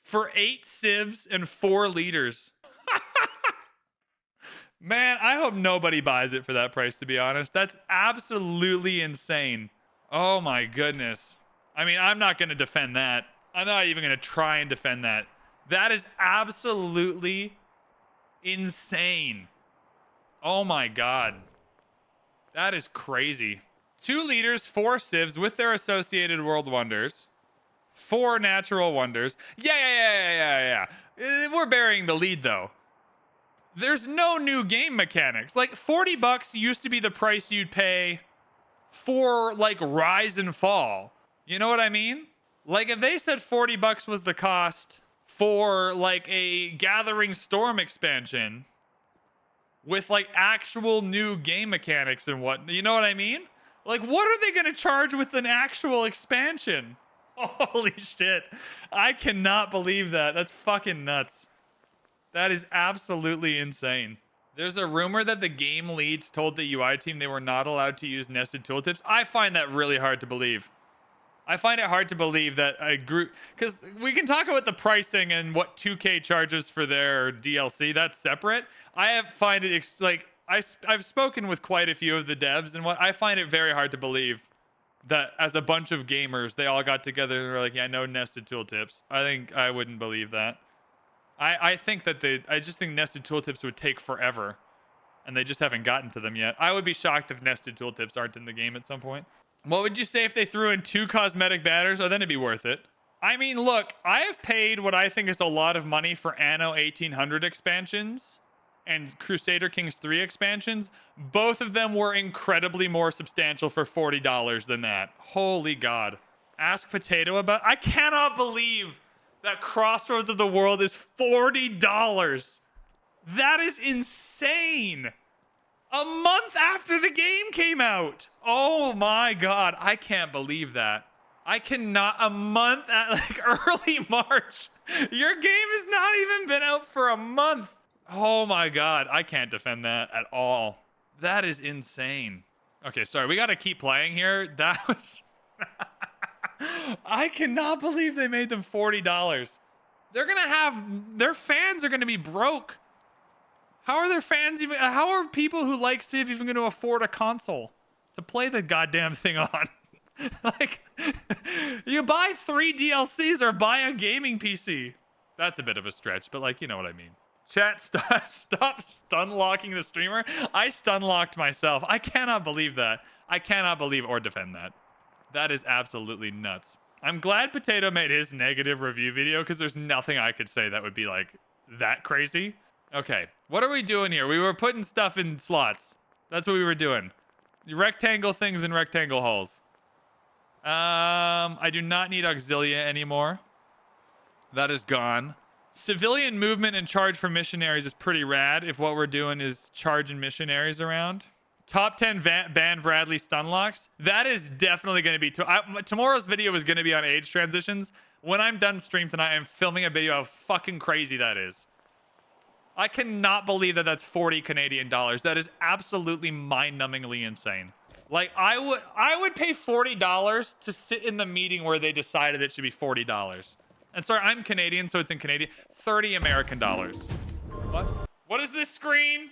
for 8 civs and 4 liters. Man, I hope nobody buys it for that price, to be honest. That's absolutely insane. Oh my goodness. I mean, I'm not going to defend that. I'm not even going to try and defend that. That is absolutely insane. Oh my God. That is crazy. 2 liters, 4 civs with their associated world wonders. 4 natural wonders. Yeah. We're burying the lead, though. There's no new game mechanics. Like, $40 used to be the price you'd pay for, like, Rise and Fall. You know what I mean? Like, if they said $40 was the cost for, like, a Gathering Storm expansion with, like, actual new game mechanics and what, you know what I mean? Like, what are they going to charge with an actual expansion? Holy shit. I cannot believe that. That's fucking nuts. That is absolutely insane. There's a rumor that the game leads told the UI team they were not allowed to use nested tooltips. I find that really hard to believe. I find it hard to believe that a group, because we can talk about the pricing and what 2K charges for their DLC. That's separate. Find it like I've spoken with quite a few of the devs, and I find it very hard to believe that as a bunch of gamers, they all got together and were like, yeah, no nested tooltips. I wouldn't believe that. I think that I just think nested tooltips would take forever, and they just haven't gotten to them yet. I would be shocked if nested tooltips aren't in the game at some point. What would you say if they threw in 2 cosmetic banners? Oh, then it'd be worth it. I mean, look, I have paid what I think is a lot of money for Anno 1800 expansions, and Crusader Kings 3 expansions, both of them were incredibly more substantial for $40 than that. Holy God. Ask Potato about... I cannot believe that Crossroads of the World is $40. That is insane. A month after the game came out. Oh my God. I can't believe that. I cannot. A month at like early March. Your game has not even been out for a month. Oh my God. I can't defend that at all. That is insane. Okay, sorry. We got to keep playing here. That was... I cannot believe they made them $40. They're going to have... Their fans are going to be broke. How are their fans even... How are people who like Civ even going to afford a console to play the goddamn thing on? Like, you buy 3 DLCs or buy a gaming PC. That's a bit of a stretch, but like, you know what I mean. Chat, stop stun locking the streamer. I stun locked myself. I cannot believe that. I cannot believe or defend that. That is absolutely nuts. I'm glad Potato made his negative review video because there's nothing I could say that would be like that crazy. Okay, what are we doing here? We were putting stuff in slots. That's what we were doing. Rectangle things in rectangle holes. I do not need Auxilia anymore. That is gone. Civilian movement and charge for missionaries is pretty rad if what we're doing is charging missionaries around. Top 10 ban Bradley stun locks. That is definitely going to be... tomorrow's video is going to be on age transitions. When I'm done stream tonight, I'm filming a video of how fucking crazy that is. I cannot believe that that's 40 Canadian dollars. That is absolutely mind-numbingly insane. Like, I would pay $40 to sit in the meeting where they decided it should be $40. And sorry, I'm Canadian, so it's in Canadian. 30 American dollars. What? What is this screen?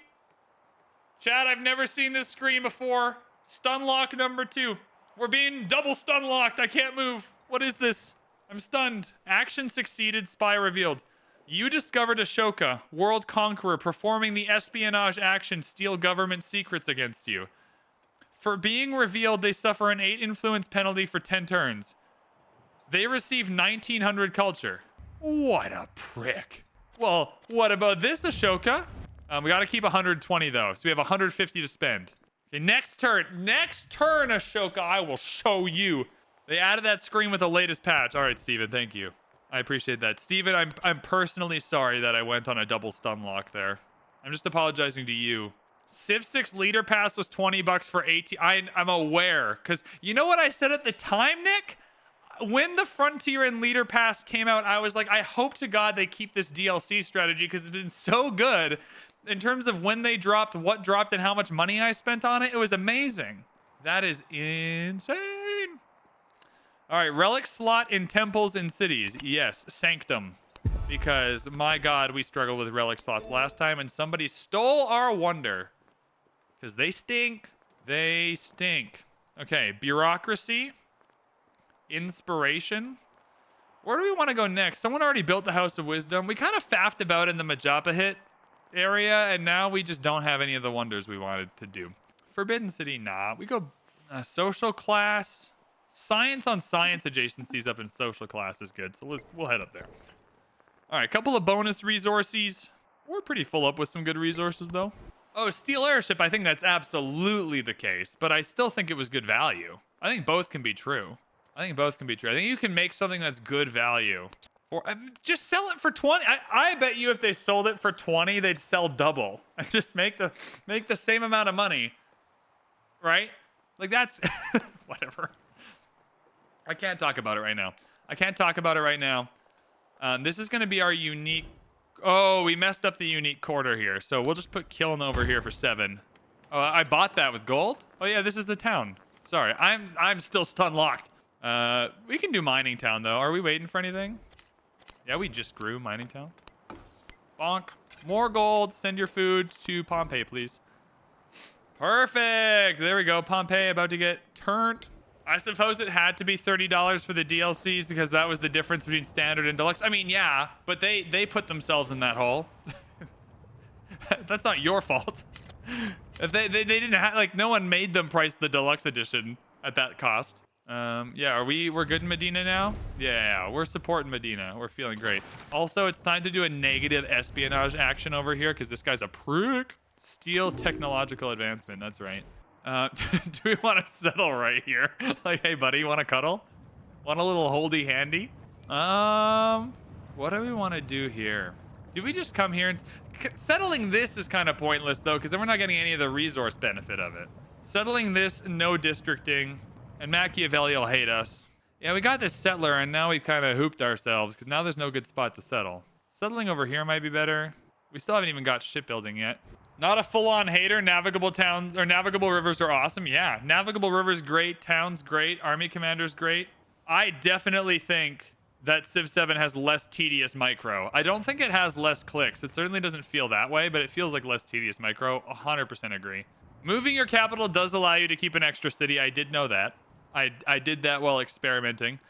Chad, I've never seen this screen before. Stun lock number 2. We're being double stun locked. I can't move. What is this? I'm stunned. Action succeeded. Spy revealed. You discovered Ashoka, world conqueror, performing the espionage action, steal government secrets against you. For being revealed, they suffer an 8 influence penalty for 10 turns. They receive 1900 culture. What a prick. Well, what about this, Ashoka? We got to keep 120, though, so we have 150 to spend. Okay, next turn, Ashoka, I will show you. They added that screen with the latest patch. All right, Steven, thank you. I appreciate that. Steven, I'm personally sorry that I went on a double stun lock there. I'm just apologizing to you. Civ 6 leader pass was $20 for 18. I'm aware, because you know what I said at the time, Nick? When the Frontier and leader pass came out, I was like, I hope to God they keep this DLC strategy because it's been so good in terms of when they dropped, what dropped, and how much money I spent on it. It was amazing. That is insane. All right, relic slot in temples and cities. Yes, sanctum. Because, my God, we struggled with relic slots last time, and somebody stole our wonder. Because they stink. They stink. Okay, bureaucracy. Inspiration. Where do we want to go next? Someone already built the House of Wisdom. We kind of faffed about in the Majapahit area, and now we just don't have any of the wonders we wanted to do. Forbidden City, nah. We go social class. Science on science adjacencies up in social class is good, so we'll head up there. All right, a couple of bonus resources. We're pretty full up with some good resources, though. Oh, steel airship, I think that's absolutely the case, but I still think it was good value. I think both can be true. I think you can make something that's good value. Or just sell it for 20. I bet you if they sold it for 20, they'd sell double and just make the same amount of money. Right? Like that's whatever. I can't talk about it right now. This is going to be our unique. Oh, we messed up the unique quarter here. So we'll just put killing over here for 7. Oh, I bought that with gold. Oh yeah, this is the town. Sorry, I'm still stun locked. We can do mining town though. Are we waiting for anything? Yeah, we just grew mining town. Bonk. More gold. Send your food to Pompeii, please. Perfect. There we go. Pompeii about to get turned. I suppose it had to be $30 for the DLCs because that was the difference between standard and deluxe. I mean, yeah, but they put themselves in that hole. That's not your fault. If they didn't have, like, no one made them price the deluxe edition at that cost. Yeah, we're good in Medina now? Yeah, we're supporting Medina. We're feeling great. Also, it's time to do a negative espionage action over here because this guy's a prick. Steal technological advancement. That's right. Do we want to settle right here? Like, hey, buddy, you want to cuddle? Want a little holdy handy? What do we want to do here? Do we just come here and... Settling this is kind of pointless, though, because then we're not getting any of the resource benefit of it. Settling this, no districting, and Machiavelli will hate us. Yeah, we got this settler, and now we kind of hooped ourselves, because now there's no good spot to settle. Settling over here might be better. We still haven't even got shipbuilding yet. Not a full-on hater. Navigable towns, or navigable rivers are awesome. Yeah, navigable rivers great, towns great, army commanders great. I definitely think that Civ 7 has less tedious micro. I don't think it has less clicks. It certainly doesn't feel that way, but it feels like less tedious micro. 100% agree. Moving your capital does allow you to keep an extra city. I did know that. I did that while experimenting.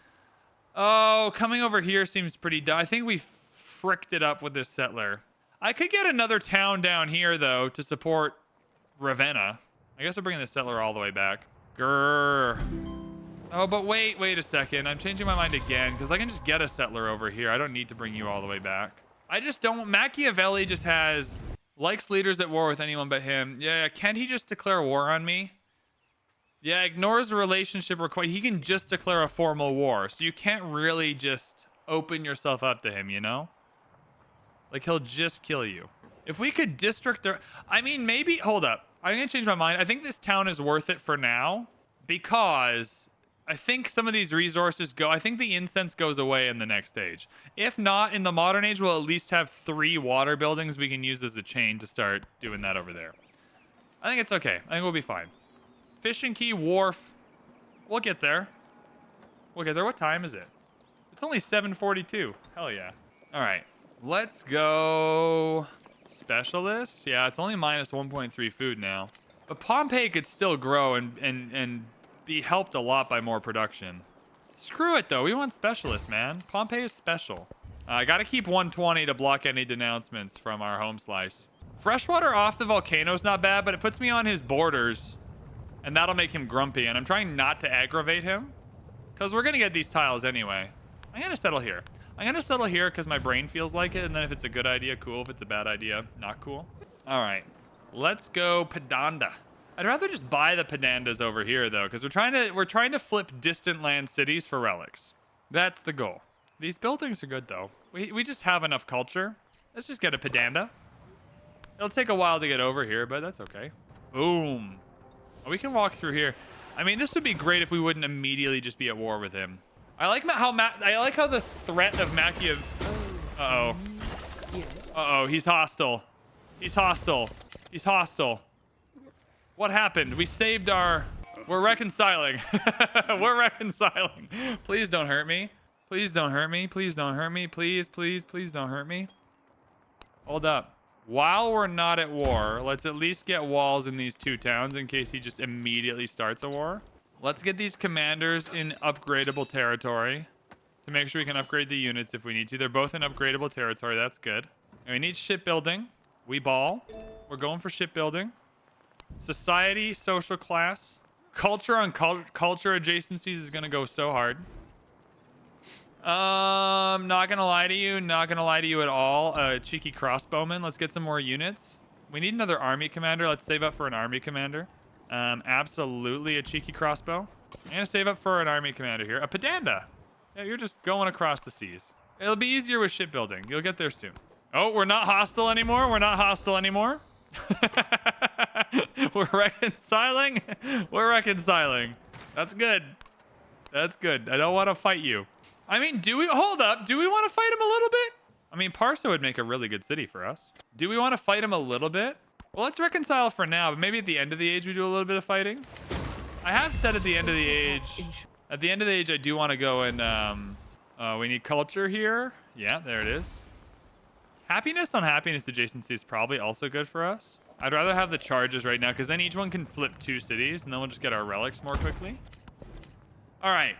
Oh, coming over here seems pretty dumb. I think we fricked it up with this settler. I could get another town down here, though, to support Ravenna. I guess we're bringing the settler all the way back. Grrr. Oh, but wait a second. I'm changing my mind again, because I can just get a settler over here. I don't need to bring you all the way back. I just don't... Machiavelli just likes leaders at war with anyone but him. Yeah, can't he just declare war on me? Yeah, ignores the relationship request. He can just declare a formal war, so you can't really just open yourself up to him, you know? Like, he'll just kill you. If we could district... I mean, maybe... Hold up. I'm going to change my mind. I think this town is worth it for now, because... I think some of these resources go... I think the incense goes away in the next age. If not, in the modern age, we'll at least have 3 water buildings we can use as a chain to start doing that over there. I think it's okay. I think we'll be fine. Fishing Key Wharf. We'll get there. We'll get there. What time is it? It's only 7:42. Hell yeah. All right. Let's go... Specialist? Yeah, it's only minus 1.3 food now. But Pompeii could still grow and be helped a lot by more production. Screw it, though. We want specialists, man. Pompeii is special. I gotta keep 120 to block any denouncements from our home slice. Freshwater off the volcano is not bad, but it puts me on his borders, and that'll make him grumpy, and I'm trying not to aggravate him, because we're gonna get these tiles anyway. I'm gonna settle here. I'm gonna settle here because my brain feels like it, and then if it's a good idea, cool. If it's a bad idea, not cool. All right. Let's go Padanda. I'd rather just buy the Padandas over here, though, because we're trying to flip distant land cities for relics. That's the goal. These buildings are good, though. We just have enough culture. Let's just get a Padanda. It'll take a while to get over here, but that's okay. Boom. Oh, we can walk through here. I mean, this would be great if we wouldn't immediately just be at war with him. I like how the threat of Machiavelli... Uh-oh. Uh-oh, he's hostile. He's hostile. He's hostile. What happened? We saved our... We're reconciling. We're reconciling. Please don't hurt me. Please don't hurt me. Please don't hurt me. Please, please, please don't hurt me. Hold up. While we're not at war, let's at least get walls in these 2 towns in case he just immediately starts a war. Let's get these commanders in upgradable territory to make sure we can upgrade the units if we need to. They're both in upgradable territory. That's good. And we need shipbuilding. We ball. We're going for shipbuilding. Society, social class. Culture on culture adjacencies is going to go so hard. Not going to lie to you. Not going to lie to you at all. Cheeky crossbowman. Let's get some more units. We need another army commander. Let's save up for an army commander. Absolutely a cheeky crossbow. I'm going to save up for an army commander here. A Padanda. Yeah, you're just going across the seas. It'll be easier with shipbuilding. You'll get there soon. Oh, we're not hostile anymore. We're not hostile anymore. We're reconciling. We're reconciling. That's good. That's good. I don't want to fight you. I mean, hold up. Do we want to fight him a little bit? I mean, Parsa would make a really good city for us. Do we want to fight him a little bit? Well, let's reconcile for now, but maybe at the end of the age we do a little bit of fighting. I have said at the end of the age, I do want to go and we need culture here. Yeah, there it is. Happiness on happiness adjacency is probably also good for us. I'd rather have the charges right now because then each one can flip 2 cities and then we'll just get our relics more quickly. All right.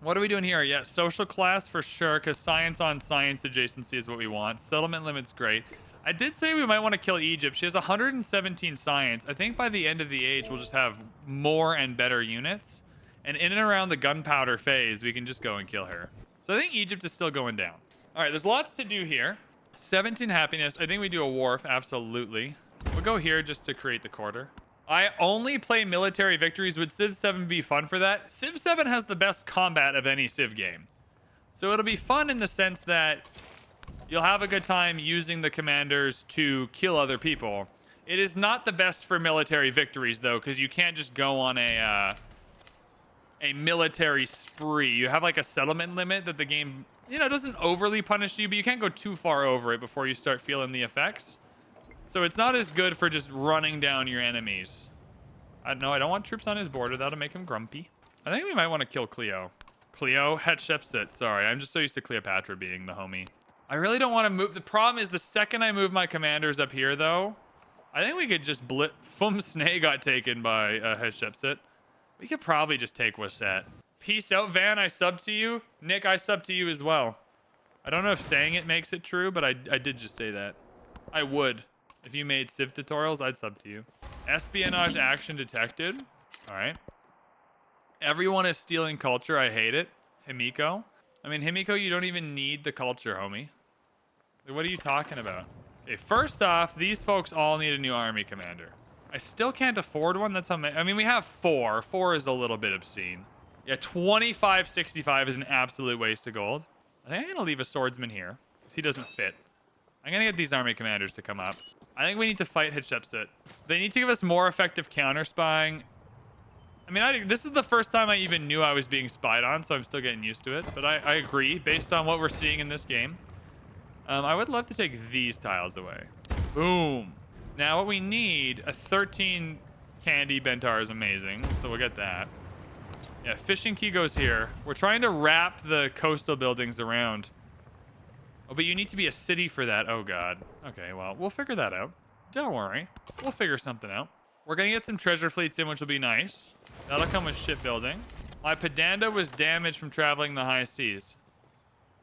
What are we doing here? Yeah, social class for sure because science on science adjacency is what we want. Settlement limit's great. I did say we might want to kill Egypt. She has 117 science. I think by the end of the age, we'll just have more and better units. And in and around the gunpowder phase, we can just go and kill her. So I think Egypt is still going down. All right, there's lots to do here. 17 happiness. I think we do a wharf, absolutely. We'll go here just to create the quarter. I only play military victories. Would Civ 7 be fun for that? Civ 7 has the best combat of any Civ game. So it'll be fun in the sense that you'll have a good time using the commanders to kill other people. It is not the best for military victories, though, because you can't just go on a military spree. You have like a settlement limit that the game, doesn't overly punish you, but you can't go too far over it before you start feeling the effects. So it's not as good for just running down your enemies. I don't want troops on his border. That'll make him grumpy. I think we might want to kill Cleo. Cleo Hatshepsut. Sorry, I'm just so used to Cleopatra being the homie. I really don't want to move. The problem is the second I move my commanders up here, though, I think we could just Fum Snay got taken by Hatshepsut. We could probably just take Waset. Peace out, Van. I sub to you. Nick, I sub to you as well. I don't know if saying it makes it true, but I did just say that. I would. If you made Civ tutorials, I'd sub to you. Espionage action detected. All right. Everyone is stealing culture. I hate it. Himiko. I mean, Himiko, you don't even need the culture, homie. What are you talking about? Okay, first off, these folks all need a new army commander. I still can't afford one. That's how many. I mean, we have 4. 4 is a little bit obscene. Yeah, 2565 is an absolute waste of gold. I think I'm going to leave a swordsman here because he doesn't fit. I'm going to get these army commanders to come up. I think we need to fight Hatshepsut. They need to give us more effective counter spying. I mean, this is the first time I even knew I was being spied on, so I'm still getting used to it. But I agree, based on what we're seeing in this game. I would love to take these tiles away. Boom. Now, what we need, a 13 candy Bentar is amazing, so we'll get that. Yeah, fishing key goes here. We're trying to wrap the coastal buildings around. Oh, but you need to be a city for that. Oh, God. Okay, well, we'll figure that out. Don't worry. We'll figure something out. We're going to get some treasure fleets in, which will be nice. That'll come with shipbuilding. My Pedanda was damaged from traveling the high seas.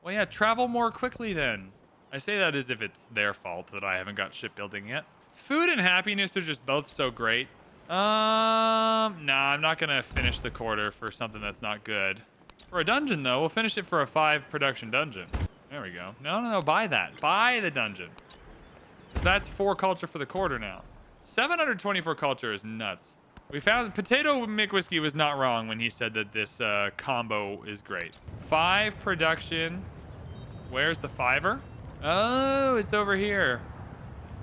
Well, yeah, travel more quickly then. I say that as if it's their fault that I haven't got shipbuilding yet. Food and happiness are just both so great. Nah, I'm not going to finish the quarter for something that's not good. For a dungeon, though, we'll finish it for a 5 production dungeon. There we go. No, buy that. Buy the dungeon. That's 4 culture for the quarter now. 724 culture is nuts. We found Potato McWhiskey was not wrong when he said that this combo is great. 5 production. Where's the 5er? Oh, it's over here.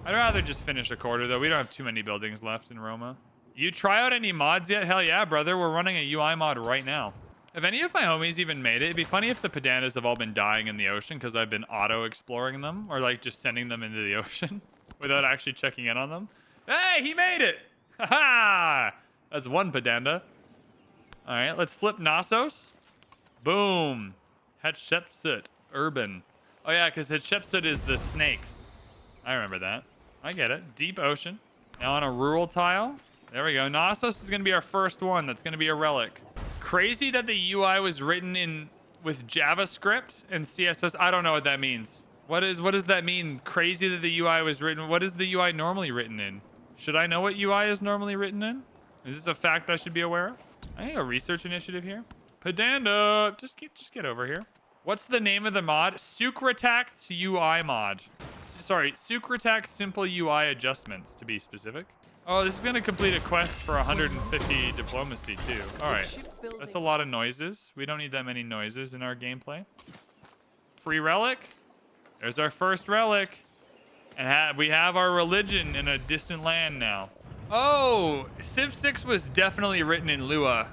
I'd rather just finish a quarter, though. We don't have too many buildings left in Roma. You try out any mods yet? Hell yeah, brother. We're running a UI mod right now. Have any of my homies even made it? It'd be funny if the Pedandas have all been dying in the ocean because I've been auto-exploring them, or like just sending them into the ocean without actually checking in on them. Hey, he made it! Ha-ha! That's one Pedanda. All right, let's flip Knossos. Boom. Hatshepsut. Urban. Oh, yeah, because Hatshepsut is the snake. I remember that. I get it. Deep ocean. Now on a rural tile. There we go. Knossos is going to be our first one. That's going to be a relic. Crazy that the UI was written with JavaScript and CSS. I don't know what that means. What does that mean? Crazy that the UI was written. What is the UI normally written in? Should I know what UI is normally written in? Is this a fact I should be aware of? I need a research initiative here. Pedanda, just get over here. What's the name of the mod? Sucratact UI mod. Sorry, Sucratact Simple UI Adjustments, to be specific. Oh, this is going to complete a quest for 150 diplomacy, too. All right. That's a lot of noises. We don't need that many noises in our gameplay. Free relic. There's our first relic. And we have our religion in a distant land now. Oh, Civ 6 was definitely written in Lua.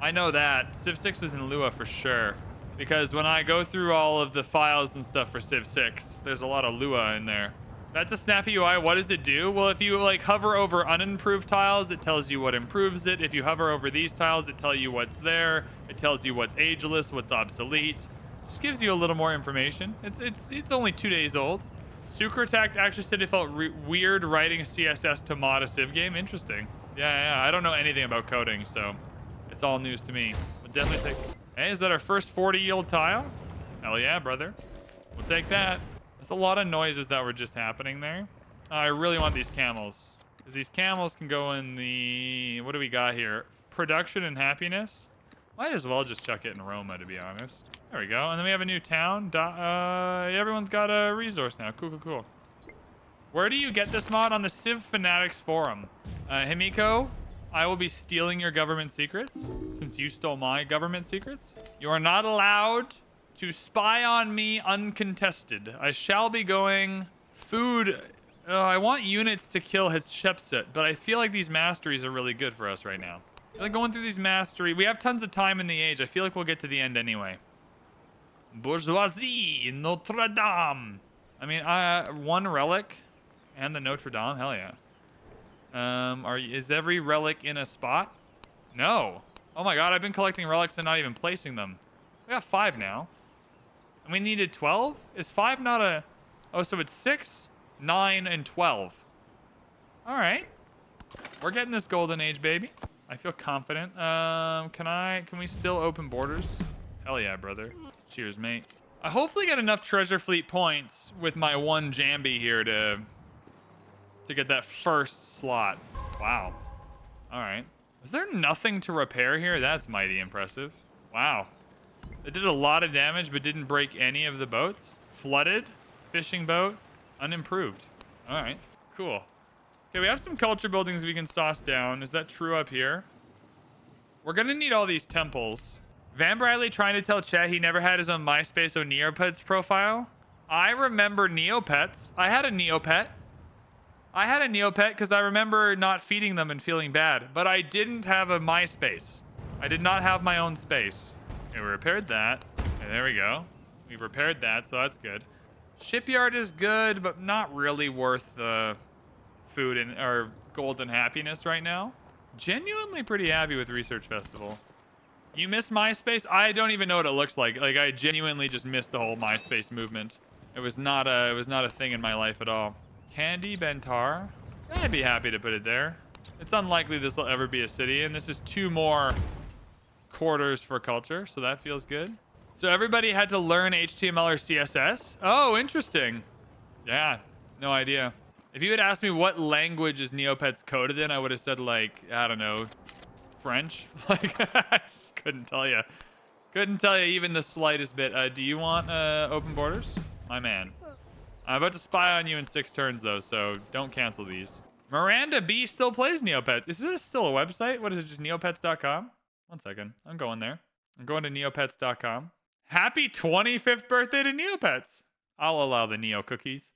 I know that. Civ 6 was in Lua for sure. Because when I go through all of the files and stuff for Civ 6, there's a lot of Lua in there. That's a snappy UI. What does it do? Well, if you like hover over unimproved tiles, it tells you what improves it. If you hover over these tiles, it tells you what's there. It tells you what's ageless, what's obsolete. Just gives you a little more information. It's only 2 days old. Sucratact actually said it felt weird writing CSS to mod a Civ game. Interesting. Yeah. I don't know anything about coding, so it's all news to me. We'll definitely take. Hey, is that our first 40 yield tile? Hell yeah, brother. We'll take that. There's a lot of noises that were just happening there. I really want these camels. Because these camels can go in the... What do we got here? Production and happiness. Might as well just chuck it in Roma, to be honest. There we go. And then we have a new town. Everyone's got a resource now. Cool, cool, cool. Where do you get this mod? On the Civ Fanatics forum. Himiko, I will be stealing your government secrets since you stole my government secrets. You are not allowed to spy on me uncontested. I shall be going food. I want units to kill Hatshepsut, but I feel like these masteries are really good for us right now. Like going through these mastery, we have tons of time in the age. I feel like we'll get to the end anyway. Bourgeoisie, Notre Dame. I mean, one relic and the Notre Dame. Hell yeah. Is every relic in a spot? No. Oh my God, I've been collecting relics and not even placing them. We got 5 now. And we needed 12? Is 5 not a... Oh, so it's 6, 9, and 12. All right. We're getting this golden age, baby. I feel confident. Can we still open borders? Hell yeah, brother. Cheers, mate. I hopefully get enough treasure fleet points with my 1 Jambi here to get that first slot. Wow. All right. Is there nothing to repair here? That's mighty impressive. Wow. It did a lot of damage, but didn't break any of the boats. Flooded. Fishing boat. Unimproved. All right. Cool. Okay, we have some culture buildings we can sauce down. Is that true up here? We're going to need all these temples. Van Bradley trying to tell Chet he never had his own MySpace or Neopets profile. I remember Neopets. I had a Neopet. Because I remember not feeding them and feeling bad. But I didn't have a MySpace. I did not have my own space. Okay, we repaired that. Okay, there we go. We've repaired that, so that's good. Shipyard is good, but not really worth the food or gold and happiness right now. Genuinely pretty happy with Research Festival. You miss MySpace? I don't even know what it looks like. Like, I genuinely just missed the whole MySpace movement. It was not a thing in my life at all. Candy Bentar. I'd be happy to put it there. It's unlikely this will ever be a city, and this is 2 more quarters for culture, so that feels good. So everybody had to learn HTML or CSS? Oh, interesting. Yeah, no idea. If you had asked me what language is Neopets coded in, I would have said, like, I don't know, French. Like, I just couldn't tell you. Couldn't tell you even the slightest bit. Do you want open borders? My man. I'm about to spy on you in 6 turns, though, so don't cancel these. Miranda B still plays Neopets. Is this still a website? What is it, just neopets.com? One second. I'm going there. I'm going to neopets.com. Happy 25th birthday to Neopets. I'll allow the Neo cookies.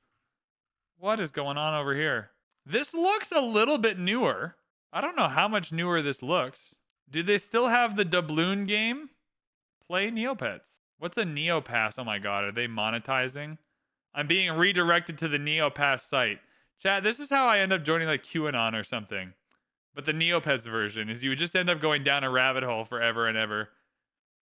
What is going on over here? This looks a little bit newer. I don't know how much newer this looks. Do they still have the doubloon game? Play Neopets. What's a Neopass? Oh my God, are they monetizing? I'm being redirected to the Neopass site. Chat, this is how I end up joining like QAnon or something. But the Neopets version is you just end up going down a rabbit hole forever and ever.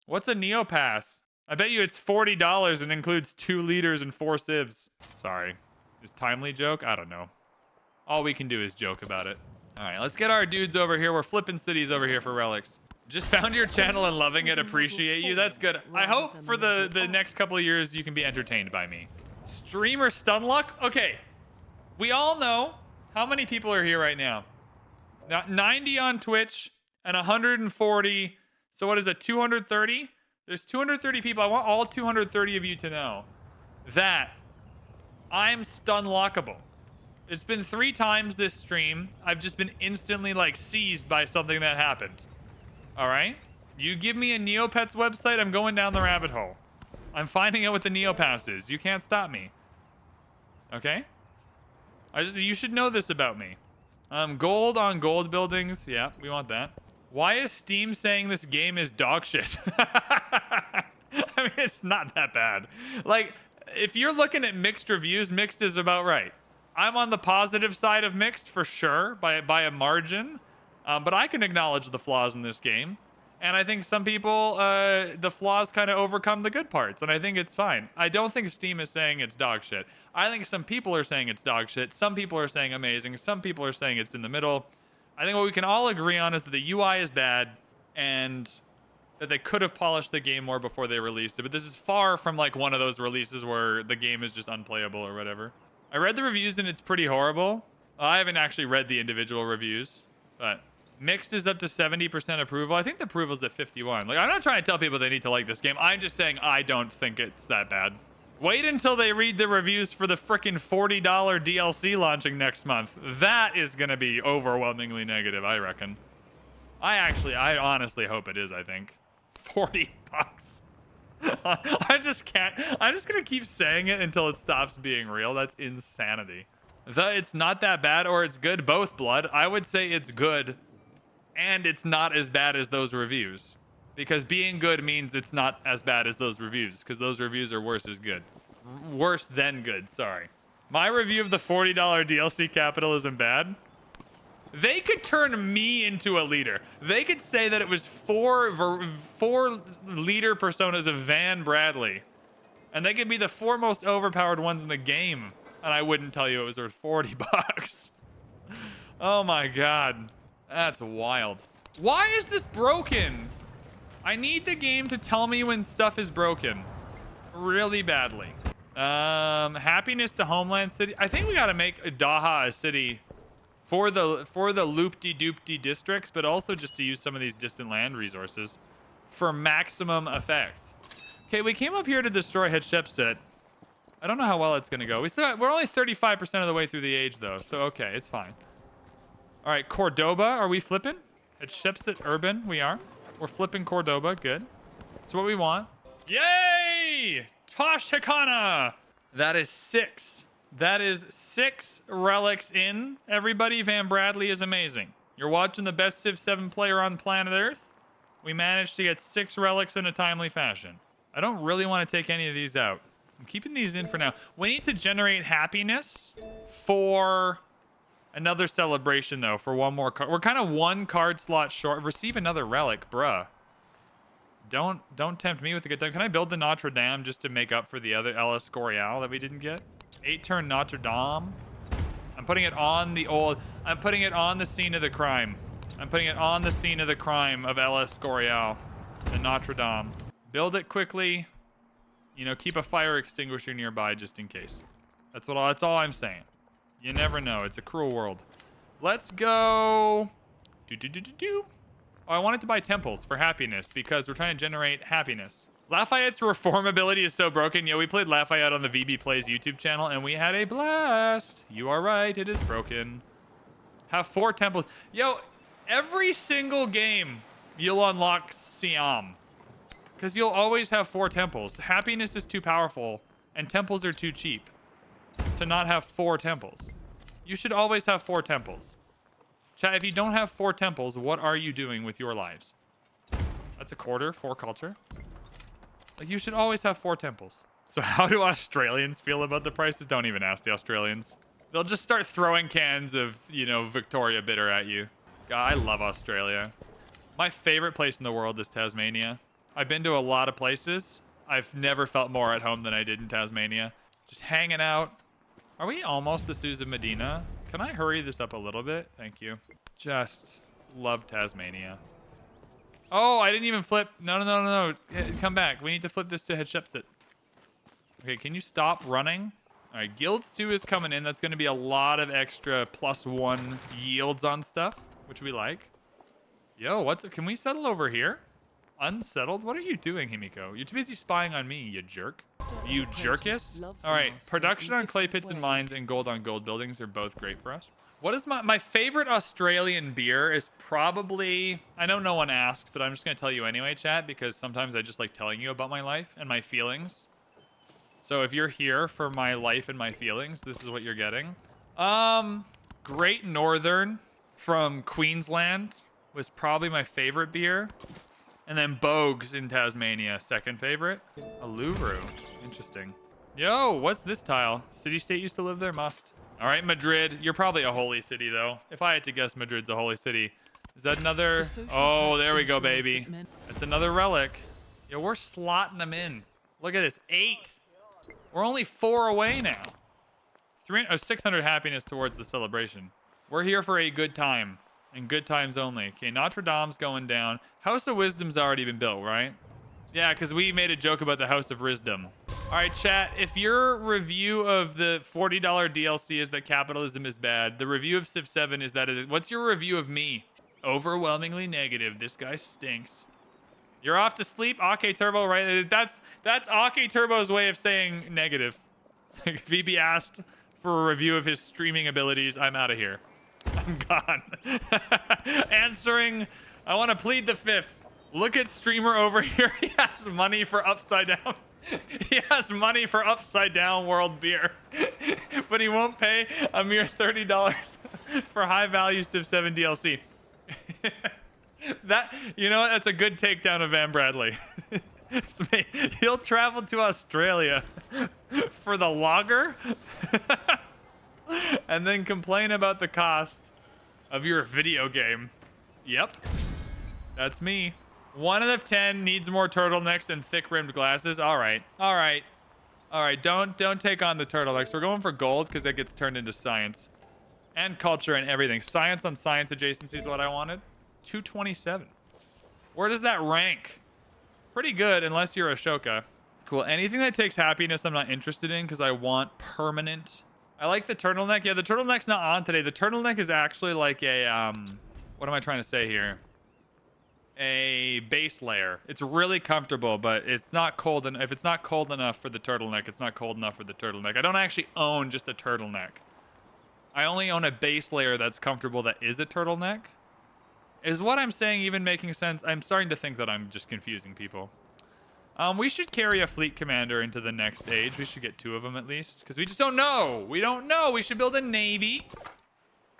What's a Neopass? I bet you it's $40 and includes 2 liters and 4 sieves. Sorry. Is timely joke? I don't know. All we can do is joke about it. All right, let's get our dudes over here. We're flipping cities over here for relics. Just found your channel and loving it. Appreciate you. That's good. I hope for the next couple of years you can be entertained by me. Streamer Stunluck? Okay. We all know how many people are here right now. Now, 90 on Twitch and 140. So what is it, 230? There's 230 people. I want all 230 of you to know that I'm Stunlockable. It's been 3 times this stream. I've just been instantly like seized by something that happened. All right? You give me a Neopets website, I'm going down the rabbit hole. I'm finding out what the Neopass is. You can't stop me. Okay? You should know this about me. Gold on gold buildings. Yeah, we want that. Why is Steam saying this game is dog shit? I mean, it's not that bad. Like, if you're looking at mixed reviews, mixed is about right. I'm on the positive side of mixed for sure, by a margin. But I can acknowledge the flaws in this game. And I think some people, the flaws kind of overcome the good parts. And I think it's fine. I don't think Steam is saying it's dog shit. I think some people are saying it's dog shit. Some people are saying amazing. Some people are saying it's in the middle. I think what we can all agree on is that the UI is bad and that they could have polished the game more before they released it. But this is far from like one of those releases where the game is just unplayable or whatever. I read the reviews and it's pretty horrible. I haven't actually read the individual reviews, but Mixed is up to 70% approval. I think the approval's at 51. Like, I'm not trying to tell people they need to like this game. I'm just saying I don't think it's that bad. Wait until they read the reviews for the frickin' $40 DLC launching next month. That is going to be overwhelmingly negative, I reckon. I honestly hope it is, I think. 40 bucks. I just can't. I'm just going to keep saying it until it stops being real. That's insanity. It's not that bad or it's good. Both, Blood. I would say it's good. And it's not as bad as those reviews. Because being good means it's not as bad as those reviews. Because those reviews are worse as good. Worse than good, sorry. My review of the $40 DLC capitalism bad. They could turn me into a leader. They could say that it was four leader personas of Van Bradley. And they could be the four most overpowered ones in the game. And I wouldn't tell you it was worth 40 bucks. Oh my god. That's wild. Why is this broken? I need the game to tell me when stuff is broken. Really badly. Happiness to Homeland City. I think we gotta make Daha a city for the loop-de-doop-de districts, but also just to use some of these distant land resources for maximum effect. Okay, we came up here to destroy Hatshepsut. I don't know how well it's gonna go. We're only 35% of the way through the age though, so okay, it's fine. All right, Cordoba, are we flipping? Hatshepsut Urban, we are. We're flipping Cordoba, good. That's what we want. Yay! Tosh Hikana! That is 6. That is 6 relics in. Everybody, Van Bradley is amazing. You're watching the best Civ 7 player on planet Earth. We managed to get 6 relics in a timely fashion. I don't really want to take any of these out. I'm keeping these in for now. We need to generate happiness for another celebration, though, for one more card. We're kind of 1 card slot short. Receive another relic, bruh. Don't tempt me with a good time. Can I build the Notre Dame just to make up for the other El Escorial that we didn't get? 8-turn Notre Dame. I'm putting it on the old... I'm putting it on the scene of the crime. I'm putting it on the scene of the crime of El Escorial. The Notre Dame. Build it quickly. You know, keep a fire extinguisher nearby just in case. That's all I'm saying. You never know. It's a cruel world. Let's go... Oh, I wanted to buy temples for happiness because we're trying to generate happiness. Lafayette's reformability is so broken. Yo, we played Lafayette on the VB Plays YouTube channel and we had a blast. You are right. It is broken. Have 4 temples. Yo, every single game you'll unlock Siam because you'll always have 4 temples. Happiness is too powerful and temples are too cheap to not have 4 temples. You should always have 4 temples. Chat, if you don't have 4 temples, what are you doing with your lives? That's a quarter, 4 culture. Like, you should always have 4 temples. So how do Australians feel about the prices? Don't even ask the Australians. They'll just start throwing cans of, you know, Victoria Bitter at you. God, I love Australia. My favorite place in the world is Tasmania. I've been to a lot of places. I've never felt more at home than I did in Tasmania. Just hanging out. Are we almost the Susan Medina? Can I hurry this up a little bit? Thank you. Just love Tasmania. Oh, I didn't even flip. No. Come back. We need to flip this to Hatshepsut. Okay, can you stop running? All right, Guilds 2 is coming in. That's going to be a lot of extra +1 yields on stuff, which we like. Yo, can we settle over here? Unsettled? What are you doing, Himiko? You're too busy spying on me, you jerk. You jerkus? All right, production on clay pits and mines and gold on gold buildings are both great for us. What is my favorite Australian beer is probably... I know no one asked, but I'm just going to tell you anyway, chat, because sometimes I just like telling you about my life and my feelings. So if you're here for my life and my feelings, this is what you're getting. Great Northern from Queensland was probably my favorite beer. And then Bogues in Tasmania, second favorite. Aluvru, interesting. Yo, what's this tile? City-state used to live there? Must. All right, Madrid. You're probably a holy city, though. If I had to guess, Madrid's a holy city. Is that another? Oh, there we go, baby. That's another relic. Yo, we're slotting them in. Look at this, 8. We're only 4 away now. 600 happiness towards the celebration. We're here for a good time. And good times only. Okay, Notre Dame's going down. House of Wisdom's already been built, right? Yeah, because we made a joke about the House of Wisdom. All right, chat. If your review of the $40 DLC is that capitalism is bad, the review of Civ 7 is that it is. What's your review of me? Overwhelmingly negative. This guy stinks. You're off to sleep, Ake Turbo, right? That's Ake Turbo's way of saying negative. It's like if he be asked for a review of his streaming abilities, I'm out of here. I'm gone. Answering, I want to plead the fifth. Look at streamer over here. He has money for upside down. He has money for upside down world beer, but he won't pay a mere $30 for high value Civ 7 DLC. That, you know what? That's a good takedown of Van Bradley. He'll travel to Australia for the lager and then complain about the cost of your video game. Yep, that's me. 1 out of 10 needs more turtlenecks and thick-rimmed glasses. All right. Don't take on the turtlenecks. We're going for gold because that gets turned into science and culture and everything. Science on science adjacency is what I wanted. 227. Where does that rank? Pretty good, unless you're Ashoka. Cool. Anything that takes happiness, I'm not interested in because I want permanent. I like the turtleneck. Yeah, the turtleneck's not on today. The turtleneck is actually like a what am I trying to say here? A base layer. It's really comfortable, but it's not cold. And if it's not cold enough for the turtleneck, it's not cold enough for the turtleneck. I don't actually own just a turtleneck. I only own a base layer that's comfortable that is a turtleneck. Is what I'm saying even making sense? I'm starting to think that I'm just confusing people. We should carry a fleet commander into the next age. We should get 2 of them at least, because we just don't know. We don't know. We should build a navy,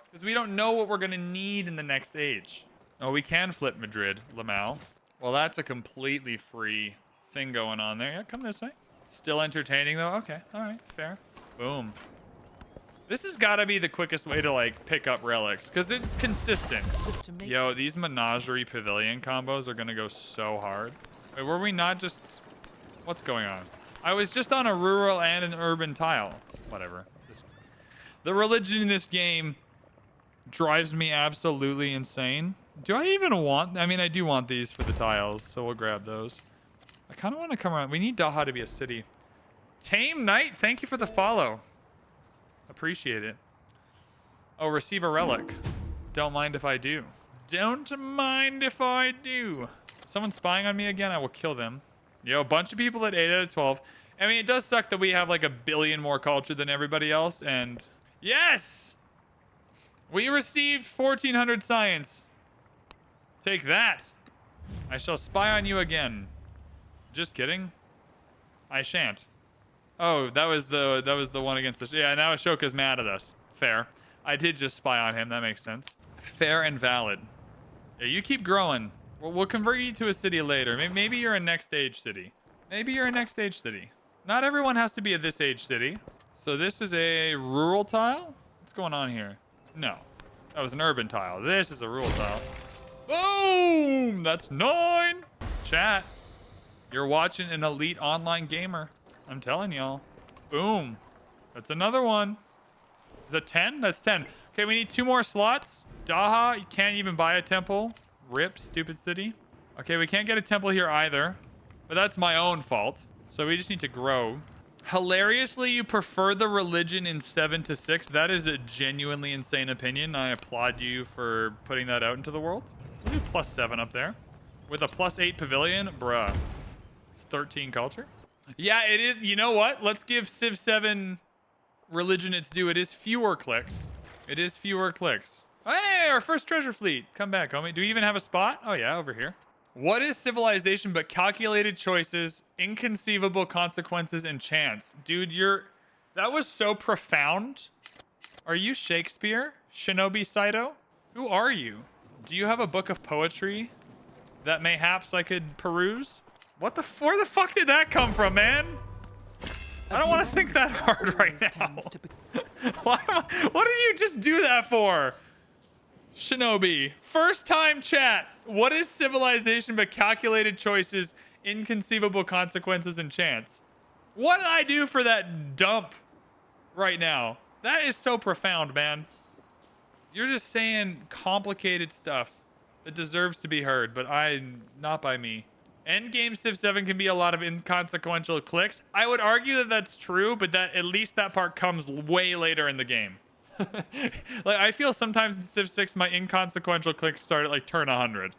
because we don't know what we're going to need in the next age. Oh, we can flip Madrid, Lamal. Well, that's a completely free thing going on there. Yeah, come this way. Still entertaining, though? Okay, all right, fair. Boom. This has got to be the quickest way to, like, pick up relics, because it's consistent. Yo, these Menagerie Pavilion combos are going to go so hard. Wait, were we not just... What's going on? I was just on a rural and an urban tile. Whatever. The religion in this game drives me absolutely insane. Do I even want... I mean, I do want these for the tiles, so we'll grab those. I kind of want to come around. We need Daha to be a city. Tame Knight, thank you for the follow. Appreciate it. Oh, receive a relic. Don't mind if I do. Don't mind if I do. Someone spying on me again? I will kill them. Yo, a bunch of people at 8 out of 12. I mean, it does suck that we have like 1 billion more culture than everybody else, and... Yes! We received 1400 science. Take that. I shall spy on you again. Just kidding. I shan't. Oh, that was the one against the... Yeah, now Ashoka's mad at us. Fair. I did just spy on him. That makes sense. Fair and valid. Yeah, you keep growing. We'll convert you to a city later. Maybe you're a next age city. Maybe you're a next age city. Not everyone has to be a this age city. So this is a rural tile? What's going on here? No. That was an urban tile. This is a rural tile. Boom! That's 9. Chat. You're watching an elite online gamer. I'm telling y'all. Boom. That's another one. Is that 10? That's 10. Okay, we need 2 more slots. Daha, you can't even buy a temple. Rip, stupid city. Okay, we can't get a temple here either. But that's my own fault. So we just need to grow. Hilariously, you prefer the religion in 7 to 6. That is a genuinely insane opinion. I applaud you for putting that out into the world. We'll do +7 up there. With a +8 pavilion, bruh. It's 13 culture. Yeah, it is. You know what? Let's give Civ 7 religion its due. It is fewer clicks. It is fewer clicks. Hey, our first treasure fleet. Come back, homie. Do we even have a spot? Oh, yeah, over here. What is civilization but calculated choices, inconceivable consequences, and chance? Dude, that was so profound. Are you Shakespeare? Shinobi Saito? Who are you? Do you have a book of poetry that mayhaps I could peruse? Where the fuck did that come from, man? I don't want to think that hard right now. What did you just do that for? Shinobi, first time chat. What is civilization but calculated choices, inconceivable consequences, and chance? What did I do for that dump right now? That is so profound, man. You're just saying complicated stuff that deserves to be heard, but not by me. Endgame Civ 7 can be a lot of inconsequential clicks. I would argue that that's true, but that at least that part comes way later in the game. Like, I feel sometimes in Civ 6, my inconsequential clicks start at like turn 100.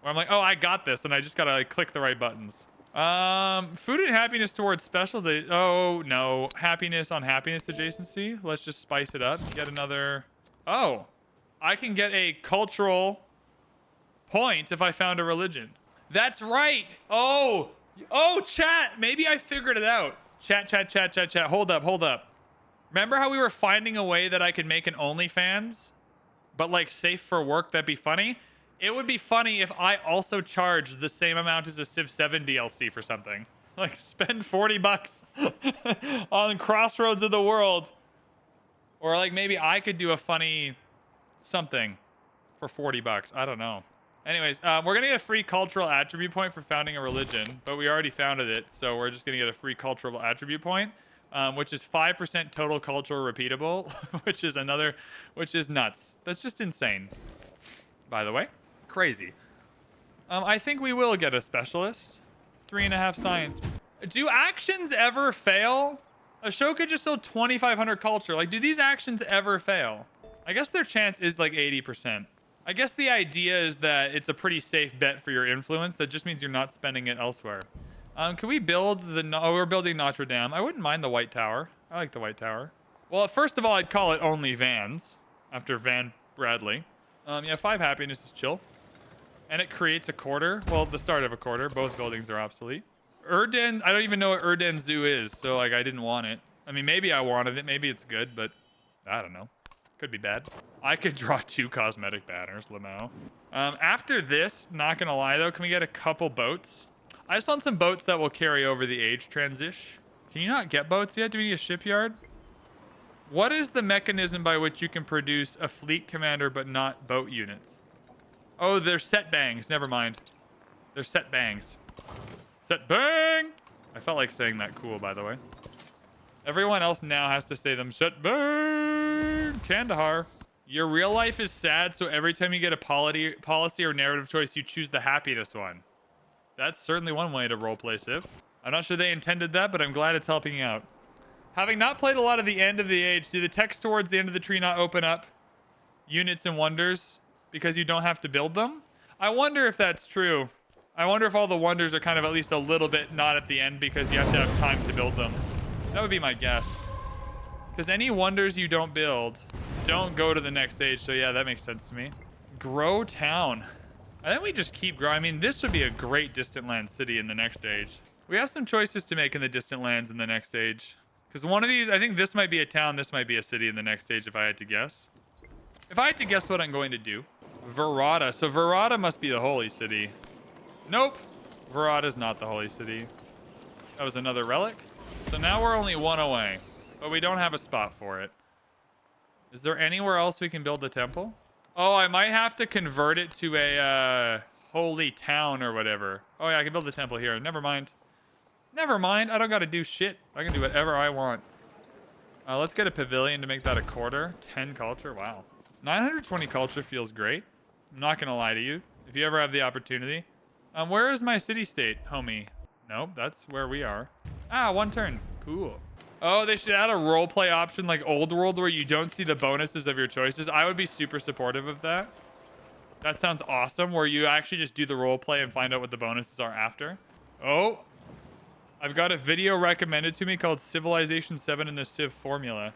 Where I'm like, oh, I got this, and I just gotta like click the right buttons. Food and happiness towards special. Oh no, happiness on happiness adjacency. Let's just spice it up. Get another. Oh, I can get a cultural point if I found a religion. That's right. Oh, chat. Maybe I figured it out. Chat. Hold up. Remember how we were finding a way that I could make an OnlyFans, but like safe for work? That'd be funny. It would be funny if I also charged the same amount as a Civ 7 DLC for something. Like spend 40 bucks on Crossroads of the World. Or like maybe I could do a funny something for 40 bucks. I don't know. Anyways, we're going to get a free cultural attribute point for founding a religion, but we already founded it. So we're just going to get a free cultural attribute point, which is 5% total cultural repeatable, which is nuts. That's just insane, by the way. Crazy. I think we will get a specialist. 3.5 science. Do actions ever fail? Ashoka just sold 2,500 culture. Like, do these actions ever fail? I guess their chance is like 80%. I guess the idea is that it's a pretty safe bet for your influence. That just means you're not spending it elsewhere. Can we build oh, we're building Notre Dame. I wouldn't mind the White Tower. I like the White Tower. Well, first of all, I'd call it only Vans after Van Bradley. Yeah, 5 happiness is chill. And it creates a quarter. Well, the start of a quarter. Both buildings are obsolete. Urden, I don't even know what Urden Zoo is, so like I didn't want it. I mean, maybe I wanted it. Maybe it's good, but I don't know. Could be bad. I could draw 2 cosmetic banners, Lamau. After this, not gonna lie though, can we get a couple boats? I just want some boats that will carry over the age transition. Can you not get boats yet? Do we need a shipyard? What is the mechanism by which you can produce a fleet commander but not boat units? Oh, they're set bangs. Never mind. They're set bangs. Set bang! I felt like saying that cool, by the way. Everyone else now has to say them. Set bang! Kandahar. Your real life is sad, so every time you get a policy or narrative choice, you choose the happiness one. That's certainly one way to roleplay Civ. I'm not sure they intended that, but I'm glad it's helping out. Having not played a lot of the end of the age, do the text towards the end of the tree not open up units and wonders because you don't have to build them? I wonder if that's true. I wonder if all the wonders are kind of at least a little bit not at the end because you have to have time to build them. That would be my guess. Because any wonders you don't build don't go to the next stage. So yeah, that makes sense to me. Grow town. I think we just keep growing. I mean, this would be a great distant land city in the next stage. We have some choices to make in the distant lands in the next stage. Because one of these, I think this might be a town, this might be a city in the next stage if I had to guess. If I had to guess what I'm going to do. Verada. So Verada must be the holy city. Nope. Verada's not the holy city. That was another relic. So now we're only 1 away. But we don't have a spot for it. Is there anywhere else we can build a temple? Oh, I might have to convert it to a holy town or whatever. Oh yeah, I can build a temple here. Never mind. Never mind. I don't got to do shit. I can do whatever I want. Let's get a pavilion to make that a quarter. 10 culture. Wow. 920 culture feels great. I'm not going to lie to you. If you ever have the opportunity. Where is my city-state, homie? Nope, that's where we are. Ah, 1 turn. Cool. Oh, they should add a roleplay option like Old World where you don't see the bonuses of your choices. I would be super supportive of that. That sounds awesome, where you actually just do the roleplay and find out what the bonuses are after. Oh, I've got a video recommended to me called Civilization 7 in the Civ Formula.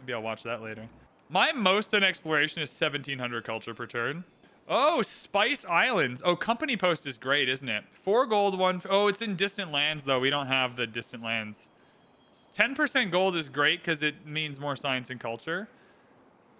Maybe I'll watch that later. My most in exploration is 1,700 culture per turn. Oh, Spice Islands. Oh, Company Post is great, isn't it? 4 gold, 1... Oh, it's in distant lands, though. We don't have the distant lands. 10% gold is great because it means more science and culture.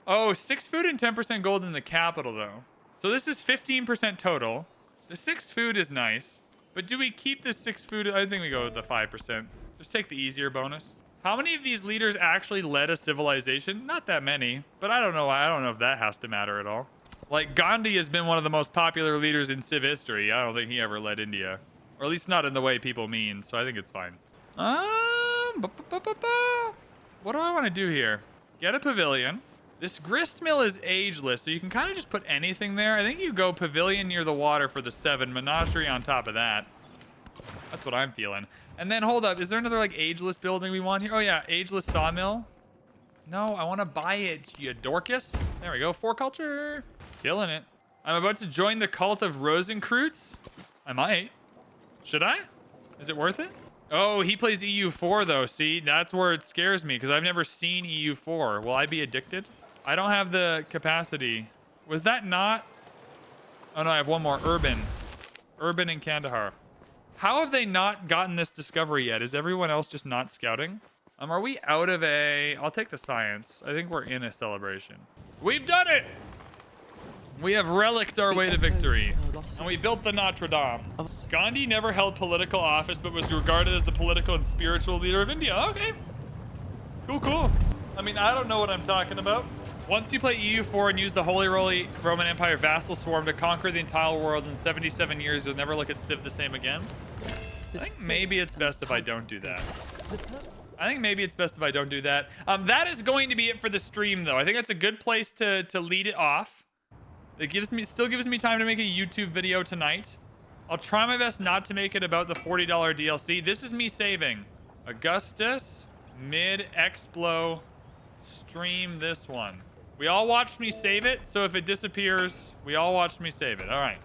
Oh, 6 food and 10% gold in the capital, though. So this is 15% total. The 6 food is nice. But do we keep the 6 food? I think we go with the 5%. Just take the easier bonus. How many of these leaders actually led a civilization? Not that many. But I don't know. I don't know if that has to matter at all. Like, Gandhi has been one of the most popular leaders in Civ history. I don't think he ever led India. Or at least not in the way people mean. So I think it's fine. What do I want to do here? Get a pavilion. This grist mill is ageless, so you can kind of just put anything there. I think you go pavilion near the water for the 7, menagerie on top of that. That's what I'm feeling. And then hold up, is there another like ageless building we want here? Oh yeah, ageless sawmill. No, I want to buy it, you Dorcas. There we go. 4 culture. Killing it. I'm about to join the cult of Rosencreutz. I might. Should I? Is it worth it? Oh, he plays EU4 though. See, that's where it scares me because I've never seen EU4. Will I be addicted? I don't have the capacity. Was that not? Oh no, I have one more. Urban. Urban in Kandahar. How have they not gotten this discovery yet? Is everyone else just not scouting? Are we out of a... I'll take the science. I think we're in a celebration. We've done it! We have reliced our way to victory. And we built the Notre Dame. Gandhi never held political office, but was regarded as the political and spiritual leader of India. Okay. Cool, cool. I mean, I don't know what I'm talking about. Once you play EU4 and use the Holy Roman Empire vassal swarm to conquer the entire world in 77 years, you'll never look at Civ the same again. I think maybe it's best if I don't do that. That is going to be it for the stream, though. I think that's a good place to lead it off. It still gives me time to make a YouTube video tonight. I'll try my best not to make it about the $40 DLC. This is me saving. Augustus, mid-explo, stream this one. We all watched me save it, so if it disappears, we all watched me save it. All right.